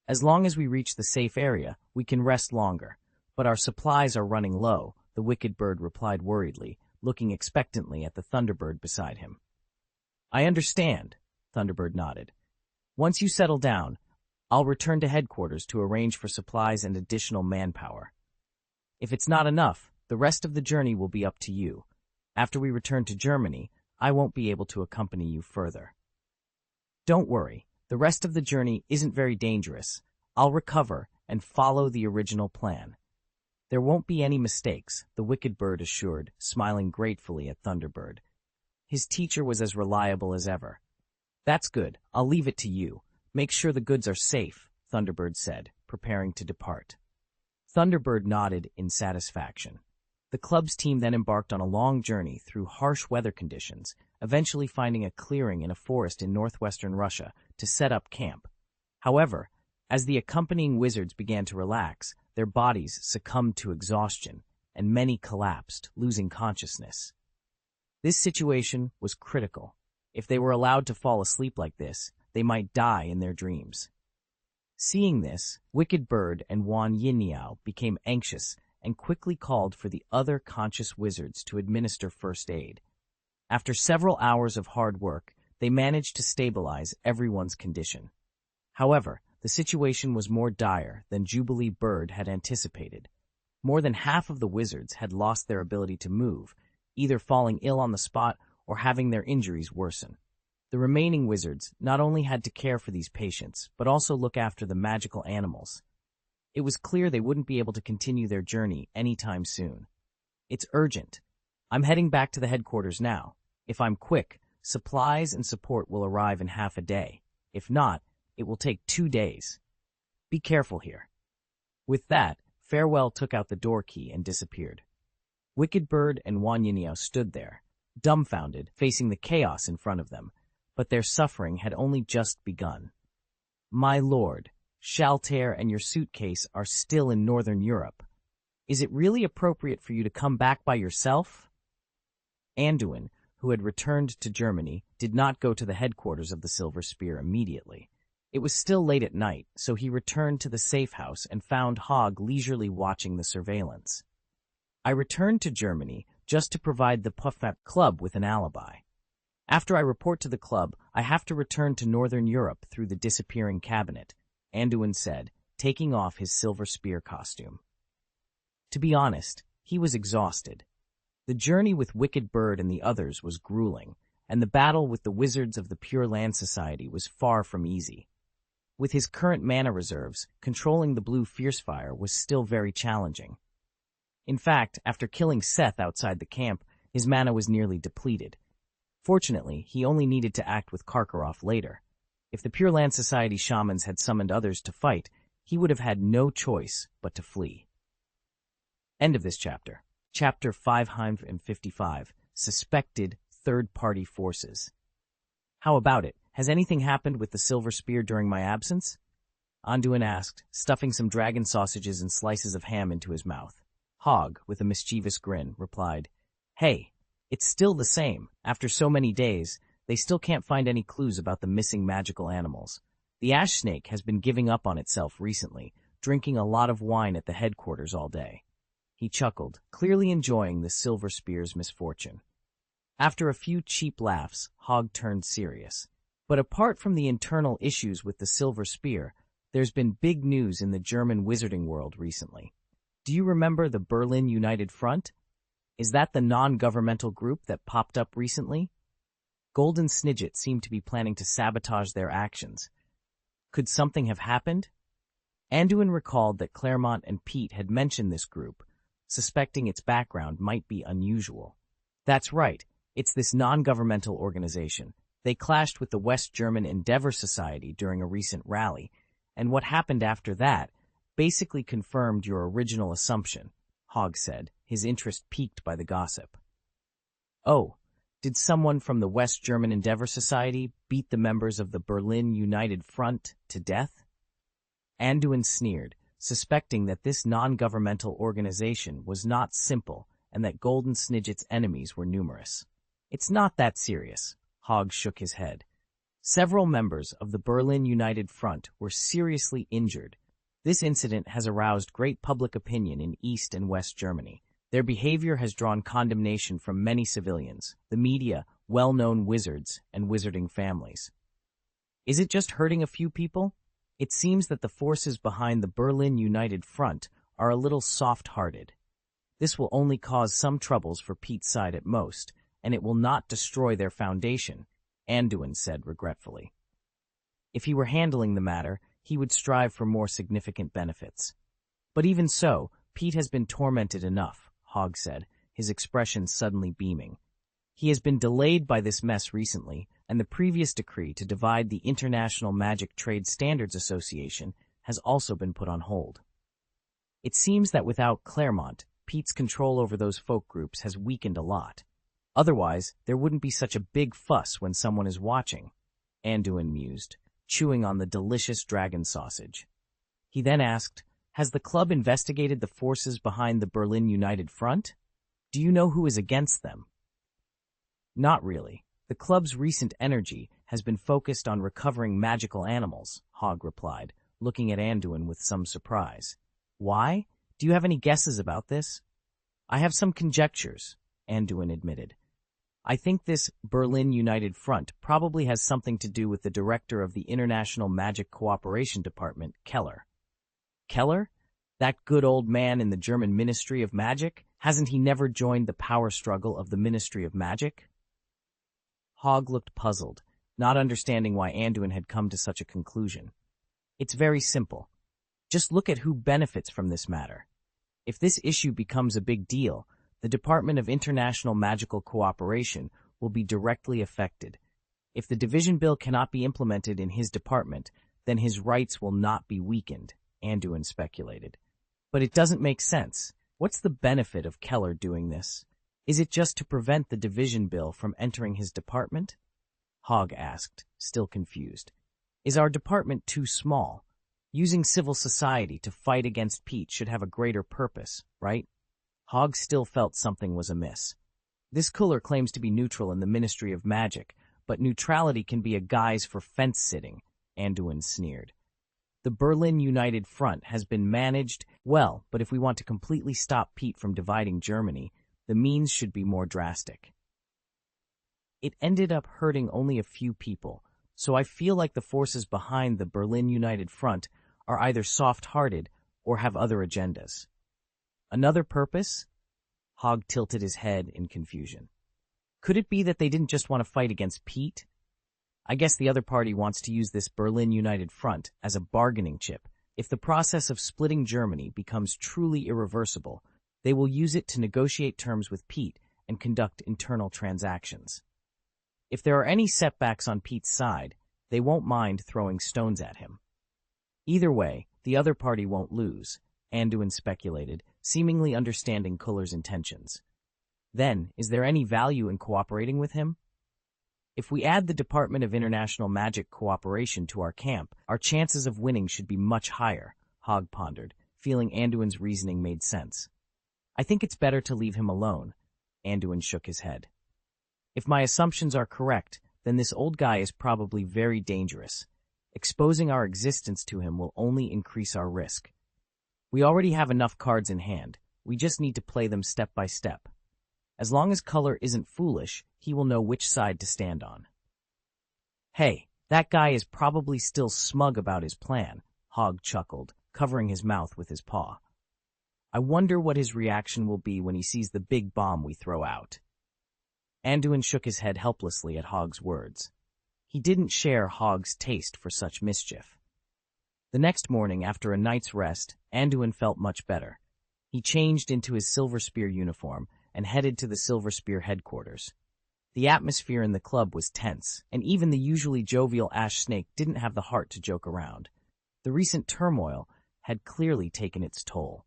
As long as we reach the safe area, we can rest longer, but our supplies are running low, the wicked bird replied worriedly, looking expectantly at the Thunderbird beside him. I understand, Thunderbird nodded. Once you settle down, I'll return to headquarters to arrange for supplies and additional manpower. If it's not enough, the rest of the journey will be up to you. After we return to Germany, I won't be able to accompany you further. Don't worry, the rest of the journey isn't very dangerous. I'll recover and follow the original plan. There won't be any mistakes, the wicked bird assured, smiling gratefully at Thunderbird. His teacher was as reliable as ever. That's good, I'll leave it to you. Make sure the goods are safe, Thunderbird said, preparing to depart. Thunderbird nodded in satisfaction. The club's team then embarked on a long journey through harsh weather conditions, eventually finding a clearing in a forest in northwestern Russia to set up camp. However, as the accompanying wizards began to relax, their bodies succumbed to exhaustion, and many collapsed, losing consciousness. This situation was critical. If they were allowed to fall asleep like this, they might die in their dreams. Seeing this, Wicked Bird and Wan Yinniao became anxious and quickly called for the other conscious wizards to administer first aid. After several hours of hard work, they managed to stabilize everyone's condition. However, the situation was more dire than Jubilee Bird had anticipated. More than half of the wizards had lost their ability to move, either falling ill on the spot or having their injuries worsen. The remaining wizards not only had to care for these patients, but also look after the magical animals. It was clear they wouldn't be able to continue their journey anytime soon. It's urgent. I'm heading back to the headquarters now. If I'm quick, supplies and support will arrive in half a day. If not, it will take 2 days. Be careful here. With that, Farewell took out the door key and disappeared. Wicked Bird and Wan Yinniao stood there, dumbfounded, facing the chaos in front of them, but their suffering had only just begun. My lord, Shaltair and your suitcase are still in northern Europe. Is it really appropriate for you to come back by yourself? Anduin, who had returned to Germany, did not go to the headquarters of the Silver Spear immediately. It was still late at night, so he returned to the safe house and found Hogg leisurely watching the surveillance. I returned to Germany just to provide the Puffat Club with an alibi. After I report to the club, I have to return to Northern Europe through the disappearing cabinet, Anduin said, taking off his Silver Spear costume. To be honest, he was exhausted. The journey with Wicked Bird and the others was grueling, and the battle with the wizards of the Pure Land Society was far from easy. With his current mana reserves, controlling the blue Fiercefire was still very challenging. In fact, after killing Seth outside the camp, his mana was nearly depleted. Fortunately, he only needed to act with Karkaroff later. If the Pure Land Society shamans had summoned others to fight, he would have had no choice but to flee. End of this chapter. Chapter 555, Suspected Third-Party Forces. How about it? Has anything happened with the Silver Spear during my absence? Anduin asked, stuffing some dragon sausages and slices of ham into his mouth. Hog, with a mischievous grin, replied, "Hey, it's still the same. After so many days, they still can't find any clues about the missing magical animals. The ash snake has been giving up on itself recently, drinking a lot of wine at the headquarters all day." He chuckled, clearly enjoying the Silver Spear's misfortune. After a few cheap laughs, Hog turned serious. But apart from the internal issues with the Silver Spear, there's been big news in the German wizarding world recently. Do you remember the Berlin United Front? Is that the non-governmental group that popped up recently? Golden Snidget seemed to be planning to sabotage their actions. Could something have happened? Anduin recalled that Claremont and Pete had mentioned this group, suspecting its background might be unusual. That's right, it's this non-governmental organization. They clashed with the West German Endeavor Society during a recent rally, and what happened after that basically confirmed your original assumption, Hogg said, his interest piqued by the gossip. Oh, did someone from the West German Endeavor Society beat the members of the Berlin United Front to death? Anduin sneered, suspecting that this non-governmental organization was not simple and that Golden Snidget's enemies were numerous. It's not that serious, Hogg shook his head. Several members of the Berlin United Front were seriously injured. This incident has aroused great public opinion in East and West Germany. Their behavior has drawn condemnation from many civilians, the media, well-known wizards, and wizarding families. Is it just hurting a few people? It seems that the forces behind the Berlin United Front are a little soft-hearted. This will only cause some troubles for Pete's side at most, and it will not destroy their foundation, Anduin said regretfully. If he were handling the matter, he would strive for more significant benefits. But even so, Pete has been tormented enough, Hogg said, his expression suddenly beaming. He has been delayed by this mess recently, and the previous decree to divide the International Magic Trade Standards Association has also been put on hold. It seems that without Claremont, Pete's control over those folk groups has weakened a lot. Otherwise, there wouldn't be such a big fuss when someone is watching, Anduin mused, chewing on the delicious dragon sausage. He then asked, has the club investigated the forces behind the Berlin United Front? Do you know who is against them? Not really. The club's recent energy has been focused on recovering magical animals, Hogg replied, looking at Anduin with some surprise. Why? Do you have any guesses about this? I have some conjectures, Anduin admitted. I think this Berlin United Front probably has something to do with the director of the International Magic Cooperation Department, Keller. Keller? That good old man in the German Ministry of Magic? Hasn't he never joined the power struggle of the Ministry of Magic? Hogg looked puzzled, not understanding why Anduin had come to such a conclusion. It's very simple. Just look at who benefits from this matter. If this issue becomes a big deal, the Department of International Magical Cooperation will be directly affected. If the division bill cannot be implemented in his department, then his rights will not be weakened, Anduin speculated. But it doesn't make sense. What's the benefit of Keller doing this? Is it just to prevent the division bill from entering his department? Hogg asked, still confused. Is our department too small? Using civil society to fight against Pete should have a greater purpose, right? Hogg still felt something was amiss. This cooler claims to be neutral in the Ministry of Magic, but neutrality can be a guise for fence-sitting, Anduin sneered. The Berlin United Front has been managed well, but if we want to completely stop Pete from dividing Germany, the means should be more drastic. It ended up hurting only a few people, so I feel like the forces behind the Berlin United Front are either soft-hearted or have other agendas. Another purpose? Hogg tilted his head in confusion. Could it be that they didn't just want to fight against Pete? I guess the other party wants to use this Berlin United Front as a bargaining chip. If the process of splitting Germany becomes truly irreversible, they will use it to negotiate terms with Pete and conduct internal transactions. If there are any setbacks on Pete's side, they won't mind throwing stones at him. Either way, the other party won't lose, Anduin speculated, seemingly understanding Kuller's intentions. Then, is there any value in cooperating with him? If we add the Department of International Magic cooperation to our camp, our chances of winning should be much higher, Hogg pondered, feeling Anduin's reasoning made sense. I think it's better to leave him alone. Anduin shook his head. If my assumptions are correct, then this old guy is probably very dangerous. Exposing our existence to him will only increase our risk. We already have enough cards in hand. We just need to play them step by step. As long as Kuller isn't foolish, he will know which side to stand on. Hey, that guy is probably still smug about his plan, Hogg chuckled, covering his mouth with his paw. I wonder what his reaction will be when he sees the big bomb we throw out. Anduin shook his head helplessly at Hogg's words. He didn't share Hogg's taste for such mischief. The next morning, after a night's rest, Anduin felt much better. He changed into his Silver Spear uniform and headed to the Silver Spear headquarters. The atmosphere in the club was tense, and even the usually jovial Ash Snake didn't have the heart to joke around. The recent turmoil had clearly taken its toll.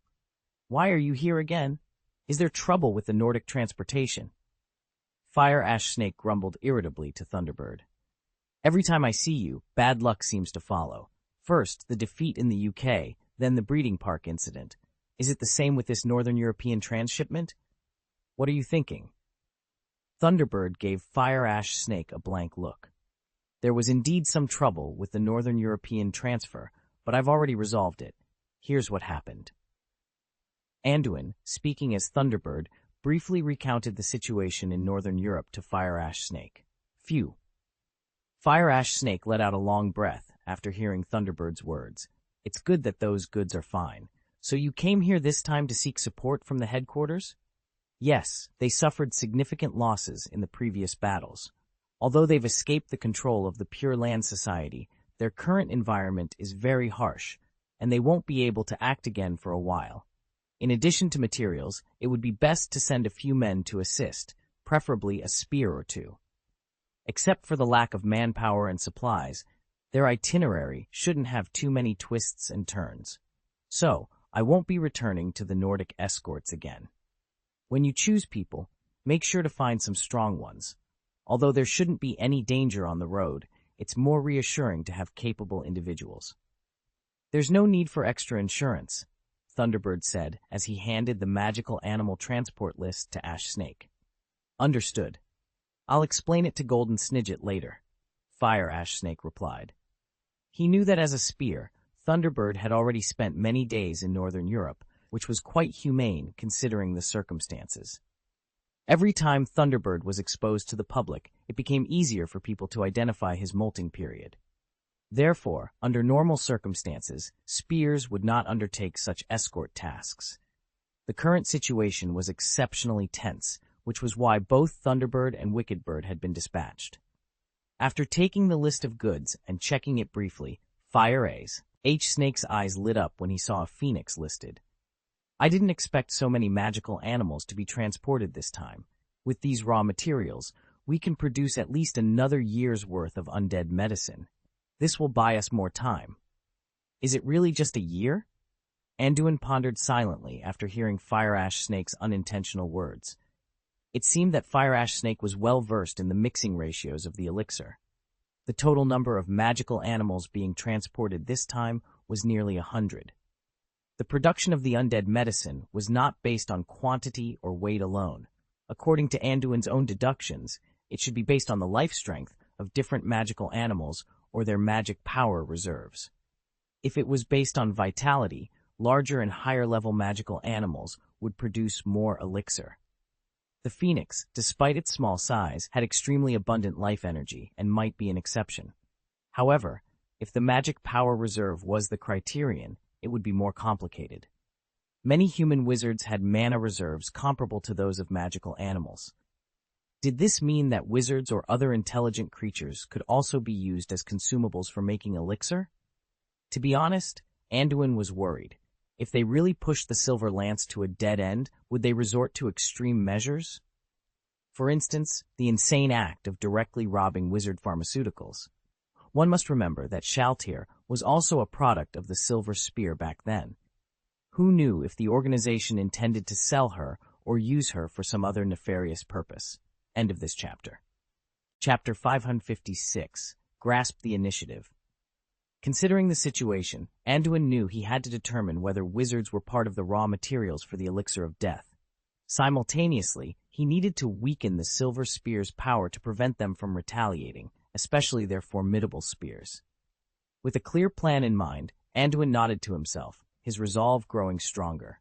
Why are you here again? Is there trouble with the Nordic transportation? Fire Ash Snake grumbled irritably to Thunderbird. Every time I see you, bad luck seems to follow. First, the defeat in the UK, then the breeding park incident. Is it the same with this Northern European transshipment? What are you thinking? Thunderbird gave Fire Ash Snake a blank look. There was indeed some trouble with the Northern European transfer, but I've already resolved it. Here's what happened. Anduin, speaking as Thunderbird, briefly recounted the situation in Northern Europe to Fire Ash Snake. Phew. Fire Ash Snake let out a long breath after hearing Thunderbird's words. It's good that those goods are fine. So you came here this time to seek support from the headquarters? Yes, they suffered significant losses in the previous battles. Although they've escaped the control of the Pure Land Society, their current environment is very harsh, and they won't be able to act again for a while. In addition to materials, it would be best to send a few men to assist, preferably a spear or two. Except for the lack of manpower and supplies, their itinerary shouldn't have too many twists and turns. So, I won't be returning to the Nordic escorts again. When you choose people, make sure to find some strong ones. Although there shouldn't be any danger on the road, it's more reassuring to have capable individuals. There's no need for extra insurance, Thunderbird said as he handed the magical animal transport list to Ash Snake. Understood. I'll explain it to Golden Snidget later, Fire Ash Snake replied. He knew that as a spear, Thunderbird had already spent many days in Northern Europe, which was quite humane considering the circumstances. Every time Thunderbird was exposed to the public, it became easier for people to identify his molting period. Therefore, under normal circumstances, spears would not undertake such escort tasks. The current situation was exceptionally tense, which was why both Thunderbird and Wickedbird had been dispatched. After taking the list of goods and checking it briefly, Fire A's, H. Snake's eyes lit up when he saw a phoenix listed. I didn't expect so many magical animals to be transported this time. With these raw materials, we can produce at least another year's worth of undead medicine. This will buy us more time. Is it really just a year? Anduin pondered silently after hearing Fire Ash Snake's unintentional words. It seemed that Fire Ash Snake was well versed in the mixing ratios of the elixir. The total number of magical animals being transported this time was nearly 100. The production of the undead medicine was not based on quantity or weight alone. According to Anduin's own deductions, it should be based on the life strength of different magical animals or their magic power reserves. If it was based on vitality, larger and higher-level magical animals would produce more elixir. The phoenix, despite its small size, had extremely abundant life energy and might be an exception. However, if the magic power reserve was the criterion, it would be more complicated. Many human wizards had mana reserves comparable to those of magical animals. Did this mean that wizards or other intelligent creatures could also be used as consumables for making elixir? To be honest, Anduin was worried. If they really pushed the Silver Lance to a dead end, would they resort to extreme measures? For instance, the insane act of directly robbing wizard pharmaceuticals. One must remember that Shaltir was also a product of the Silver Spear back then. Who knew if the organization intended to sell her or use her for some other nefarious purpose? End of this chapter. Chapter 556. Grasp the Initiative. Considering the situation, Anduin knew he had to determine whether wizards were part of the raw materials for the Elixir of Death. Simultaneously, he needed to weaken the Silver Spear's power to prevent them from retaliating, especially their formidable spears. With a clear plan in mind, Anduin nodded to himself, his resolve growing stronger.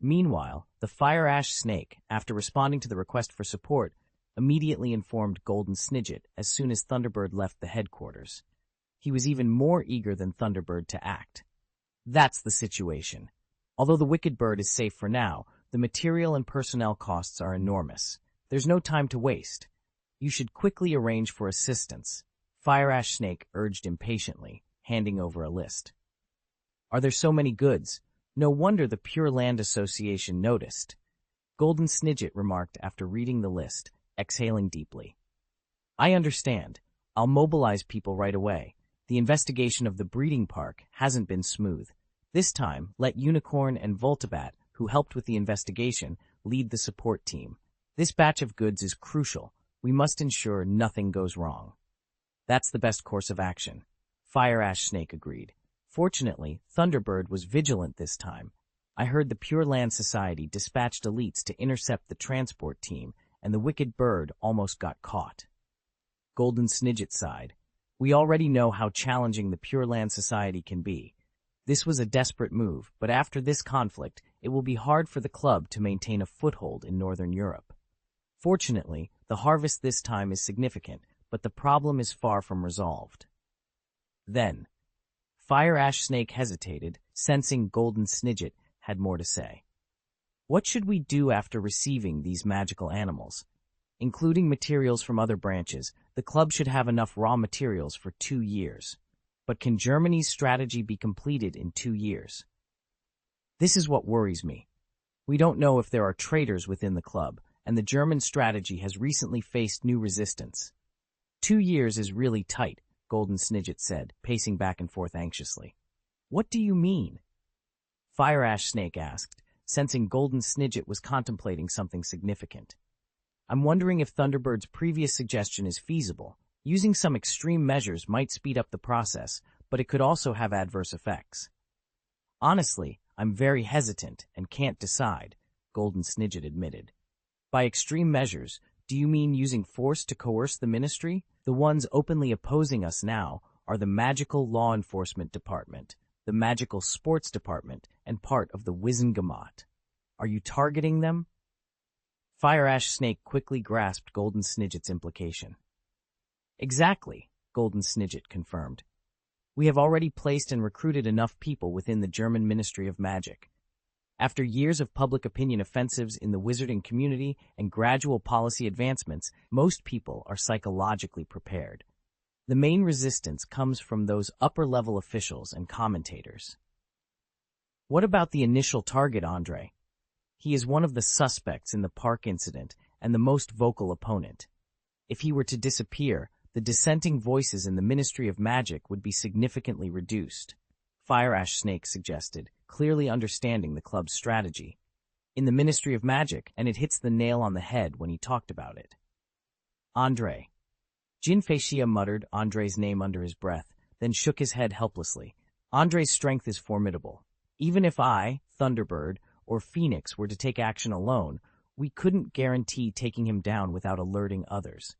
Meanwhile, the Fire Ash Snake, after responding to the request for support, immediately informed Golden Snidget as soon as Thunderbird left the headquarters. He was even more eager than Thunderbird to act. That's the situation. Although the Wicked Bird is safe for now, the material and personnel costs are enormous. There's no time to waste. You should quickly arrange for assistance, Fire Ash Snake urged impatiently, handing over a list. Are there so many goods? No wonder the Pure Land Association noticed. Golden Snidget remarked after reading the list, exhaling deeply. I understand. I'll mobilize people right away. The investigation of the breeding park hasn't been smooth. This time, let Unicorn and Voltabat, who helped with the investigation, lead the support team. This batch of goods is crucial. We must ensure nothing goes wrong. That's the best course of action. Fire Ash Snake agreed. Fortunately, Thunderbird was vigilant this time. I heard the Pure Land Society dispatched elites to intercept the transport team, and the Wicked Bird almost got caught. Golden Snidget sighed. We already know how challenging the Pure Land Society can be. This was a desperate move, but after this conflict, it will be hard for the club to maintain a foothold in Northern Europe. Fortunately, the harvest this time is significant, but the problem is far from resolved. Then, Fire Ash Snake hesitated, sensing Golden Snidget had more to say. What should we do after receiving these magical animals? Including materials from other branches, the club should have enough raw materials for 2 years. But can Germany's strategy be completed in 2 years? This is what worries me. We don't know if there are traitors within the club, and the German strategy has recently faced new resistance. 2 years is really tight, Golden Snidget said, pacing back and forth anxiously. What do you mean? Fire Ash Snake asked, sensing Golden Snidget was contemplating something significant. I'm wondering if Thunderbird's previous suggestion is feasible. Using some extreme measures might speed up the process, but it could also have adverse effects. Honestly, I'm very hesitant and can't decide, Golden Snidget admitted. By extreme measures, do you mean using force to coerce the ministry? The ones openly opposing us now are the Magical Law Enforcement Department, the Magical Sports Department, and part of the Wizengamot. Are you targeting them? Fire Ash Snake quickly grasped Golden Snidget's implication. Exactly, Golden Snidget confirmed. We have already placed and recruited enough people within the German Ministry of Magic. After years of public opinion offensives in the wizarding community and gradual policy advancements, most people are psychologically prepared. The main resistance comes from those upper-level officials and commentators. What about the initial target, Andre? He is one of the suspects in the park incident and the most vocal opponent. If he were to disappear, the dissenting voices in the Ministry of Magic would be significantly reduced, Fire Ash Snake suggested, clearly understanding the club's strategy. In the Ministry of Magic, and it hits the nail on the head when he talked about it. Andre. Jin Feishia muttered Andre's name under his breath, then shook his head helplessly. Andre's strength is formidable. Even if I, Thunderbird, or Phoenix were to take action alone, we couldn't guarantee taking him down without alerting others.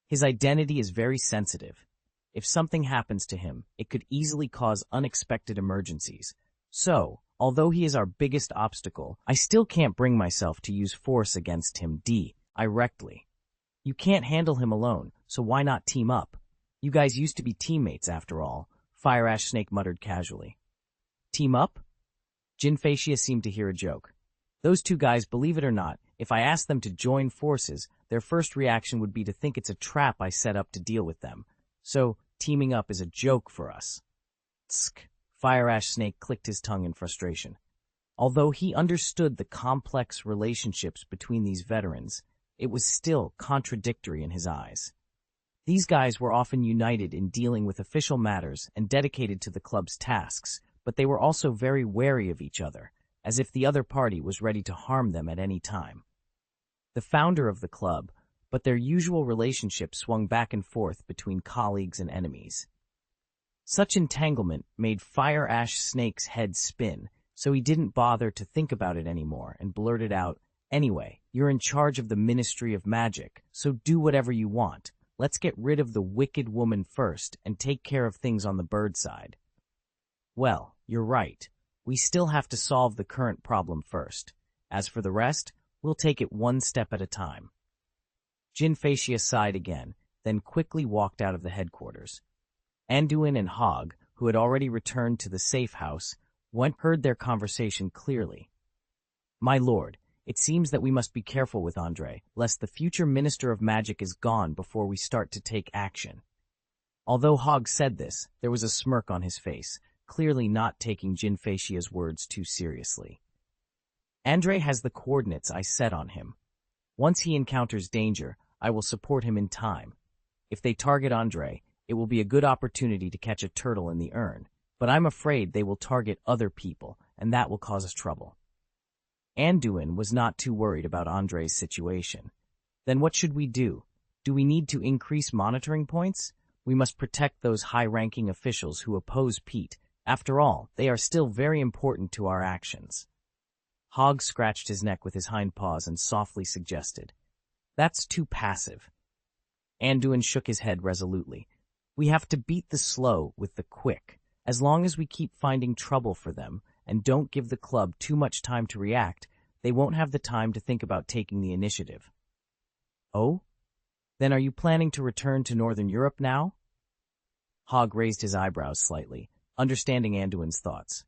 His identity is very sensitive. If something happens to him, it could easily cause unexpected emergencies. So, although he is our biggest obstacle, I still can't bring myself to use force against him directly. You can't handle him alone, so why not team up? You guys used to be teammates after all, Fire Ash Snake muttered casually. Team up? Jin Feishia seemed to hear a joke. Those two guys, believe it or not, If I asked them to join forces, their first reaction would be to think it's a trap I set up to deal with them. So, teaming up is a joke for us. Tsk. Fire Ash Snake clicked his tongue in frustration. Although he understood the complex relationships between these veterans, it was still contradictory in his eyes. These guys were often united in dealing with official matters and dedicated to the club's tasks, but they were also very wary of each other, as if the other party was ready to harm them at any time. The founder of the club, but their usual relationship swung back and forth between colleagues and enemies. Such entanglement made Fire Ash Snake's head spin, so he didn't bother to think about it anymore and blurted out, "Anyway, you're in charge of the Ministry of Magic, so do whatever you want. Let's get rid of the wicked woman first and take care of things on the bird side." Well, you're right. We still have to solve the current problem first. As for the rest, we'll take it one step at a time. Jin Facia sighed again, then quickly walked out of the headquarters. Anduin and Hog, who had already returned to the safe house, heard their conversation clearly. "My lord, it seems that we must be careful with Andre, lest the future Minister of Magic is gone before we start to take action." Although Hog said this, there was a smirk on his face, clearly not taking Jin Facia's words too seriously. "Andre has the coordinates I set on him. Once he encounters danger, I will support him in time. If they target Andre, it will be a good opportunity to catch a turtle in the urn, but I'm afraid they will target other people, and that will cause us trouble." Anduin was not too worried about Andre's situation. "Then what should we do? Do we need to increase monitoring points? We must protect those high-ranking officials who oppose Pete. After all, they are still very important to our actions." Hog scratched his neck with his hind paws and softly suggested, "That's too passive." Anduin shook his head resolutely. "We have to beat the slow with the quick. As long as we keep finding trouble for them and don't give the club too much time to react, they won't have the time to think about taking the initiative." "Oh? Then are you planning to return to Northern Europe now?" Hog raised his eyebrows slightly, understanding Anduin's thoughts.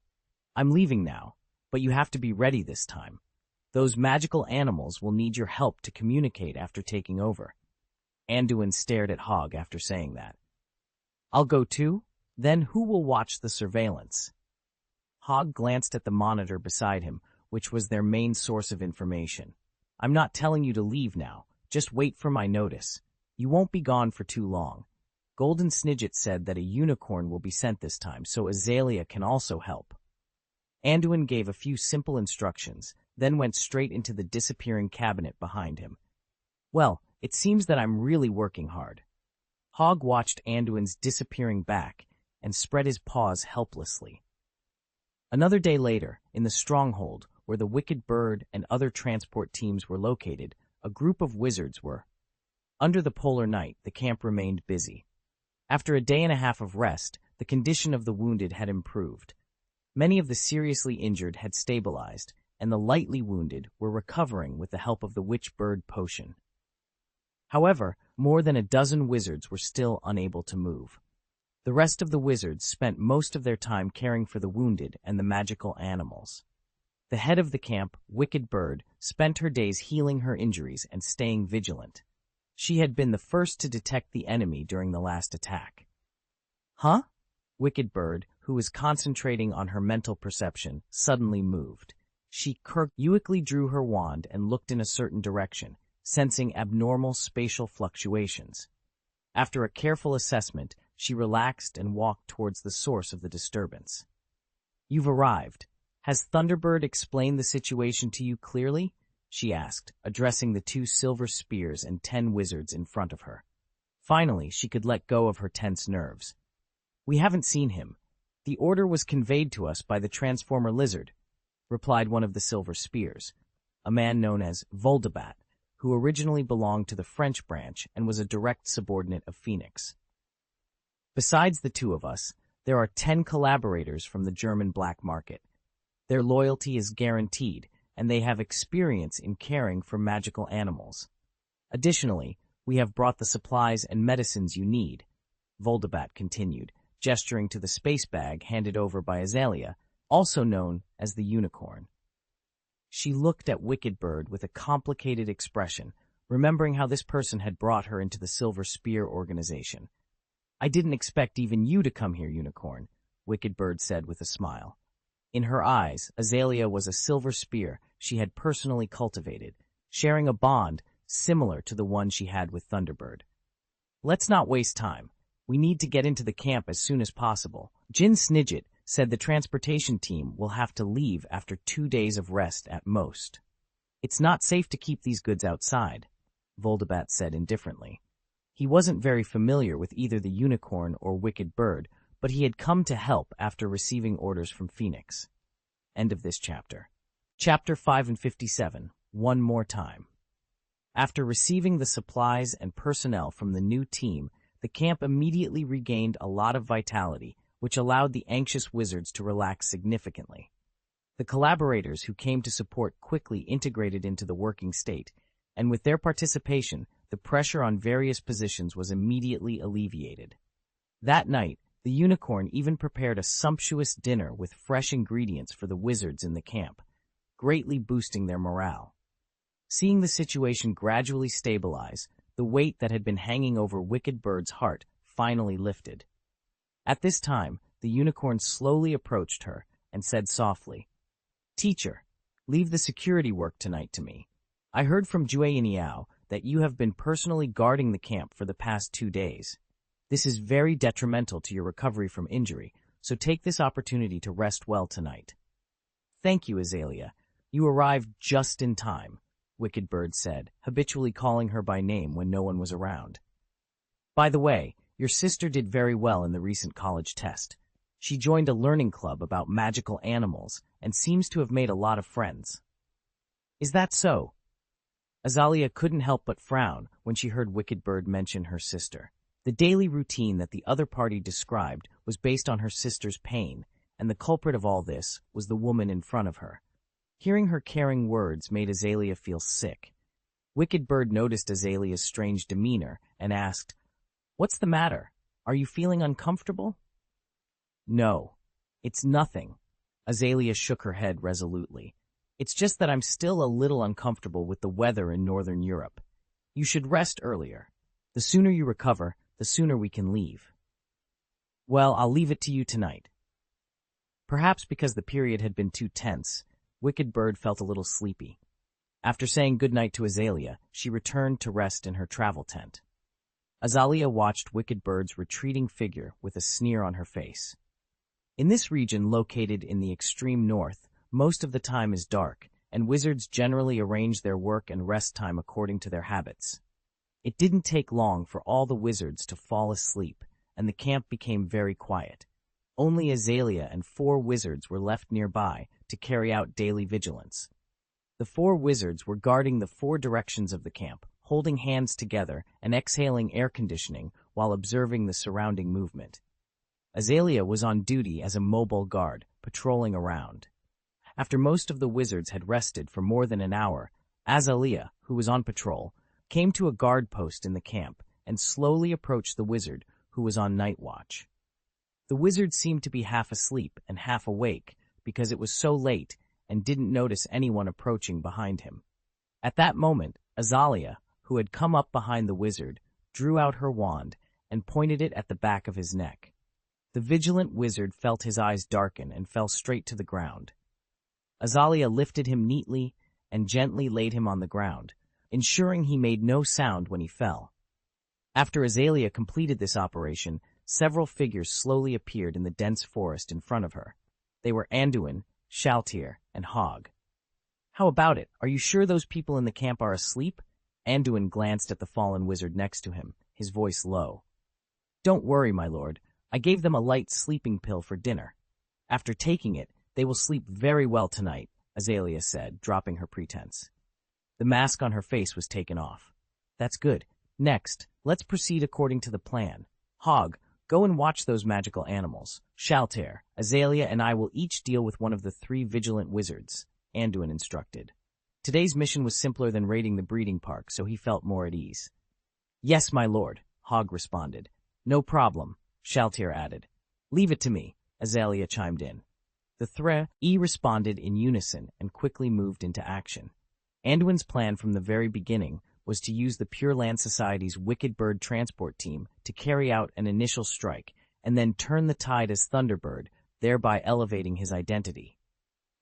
"I'm leaving now, but you have to be ready this time. Those magical animals will need your help to communicate after taking over." Anduin stared at Hog after saying that. "I'll go too? Then who will watch the surveillance?" Hog glanced at the monitor beside him, which was their main source of information. "I'm not telling you to leave now. Just wait for my notice. You won't be gone for too long. Golden Snidget said that a unicorn will be sent this time, so Azalea can also help." Anduin gave a few simple instructions, then went straight into the disappearing cabinet behind him. "Well, it seems that I'm really working hard." Hog watched Anduin's disappearing back and spread his paws helplessly. Another day later, in the stronghold, where the Wicked Bird and other transport teams were located, a group of wizards were. Under the polar night, the camp remained busy. After a day and a half of rest, the condition of the wounded had improved. Many of the seriously injured had stabilized, and the lightly wounded were recovering with the help of the Witch Bird potion. However, more than a dozen wizards were still unable to move. The rest of the wizards spent most of their time caring for the wounded and the magical animals. The head of the camp, Wicked Bird, spent her days healing her injuries and staying vigilant. She had been the first to detect the enemy during the last attack. "Huh?" Wicked Bird, who was concentrating on her mental perception, suddenly moved. She quickly drew her wand and looked in a certain direction, sensing abnormal spatial fluctuations. After a careful assessment, she relaxed and walked towards the source of the disturbance. "You've arrived. Has Thunderbird explained the situation to you clearly?" she asked, addressing the 2 silver spears and 10 wizards in front of her. Finally, she could let go of her tense nerves. "We haven't seen him. The order was conveyed to us by the Transformer Lizard," replied one of the silver spears, a man known as Voldebat, who originally belonged to the French branch and was a direct subordinate of Phoenix. "Besides the 2 of us, there are 10 collaborators from the German black market. Their loyalty is guaranteed, and they have experience in caring for magical animals. Additionally, we have brought the supplies and medicines you need," Voldebat continued, gesturing to the space bag handed over by Azalea, also known as the unicorn. She looked at Wicked Bird with a complicated expression, remembering how this person had brought her into the Silver Spear organization. "I didn't expect even you to come here, Unicorn," Wicked Bird said with a smile. In her eyes, Azalea was a silver spear she had personally cultivated, sharing a bond similar to the one she had with Thunderbird. "Let's not waste time. We need to get into the camp as soon as possible." Jin Snidget said the transportation team will have to leave after 2 days of rest at most. "It's not safe to keep these goods outside," Voldebat said indifferently. He wasn't very familiar with either the Unicorn or Wicked Bird, but he had come to help after receiving orders from Phoenix. End of this chapter. Chapter 5 and 57, One More Time. After receiving the supplies and personnel from the new team, the camp immediately regained a lot of vitality, which allowed the anxious wizards to relax significantly. The collaborators who came to support quickly integrated into the working state, and with their participation, the pressure on various positions was immediately alleviated. That night, the Unicorn even prepared a sumptuous dinner with fresh ingredients for the wizards in the camp, greatly boosting their morale. Seeing the situation gradually stabilize, the weight that had been hanging over Wicked Bird's heart finally lifted. At this time, the Unicorn slowly approached her and said softly, "Teacher, leave the security work tonight to me. I heard from Jue Niao that you have been personally guarding the camp for the past 2 days. This is very detrimental to your recovery from injury, so take this opportunity to rest well tonight." "Thank you, Azalea. You arrived just in time," Wicked Bird said, habitually calling her by name when no one was around. "By the way, your sister did very well in the recent college test. She joined a learning club about magical animals and seems to have made a lot of friends." "Is that so?" Azalea couldn't help but frown when she heard Wicked Bird mention her sister. The daily routine that the other party described was based on her sister's pain, and the culprit of all this was the woman in front of her. Hearing her caring words made Azalea feel sick. Wicked Bird noticed Azalea's strange demeanor and asked, "What's the matter? Are you feeling uncomfortable?" "No, it's nothing." Azalea shook her head resolutely. "It's just that I'm still a little uncomfortable with the weather in Northern Europe. You should rest earlier. The sooner you recover, the sooner we can leave." "Well, I'll leave it to you tonight." Perhaps because the period had been too tense, Wicked Bird felt a little sleepy. After saying goodnight to Azalea, she returned to rest in her travel tent. Azalea watched Wicked Bird's retreating figure with a sneer on her face. In this region located in the extreme north, most of the time is dark, and wizards generally arrange their work and rest time according to their habits. It didn't take long for all the wizards to fall asleep, and the camp became very quiet. Only Azalea and 4 wizards were left nearby to carry out daily vigilance. The 4 wizards were guarding the 4 directions of the camp, holding hands together and exhaling air conditioning while observing the surrounding movement. Azalea was on duty as a mobile guard, patrolling around. After most of the wizards had rested for more than an hour, Azalea, who was on patrol, came to a guard post in the camp and slowly approached the wizard, who was on night watch. The wizard seemed to be half asleep and half awake because it was so late and didn't notice anyone approaching behind him. At that moment, Azalea, who had come up behind the wizard, drew out her wand and pointed it at the back of his neck. The vigilant wizard felt his eyes darken and fell straight to the ground. Azalea lifted him neatly and gently laid him on the ground, ensuring he made no sound when he fell. After Azalea completed this operation, several figures slowly appeared in the dense forest in front of her. They were Anduin, Shaltir, and Hog. "How about it? Are you sure those people in the camp are asleep?" Anduin glanced at the fallen wizard next to him, his voice low. "Don't worry, my lord. I gave them a light sleeping pill for dinner. After taking it, they will sleep very well tonight," Azalea said, dropping her pretense. The mask on her face was taken off. "That's good. Next, let's proceed according to the plan. Hog, go and watch those magical animals. Shalter, Azalea, and I will each deal with one of the 3 vigilant wizards," Anduin instructed. Today's mission was simpler than raiding the breeding park, so he felt more at ease. "Yes, my lord," Hog responded. "No problem," Shaltir added. "Leave it to me," Azalea chimed in. The three responded in unison and quickly moved into action. Anduin's plan from the very beginning was to use the Pure Land Society's Wicked Bird transport team to carry out an initial strike and then turn the tide as Thunderbird, thereby elevating his identity.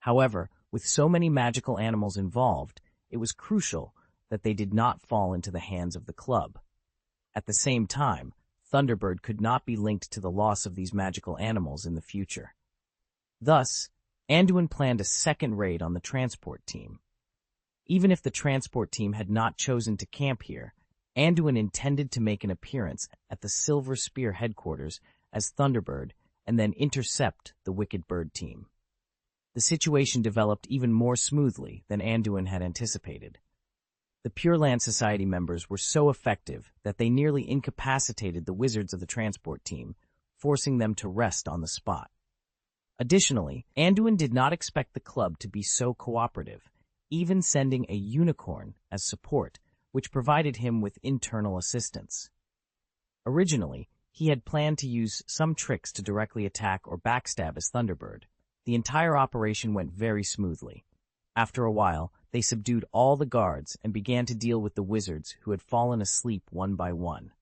However, with so many magical animals involved, it was crucial that they did not fall into the hands of the club. At the same time, Thunderbird could not be linked to the loss of these magical animals in the future. Thus, Anduin planned a second raid on the transport team. Even if the transport team had not chosen to camp here, Anduin intended to make an appearance at the Silver Spear headquarters as Thunderbird and then intercept the Wicked Bird team. The situation developed even more smoothly than Anduin had anticipated. The Pure Land Society members were so effective that they nearly incapacitated the wizards of the transport team, forcing them to rest on the spot. Additionally, Anduin did not expect the club to be so cooperative, even sending a unicorn as support, which provided him with internal assistance. Originally, he had planned to use some tricks to directly attack or backstab as Thunderbird. The entire operation went very smoothly. After a while, they subdued all the guards and began to deal with the wizards who had fallen asleep one by one.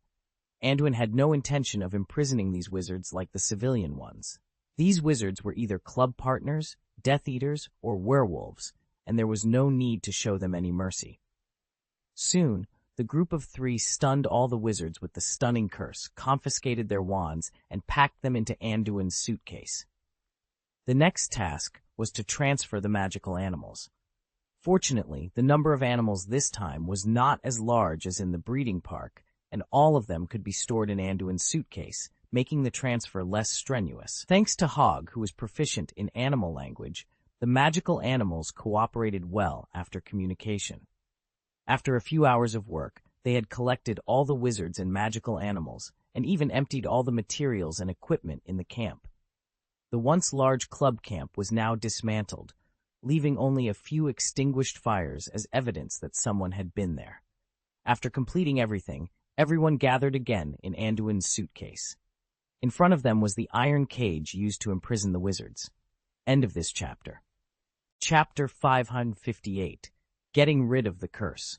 Anduin had no intention of imprisoning these wizards like the civilian ones. These wizards were either club partners, Death Eaters, or werewolves, and there was no need to show them any mercy. Soon, the group of three stunned all the wizards with the stunning curse, confiscated their wands, and packed them into Anduin's suitcase. The next task was to transfer the magical animals. Fortunately, the number of animals this time was not as large as in the breeding park, and all of them could be stored in Anduin's suitcase, making the transfer less strenuous. Thanks to Hog, who was proficient in animal language, the magical animals cooperated well after communication. After a few hours of work, they had collected all the wizards and magical animals, and even emptied all the materials and equipment in the camp. The once large club camp was now dismantled, leaving only a few extinguished fires as evidence that someone had been there. After completing everything, everyone gathered again in Anduin's suitcase. In front of them was the iron cage used to imprison the wizards. End of this chapter. Chapter 558. Getting rid of the curse.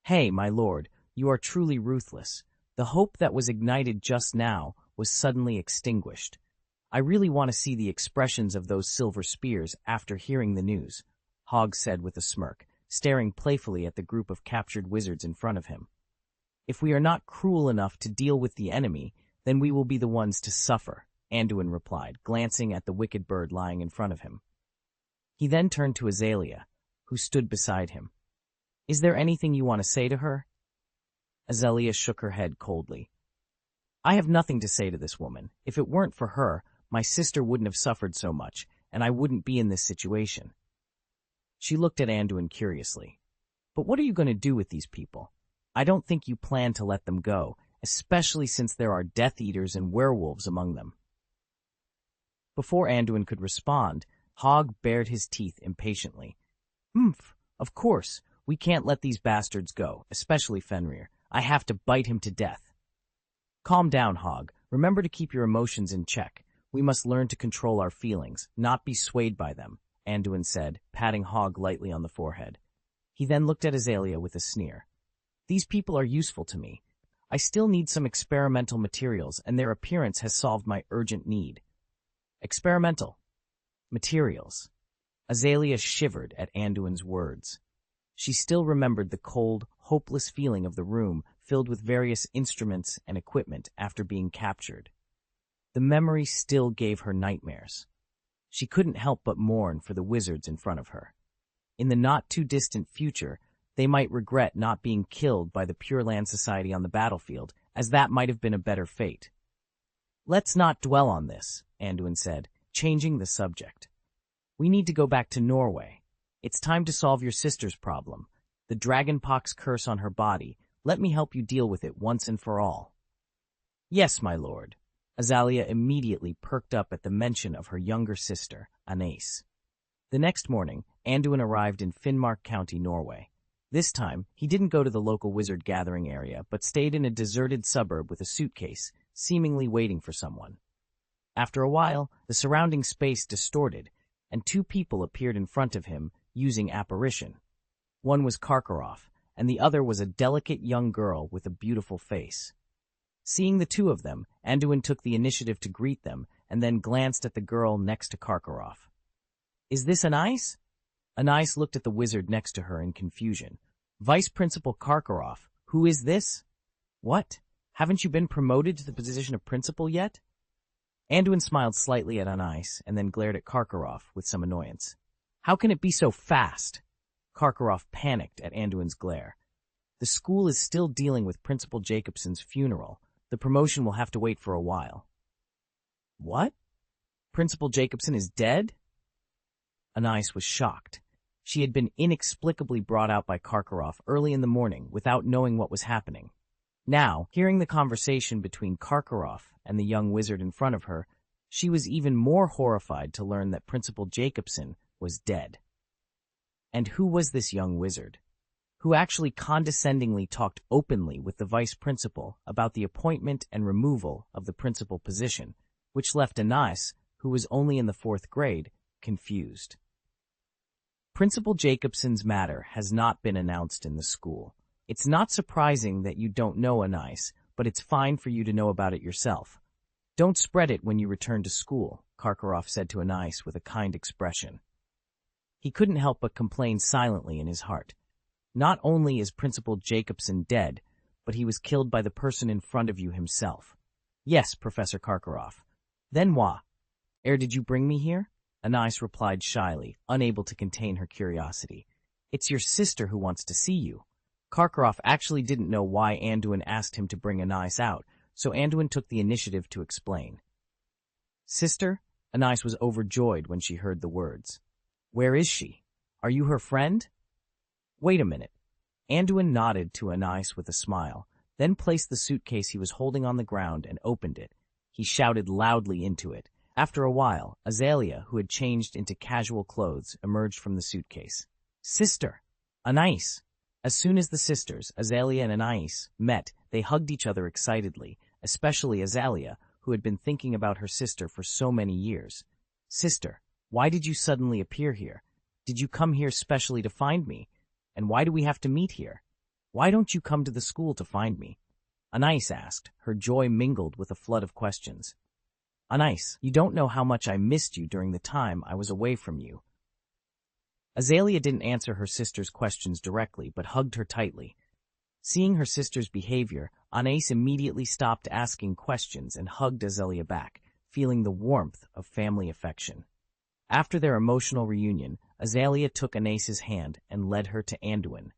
Hey, my lord, you are truly ruthless. The hope that was ignited just now was suddenly extinguished. I really want to see the expressions of those silver spears after hearing the news, Hogg said with a smirk, staring playfully at the group of captured wizards in front of him. If we are not cruel enough to deal with the enemy, then we will be the ones to suffer, Anduin replied, glancing at the wicked bird lying in front of him. He then turned to Azalea, who stood beside him. Is there anything you want to say to her? Azalea shook her head coldly. I have nothing to say to this woman. If it weren't for her, my sister wouldn't have suffered so much, and I wouldn't be in this situation. She looked at Anduin curiously. But what are you going to do with these people? I don't think you plan to let them go, especially since there are Death Eaters and werewolves among them. Before Anduin could respond, Hogg bared his teeth impatiently. Of course, we can't let these bastards go, especially Fenrir. I have to bite him to death. Calm down, Hogg. Remember to keep your emotions in check. We must learn to control our feelings, not be swayed by them, Anduin said, patting Hogg lightly on the forehead. He then looked at Azalea with a sneer. These people are useful to me. I still need some experimental materials, and their appearance has solved my urgent need. Experimental materials. Azalea shivered at Anduin's words. She still remembered the cold, hopeless feeling of the room filled with various instruments and equipment after being captured. The memory still gave her nightmares. She couldn't help but mourn for the wizards in front of her. In the not-too-distant future, they might regret not being killed by the Pure Land Society on the battlefield, as that might have been a better fate. Let's not dwell on this, Anduin said, changing the subject. We need to go back to Norway. It's time to solve your sister's problem. The dragonpox curse on her body. Let me help you deal with it once and for all. Yes, my lord. Azalea immediately perked up at the mention of her younger sister, Anais. The next morning, Anduin arrived in Finnmark County, Norway. This time, he didn't go to the local wizard gathering area, but stayed in a deserted suburb with a suitcase, seemingly waiting for someone. After a while, the surrounding space distorted, and two people appeared in front of him using apparition. One was Karkaroff, and the other was a delicate young girl with a beautiful face. Seeing the two of them, Anduin took the initiative to greet them and then glanced at the girl next to Karkaroff. "Is this Anais?" Anais looked at the wizard next to her in confusion. "Vice Principal Karkaroff, who is this?" "What? Haven't you been promoted to the position of principal yet?" Anduin smiled slightly at Anais and then glared at Karkaroff with some annoyance. "How can it be so fast?" Karkaroff panicked at Anduin's glare. "The school is still dealing with Principal Jacobson's funeral. The promotion will have to wait for a while." "What? Principal Jacobson is dead?" Anais was shocked. She had been inexplicably brought out by Karkaroff early in the morning without knowing what was happening. Now, hearing the conversation between Karkaroff and the young wizard in front of her, she was even more horrified to learn that Principal Jacobson was dead. And who was this young wizard, who actually condescendingly talked openly with the vice principal about the appointment and removal of the principal position, which left Anais, who was only in the 4th grade, confused. Principal Jacobson's matter has not been announced in the school. It's not surprising that you don't know Anais, but it's fine for you to know about it yourself. Don't spread it when you return to school, Karkaroff said to Anais with a kind expression. He couldn't help but complain silently in his heart. Not only is Principal Jacobson dead, but he was killed by the person in front of you himself. Yes, Professor Karkaroff. Then what? Did you bring me here? Anais replied shyly, unable to contain her curiosity. It's your sister who wants to see you. Karkaroff actually didn't know why Anduin asked him to bring Anais out, so Anduin took the initiative to explain. Sister? Anais was overjoyed when she heard the words. Where is she? Are you her friend? Wait a minute. Anduin nodded to Anais with a smile, then placed the suitcase he was holding on the ground and opened it. He shouted loudly into it. After a while, Azalea, who had changed into casual clothes, emerged from the suitcase. Sister! Anais! As soon as the sisters, Azalea and Anais, met, they hugged each other excitedly, especially Azalea, who had been thinking about her sister for so many years. Sister, why did you suddenly appear here? Did you come here specially to find me? And why do we have to meet here? Why don't you come to the school to find me? Anais asked, her joy mingled with a flood of questions. Anais, you don't know how much I missed you during the time I was away from you. Azalea didn't answer her sister's questions directly, but hugged her tightly. Seeing her sister's behavior, Anais immediately stopped asking questions and hugged Azalea back, feeling the warmth of family affection. After their emotional reunion, Azalea took Anais's hand and led her to Anduin.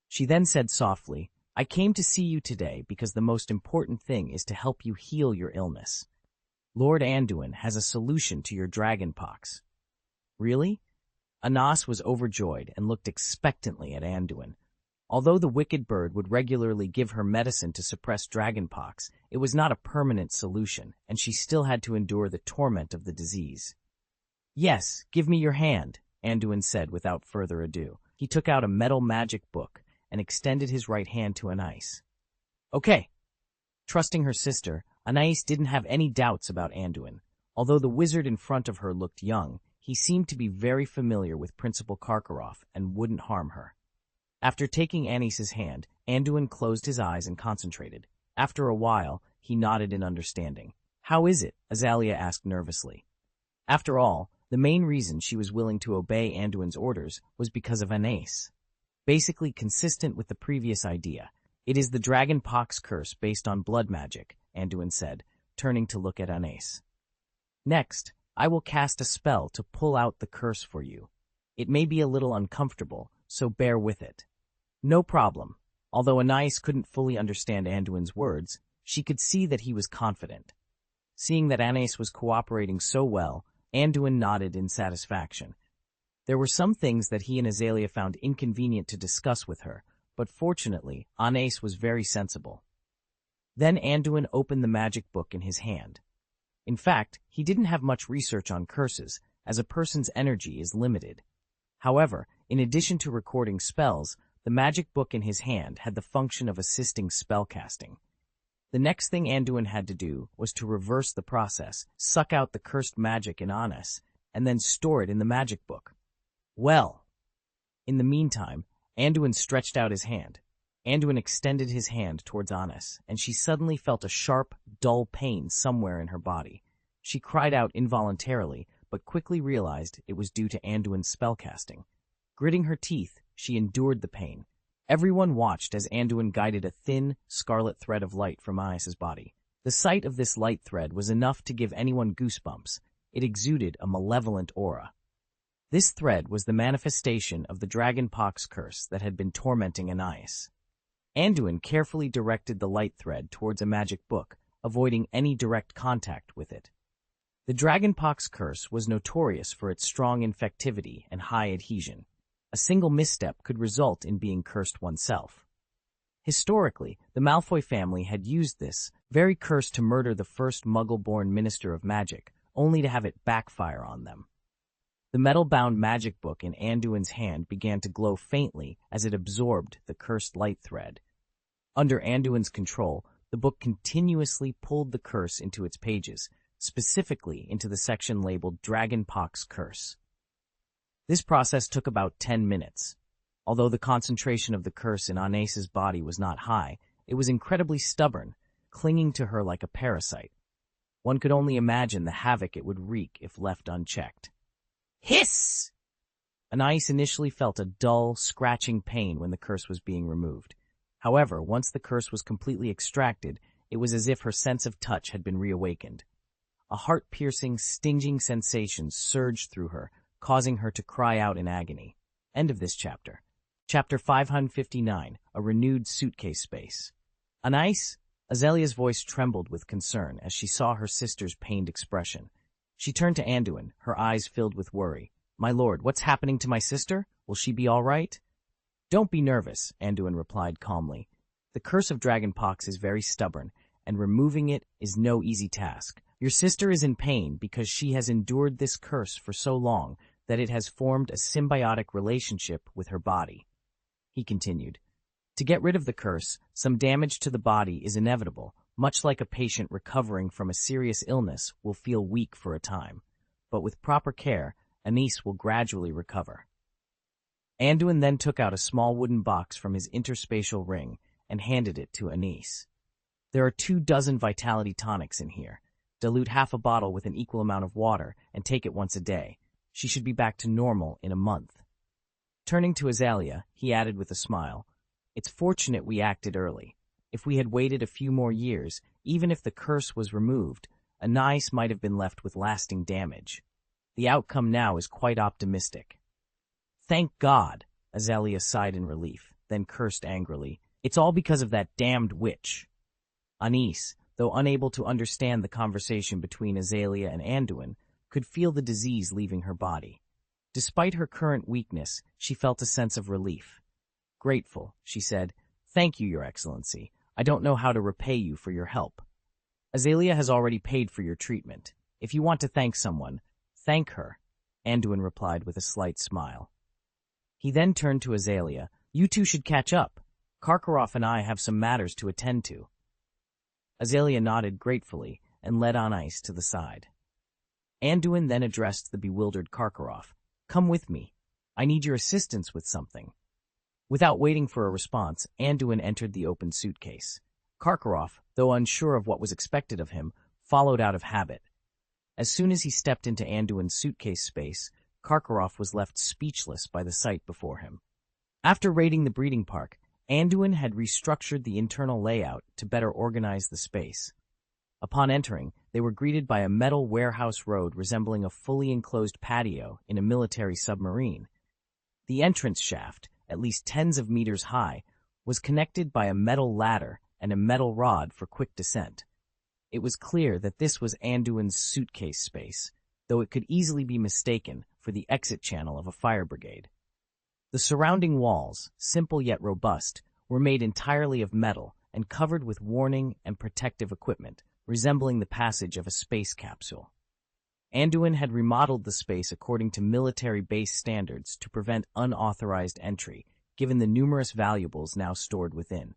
She then said softly, I came to see you today because the most important thing is to help you heal your illness. Lord Anduin has a solution to your dragonpox. Really? Anais was overjoyed and looked expectantly at Anduin. Although the wicked bird would regularly give her medicine to suppress dragonpox, it was not a permanent solution, and she still had to endure the torment of the disease. Yes, give me your hand, Anduin said without further ado. He took out a metal magic book and extended his right hand to Anais. Okay. Trusting her sister, Anais didn't have any doubts about Anduin. Although the wizard in front of her looked young, he seemed to be very familiar with Principal Karkaroff and wouldn't harm her. After taking Anais's hand, Anduin closed his eyes and concentrated. After a while, he nodded in understanding. How is it? Azalea asked nervously. After all, the main reason she was willing to obey Anduin's orders was because of Anais. Basically consistent with the previous idea. It is the dragonpox curse based on blood magic, Anduin said, turning to look at Anais. Next, I will cast a spell to pull out the curse for you. It may be a little uncomfortable, so bear with it. No problem. Although Anais couldn't fully understand Anduin's words, she could see that he was confident. Seeing that Anais was cooperating so well, Anduin nodded in satisfaction. There were some things that he and Azalea found inconvenient to discuss with her, but fortunately, Anais was very sensible. Then Anduin opened the magic book in his hand. In fact, he didn't have much research on curses, as a person's energy is limited. However, in addition to recording spells, the magic book in his hand had the function of assisting spellcasting. The next thing Anduin had to do was to reverse the process, suck out the cursed magic in Anise, and then store it in the magic book. Well, in the meantime, Anduin stretched out his hand. Anduin extended his hand towards Anise, and she suddenly felt a sharp, dull pain somewhere in her body. She cried out involuntarily, but quickly realized it was due to Anduin's spellcasting. Gritting her teeth, she endured the pain. Everyone watched as Anduin guided a thin, scarlet thread of light from Anise's body. The sight of this light thread was enough to give anyone goosebumps. It exuded a malevolent aura. This thread was the manifestation of the dragonpox curse that had been tormenting Anise. Anduin carefully directed the light thread towards a magic book, avoiding any direct contact with it. The dragonpox curse was notorious for its strong infectivity and high adhesion. A single misstep could result in being cursed oneself. Historically, the Malfoy family had used this very curse to murder the first Muggle-born Minister of Magic, only to have it backfire on them. The metal-bound magic book in Anduin's hand began to glow faintly as it absorbed the cursed light thread. Under Anduin's control, the book continuously pulled the curse into its pages, specifically into the section labeled Dragonpox Curse. This process took about 10 minutes. Although the concentration of the curse in Anise's body was not high, it was incredibly stubborn, clinging to her like a parasite. One could only imagine the havoc it would wreak if left unchecked. Hiss! Anise initially felt a dull, scratching pain when the curse was being removed. However, once the curse was completely extracted, it was as if her sense of touch had been reawakened. A heart-piercing, stinging sensation surged through her, causing her to cry out in agony. End of this chapter. Chapter 559, A Renewed Suitcase Space. Anise? Azalea's voice trembled with concern as she saw her sister's pained expression. She turned to Anduin, her eyes filled with worry. My lord, what's happening to my sister? Will she be all right? Don't be nervous, Anduin replied calmly. The curse of dragonpox is very stubborn, and removing it is no easy task. Your sister is in pain because she has endured this curse for so long that it has formed a symbiotic relationship with her body. He continued, to get rid of the curse, some damage to the body is inevitable, much like a patient recovering from a serious illness will feel weak for a time. But with proper care, Anise will gradually recover. Anduin then took out a small wooden box from his interspatial ring and handed it to Anise. There are 24 vitality tonics in here. Dilute half a bottle with an equal amount of water and take it once a day. She should be back to normal in a month. Turning to Azalea, he added with a smile, It's fortunate we acted early. If we had waited a few more years, even if the curse was removed, Anise might have been left with lasting damage. The outcome now is quite optimistic. Thank God, Azalea sighed in relief, then cursed angrily. It's all because of that damned witch. Anise, though unable to understand the conversation between Azalea and Anduin, could feel the disease leaving her body. Despite her current weakness, she felt a sense of relief. Grateful, she said, Thank you, Your Excellency. I don't know how to repay you for your help. Azalea has already paid for your treatment. If you want to thank someone, thank her, Anduin replied with a slight smile. He then turned to Azalea. You two should catch up. Karkaroff and I have some matters to attend to. Azalea nodded gratefully and led Anise to the side. Anduin then addressed the bewildered Karkaroff. Come with me. I need your assistance with something. Without waiting for a response, Anduin entered the open suitcase. Karkaroff, though unsure of what was expected of him, followed out of habit. As soon as he stepped into Anduin's suitcase space, Karkaroff was left speechless by the sight before him. After raiding the breeding park, Anduin had restructured the internal layout to better organize the space. Upon entering, they were greeted by a metal warehouse road resembling a fully enclosed patio in a military submarine. The entrance shaft, at least tens of meters high, was connected by a metal ladder and a metal rod for quick descent. It was clear that this was Anduin's suitcase space, though it could easily be mistaken for the exit channel of a fire brigade. The surrounding walls, simple yet robust, were made entirely of metal and covered with warning and protective equipment, resembling the passage of a space capsule. Anduin had remodeled the space according to military base standards to prevent unauthorized entry, given the numerous valuables now stored within.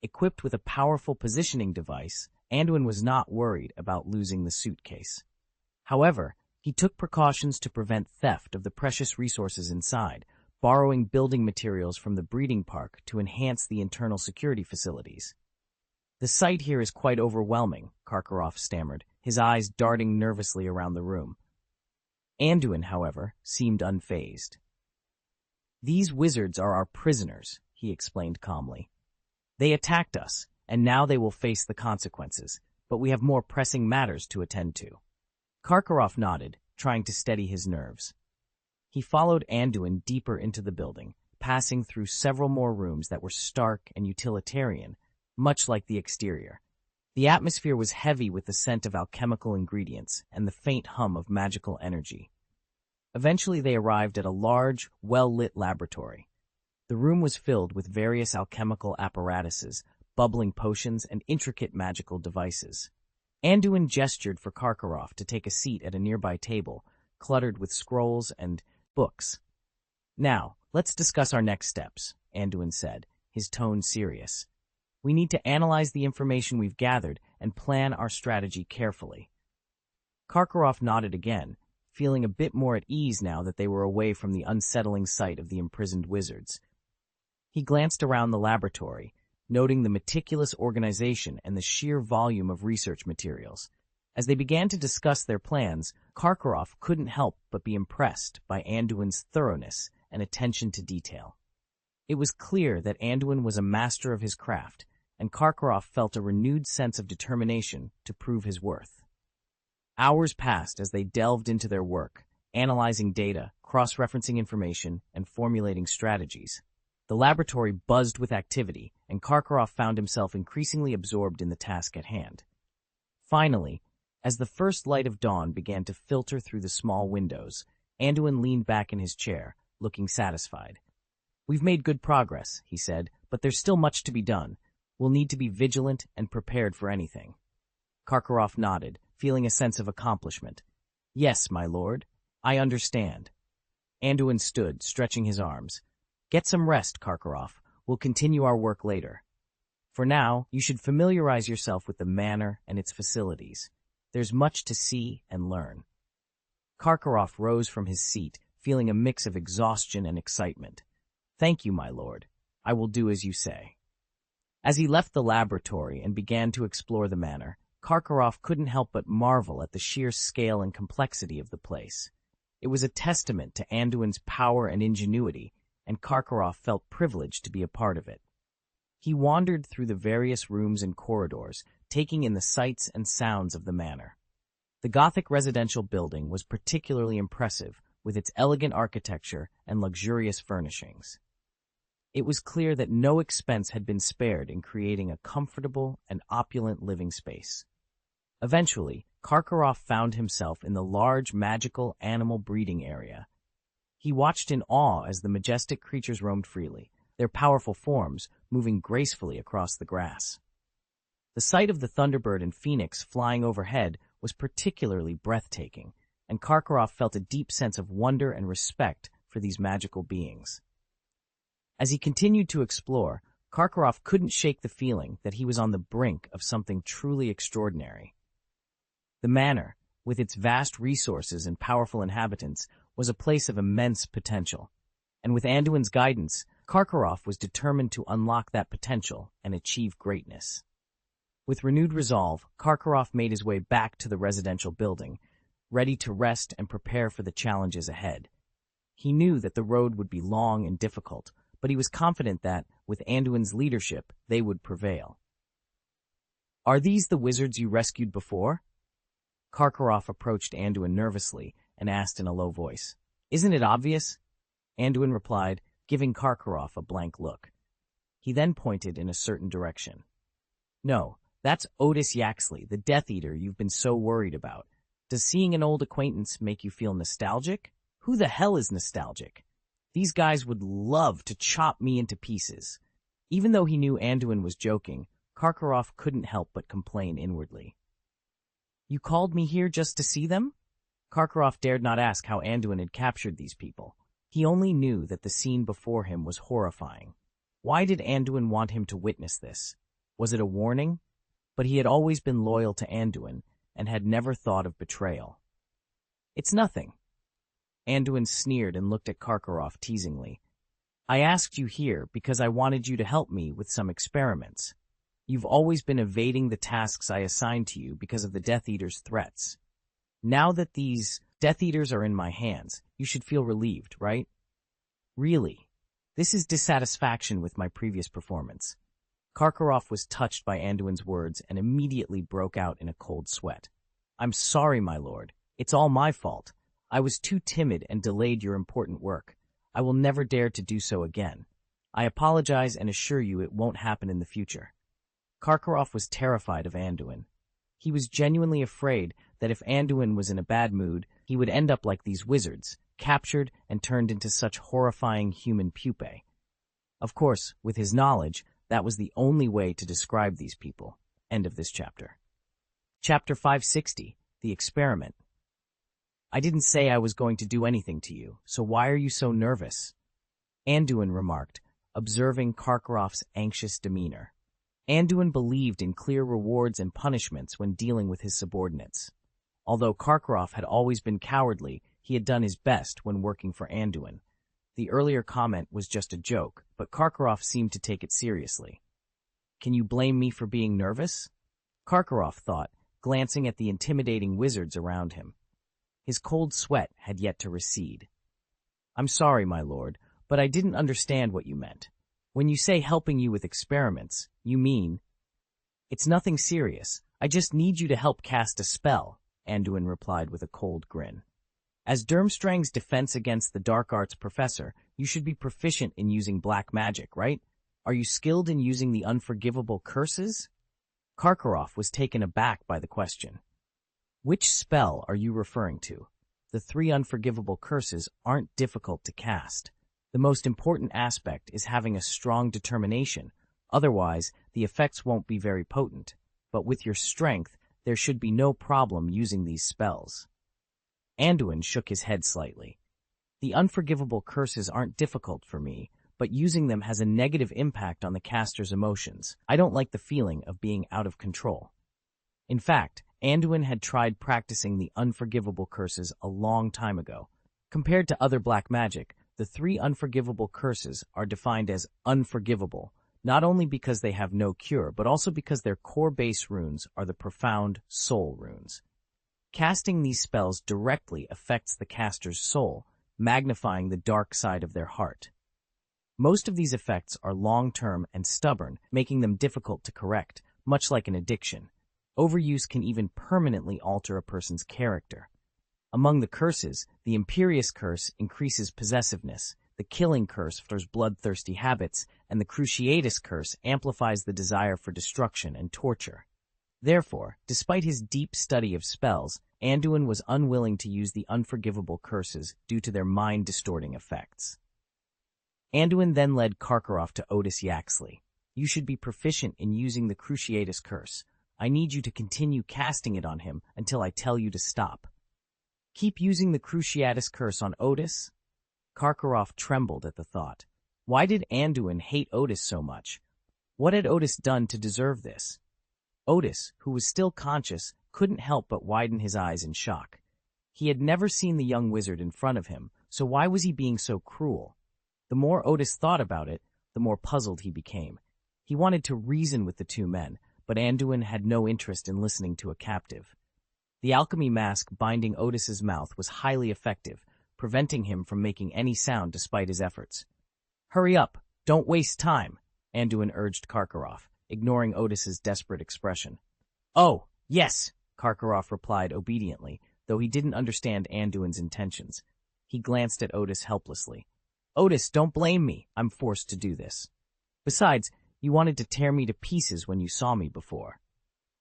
Equipped with a powerful positioning device, Anduin was not worried about losing the suitcase. However, he took precautions to prevent theft of the precious resources inside, borrowing building materials from the breeding park to enhance the internal security facilities. "The sight here is quite overwhelming," Karkaroff stammered, his eyes darting nervously around the room. Anduin, however, seemed unfazed. "These wizards are our prisoners," he explained calmly. "They attacked us, and now they will face the consequences, but we have more pressing matters to attend to." Karkaroff nodded, trying to steady his nerves. He followed Anduin deeper into the building, passing through several more rooms that were stark and utilitarian, much like the exterior. The atmosphere was heavy with the scent of alchemical ingredients and the faint hum of magical energy. Eventually they arrived at a large, well-lit laboratory. The room was filled with various alchemical apparatuses, bubbling potions, and intricate magical devices. Anduin gestured for Karkaroff to take a seat at a nearby table, cluttered with scrolls and books. "Now, let's discuss our next steps," Anduin said, his tone serious. "We need to analyze the information we've gathered and plan our strategy carefully." Karkaroff nodded again, feeling a bit more at ease now that they were away from the unsettling sight of the imprisoned wizards. He glanced around the laboratory, noting the meticulous organization and the sheer volume of research materials. As they began to discuss their plans, Karkaroff couldn't help but be impressed by Anduin's thoroughness and attention to detail. It was clear that Anduin was a master of his craft, and Karkaroff felt a renewed sense of determination to prove his worth. Hours passed as they delved into their work, analyzing data, cross-referencing information, and formulating strategies. The laboratory buzzed with activity, and Karkaroff found himself increasingly absorbed in the task at hand. Finally, as the first light of dawn began to filter through the small windows, Anduin leaned back in his chair, looking satisfied. "We've made good progress," he said, "but there's still much to be done. We'll need to be vigilant and prepared for anything." Karkaroff nodded, feeling a sense of accomplishment. "Yes, my lord, I understand." Anduin stood, stretching his arms. "Get some rest, Karkaroff. We'll continue our work later. For now, you should familiarize yourself with the manor and its facilities. There's much to see and learn." Karkaroff rose from his seat, feeling a mix of exhaustion and excitement. "Thank you, my lord. I will do as you say." As he left the laboratory and began to explore the manor, Karkaroff couldn't help but marvel at the sheer scale and complexity of the place. It was a testament to Anduin's power and ingenuity, and Karkaroff felt privileged to be a part of it. He wandered through the various rooms and corridors, taking in the sights and sounds of the manor. The Gothic residential building was particularly impressive, with its elegant architecture and luxurious furnishings. It was clear that no expense had been spared in creating a comfortable and opulent living space. Eventually, Karkaroff found himself in the large magical animal breeding area. He watched in awe as the majestic creatures roamed freely, their powerful forms moving gracefully across the grass. The sight of the Thunderbird and Phoenix flying overhead was particularly breathtaking, and Karkaroff felt a deep sense of wonder and respect for these magical beings. As he continued to explore, Karkaroff couldn't shake the feeling that he was on the brink of something truly extraordinary. The manor, with its vast resources and powerful inhabitants, was a place of immense potential, and with Anduin's guidance, Karkaroff was determined to unlock that potential and achieve greatness. With renewed resolve, Karkaroff made his way back to the residential building, ready to rest and prepare for the challenges ahead. He knew that the road would be long and difficult, but he was confident that, with Anduin's leadership, they would prevail. "Are these the wizards you rescued before?" Karkaroff approached Anduin nervously and asked in a low voice. "Isn't it obvious?" Anduin replied, giving Karkaroff a blank look. He then pointed in a certain direction. "No, that's Otis Yaxley, the Death Eater you've been so worried about. Does seeing an old acquaintance make you feel nostalgic?" "Who the hell is nostalgic? These guys would love to chop me into pieces." Even though he knew Anduin was joking, Karkaroff couldn't help but complain inwardly. "You called me here just to see them?" Karkaroff dared not ask how Anduin had captured these people. He only knew that the scene before him was horrifying. Why did Anduin want him to witness this? Was it a warning? But he had always been loyal to Anduin and had never thought of betrayal. It's nothing. Anduin sneered and looked at Karkaroff teasingly. I asked you here because I wanted you to help me with some experiments. You've always been evading the tasks I assigned to you because of the Death Eater's threats. Now that these Death Eaters are in my hands, you should feel relieved, right? Really? This is dissatisfaction with my previous performance. Karkaroff was touched by Anduin's words and immediately broke out in a cold sweat. I'm sorry, my lord. It's all my fault. I was too timid and delayed your important work. I will never dare to do so again. I apologize and assure you it won't happen in the future. Karkaroff was terrified of Anduin. He was genuinely afraid that if Anduin was in a bad mood, he would end up like these wizards, captured and turned into such horrifying human pupae. Of course, with his knowledge, that was the only way to describe these people. End of this chapter. Chapter 560, The Experiment. I didn't say I was going to do anything to you, so why are you so nervous? Anduin remarked, observing Karkaroff's anxious demeanor. Anduin believed in clear rewards and punishments when dealing with his subordinates. Although Karkaroff had always been cowardly, he had done his best when working for Anduin. The earlier comment was just a joke, but Karkaroff seemed to take it seriously. Can you blame me for being nervous? Karkaroff thought, glancing at the intimidating wizards around him. His cold sweat had yet to recede. I'm sorry, my lord, but I didn't understand what you meant. When you say helping you with experiments, you mean... It's nothing serious. I just need you to help cast a spell, Anduin replied with a cold grin. As Durmstrang's defense against the dark arts professor, you should be proficient in using black magic, right? Are you skilled in using the unforgivable curses? Karkaroff was taken aback by the question. Which spell are you referring to? The 3 unforgivable curses aren't difficult to cast. The most important aspect is having a strong determination. Otherwise, the effects won't be very potent. But with your strength, there should be no problem using these spells. Anduin shook his head slightly. The unforgivable curses aren't difficult for me, but using them has a negative impact on the caster's emotions. I don't like the feeling of being out of control. In fact, Anduin had tried practicing the unforgivable curses a long time ago. Compared to other black magic, the 3 unforgivable curses are defined as unforgivable, not only because they have no cure, but also because their core base runes are the profound soul runes. Casting these spells directly affects the caster's soul, magnifying the dark side of their heart. Most of these effects are long-term and stubborn, making them difficult to correct, much like an addiction. Overuse can even permanently alter a person's character. Among the curses, the Imperious Curse increases possessiveness, the Killing Curse fosters bloodthirsty habits, and the Cruciatus Curse amplifies the desire for destruction and torture. Therefore, despite his deep study of spells, Anduin was unwilling to use the unforgivable curses due to their mind-distorting effects. Anduin then led Karkaroff to Otis Yaxley. You should be proficient in using the Cruciatus Curse. I need you to continue casting it on him until I tell you to stop. Keep using the Cruciatus Curse on Otis? Karkaroff trembled at the thought. Why did Anduin hate Otis so much? What had Otis done to deserve this? Otis, who was still conscious, couldn't help but widen his eyes in shock. He had never seen the young wizard in front of him, so why was he being so cruel? The more Otis thought about it, the more puzzled he became. He wanted to reason with the 2 men, but Anduin had no interest in listening to a captive. The alchemy mask binding Otis's mouth was highly effective, preventing him from making any sound despite his efforts. Hurry up! Don't waste time! Anduin urged Karkaroff, ignoring Otis's desperate expression. Oh, yes! Karkaroff replied obediently, though he didn't understand Anduin's intentions. He glanced at Otis helplessly. Otis, don't blame me. I'm forced to do this. Besides, you wanted to tear me to pieces when you saw me before.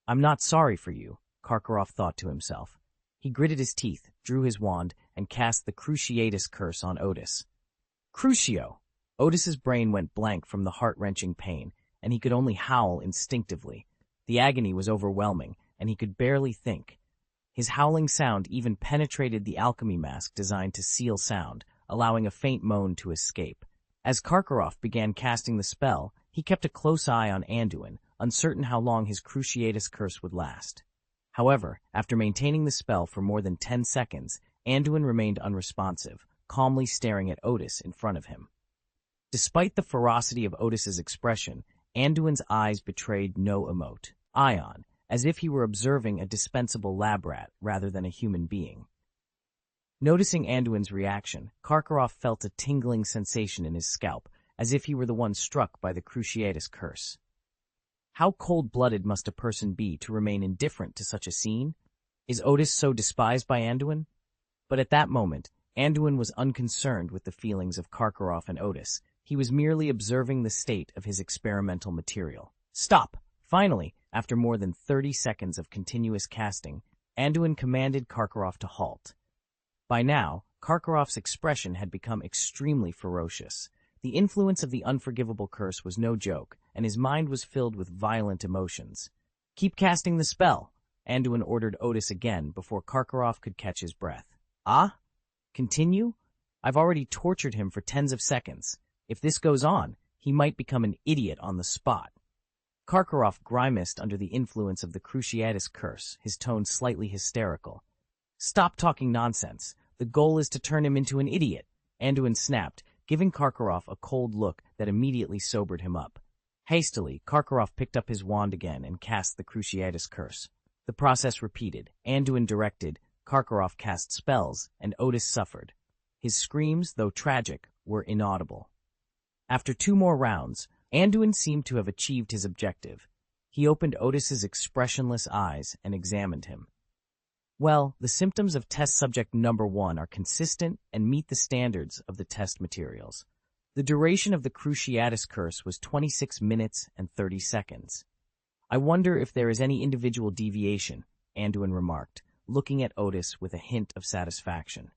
I'm not sorry for you, Karkaroff thought to himself. He gritted his teeth, drew his wand, and cast the Cruciatus Curse on Otis. Crucio! Otis's brain went blank from the heart-wrenching pain, and he could only howl instinctively. The agony was overwhelming, and he could barely think. His howling sound even penetrated the alchemy mask designed to seal sound, allowing a faint moan to escape. As Karkaroff began casting the spell, he kept a close eye on Anduin, uncertain how long his Cruciatus curse would last. However, after maintaining the spell for more than 10 seconds, Anduin remained unresponsive, calmly staring at Otis in front of him. Despite the ferocity of Otis's expression, Anduin's eyes betrayed no emotion, as if he were observing a dispensable lab rat rather than a human being. Noticing Anduin's reaction, Karkaroff felt a tingling sensation in his scalp, as if he were the one struck by the Cruciatus curse. How cold-blooded must a person be to remain indifferent to such a scene? Is Otis so despised by Anduin? But at that moment, Anduin was unconcerned with the feelings of Karkaroff and Otis. He was merely observing the state of his experimental material. Stop! Finally, after more than 30 seconds of continuous casting, Anduin commanded Karkaroff to halt. By now, Karkaroff's expression had become extremely ferocious. The influence of the unforgivable curse was no joke, and his mind was filled with violent emotions. "Keep casting the spell," Anduin ordered Otis again before Karkaroff could catch his breath. "Ah? Continue? I've already tortured him for tens of seconds. If this goes on, he might become an idiot on the spot." Karkaroff grimaced under the influence of the Cruciatus curse, his tone slightly hysterical. "Stop talking nonsense. The goal is to turn him into an idiot," Anduin snapped, giving Karkaroff a cold look that immediately sobered him up. Hastily, Karkaroff picked up his wand again and cast the Cruciatus curse. The process repeated. Anduin directed, Karkaroff cast spells, and Otis suffered. His screams, though tragic, were inaudible. After 2 more rounds, Anduin seemed to have achieved his objective. He opened Otis's expressionless eyes and examined him. "Well, the symptoms of test subject number 1 are consistent and meet the standards of the test materials. The duration of the Cruciatus curse was 26 minutes and 30 seconds. I wonder if there is any individual deviation," Anduin remarked, looking at Otis with a hint of satisfaction.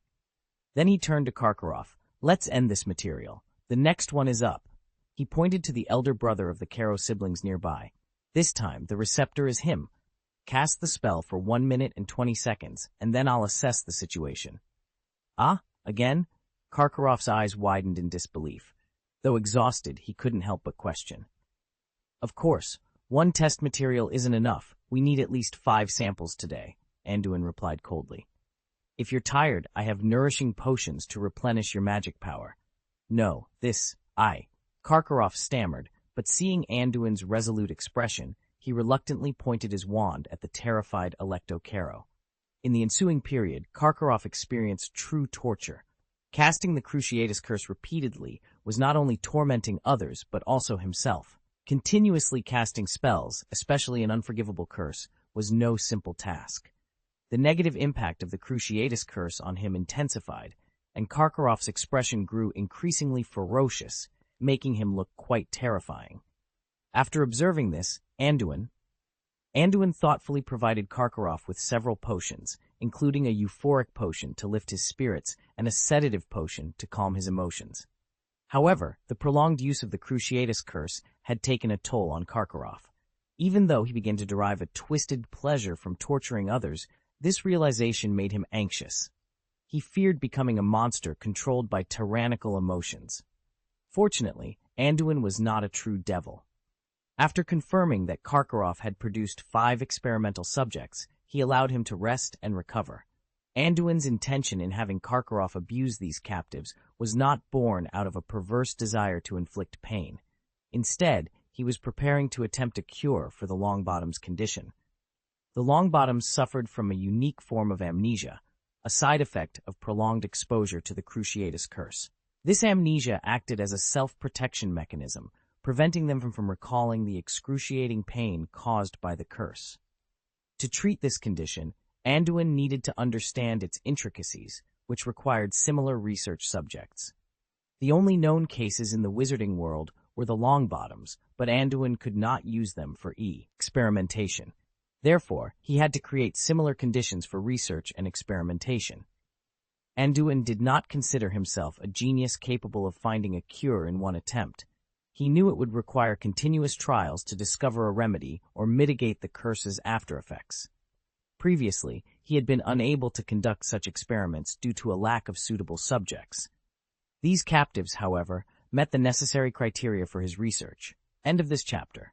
Then he turned to Karkaroff. "Let's end this material. The next one is up." He pointed to the elder brother of the Caro siblings nearby. "This time, the receptor is him. Cast the spell for 1 minute and 20 seconds, and then I'll assess the situation." "Ah? Again?" Karkaroff's eyes widened in disbelief. Though exhausted, he couldn't help but question. "Of course, 1 test material isn't enough. We need at least 5 samples today," Anduin replied coldly. "If you're tired, I have nourishing potions to replenish your magic power." "No, Karkaroff stammered, but seeing Anduin's resolute expression, he reluctantly pointed his wand at the terrified Electo Caro. In the ensuing period, Karkaroff experienced true torture. Casting the Cruciatus curse repeatedly was not only tormenting others, but also himself. Continuously casting spells, especially an unforgivable curse, was no simple task. The negative impact of the Cruciatus curse on him intensified, and Karkaroff's expression grew increasingly ferocious, making him look quite terrifying. After observing this, Anduin thoughtfully provided Karkaroff with several potions, including a euphoric potion to lift his spirits and a sedative potion to calm his emotions. However, the prolonged use of the Cruciatus curse had taken a toll on Karkaroff. Even though he began to derive a twisted pleasure from torturing others, this realization made him anxious. He feared becoming a monster controlled by tyrannical emotions. Fortunately, Anduin was not a true devil. After confirming that Karkaroff had produced 5 experimental subjects, he allowed him to rest and recover. Anduin's intention in having Karkaroff abuse these captives was not born out of a perverse desire to inflict pain. Instead, he was preparing to attempt a cure for the Longbottom's condition. The Longbottoms suffered from a unique form of amnesia, a side effect of prolonged exposure to the Cruciatus curse. This amnesia acted as a self-protection mechanism, preventing them from recalling the excruciating pain caused by the curse. To treat this condition, Anduin needed to understand its intricacies, which required similar research subjects. The only known cases in the wizarding world were the Longbottoms, but Anduin could not use them for experimentation. Therefore, he had to create similar conditions for research and experimentation. Anduin did not consider himself a genius capable of finding a cure in one attempt. He knew it would require continuous trials to discover a remedy or mitigate the curse's aftereffects. Previously, he had been unable to conduct such experiments due to a lack of suitable subjects. These captives, however, met the necessary criteria for his research. End of this chapter.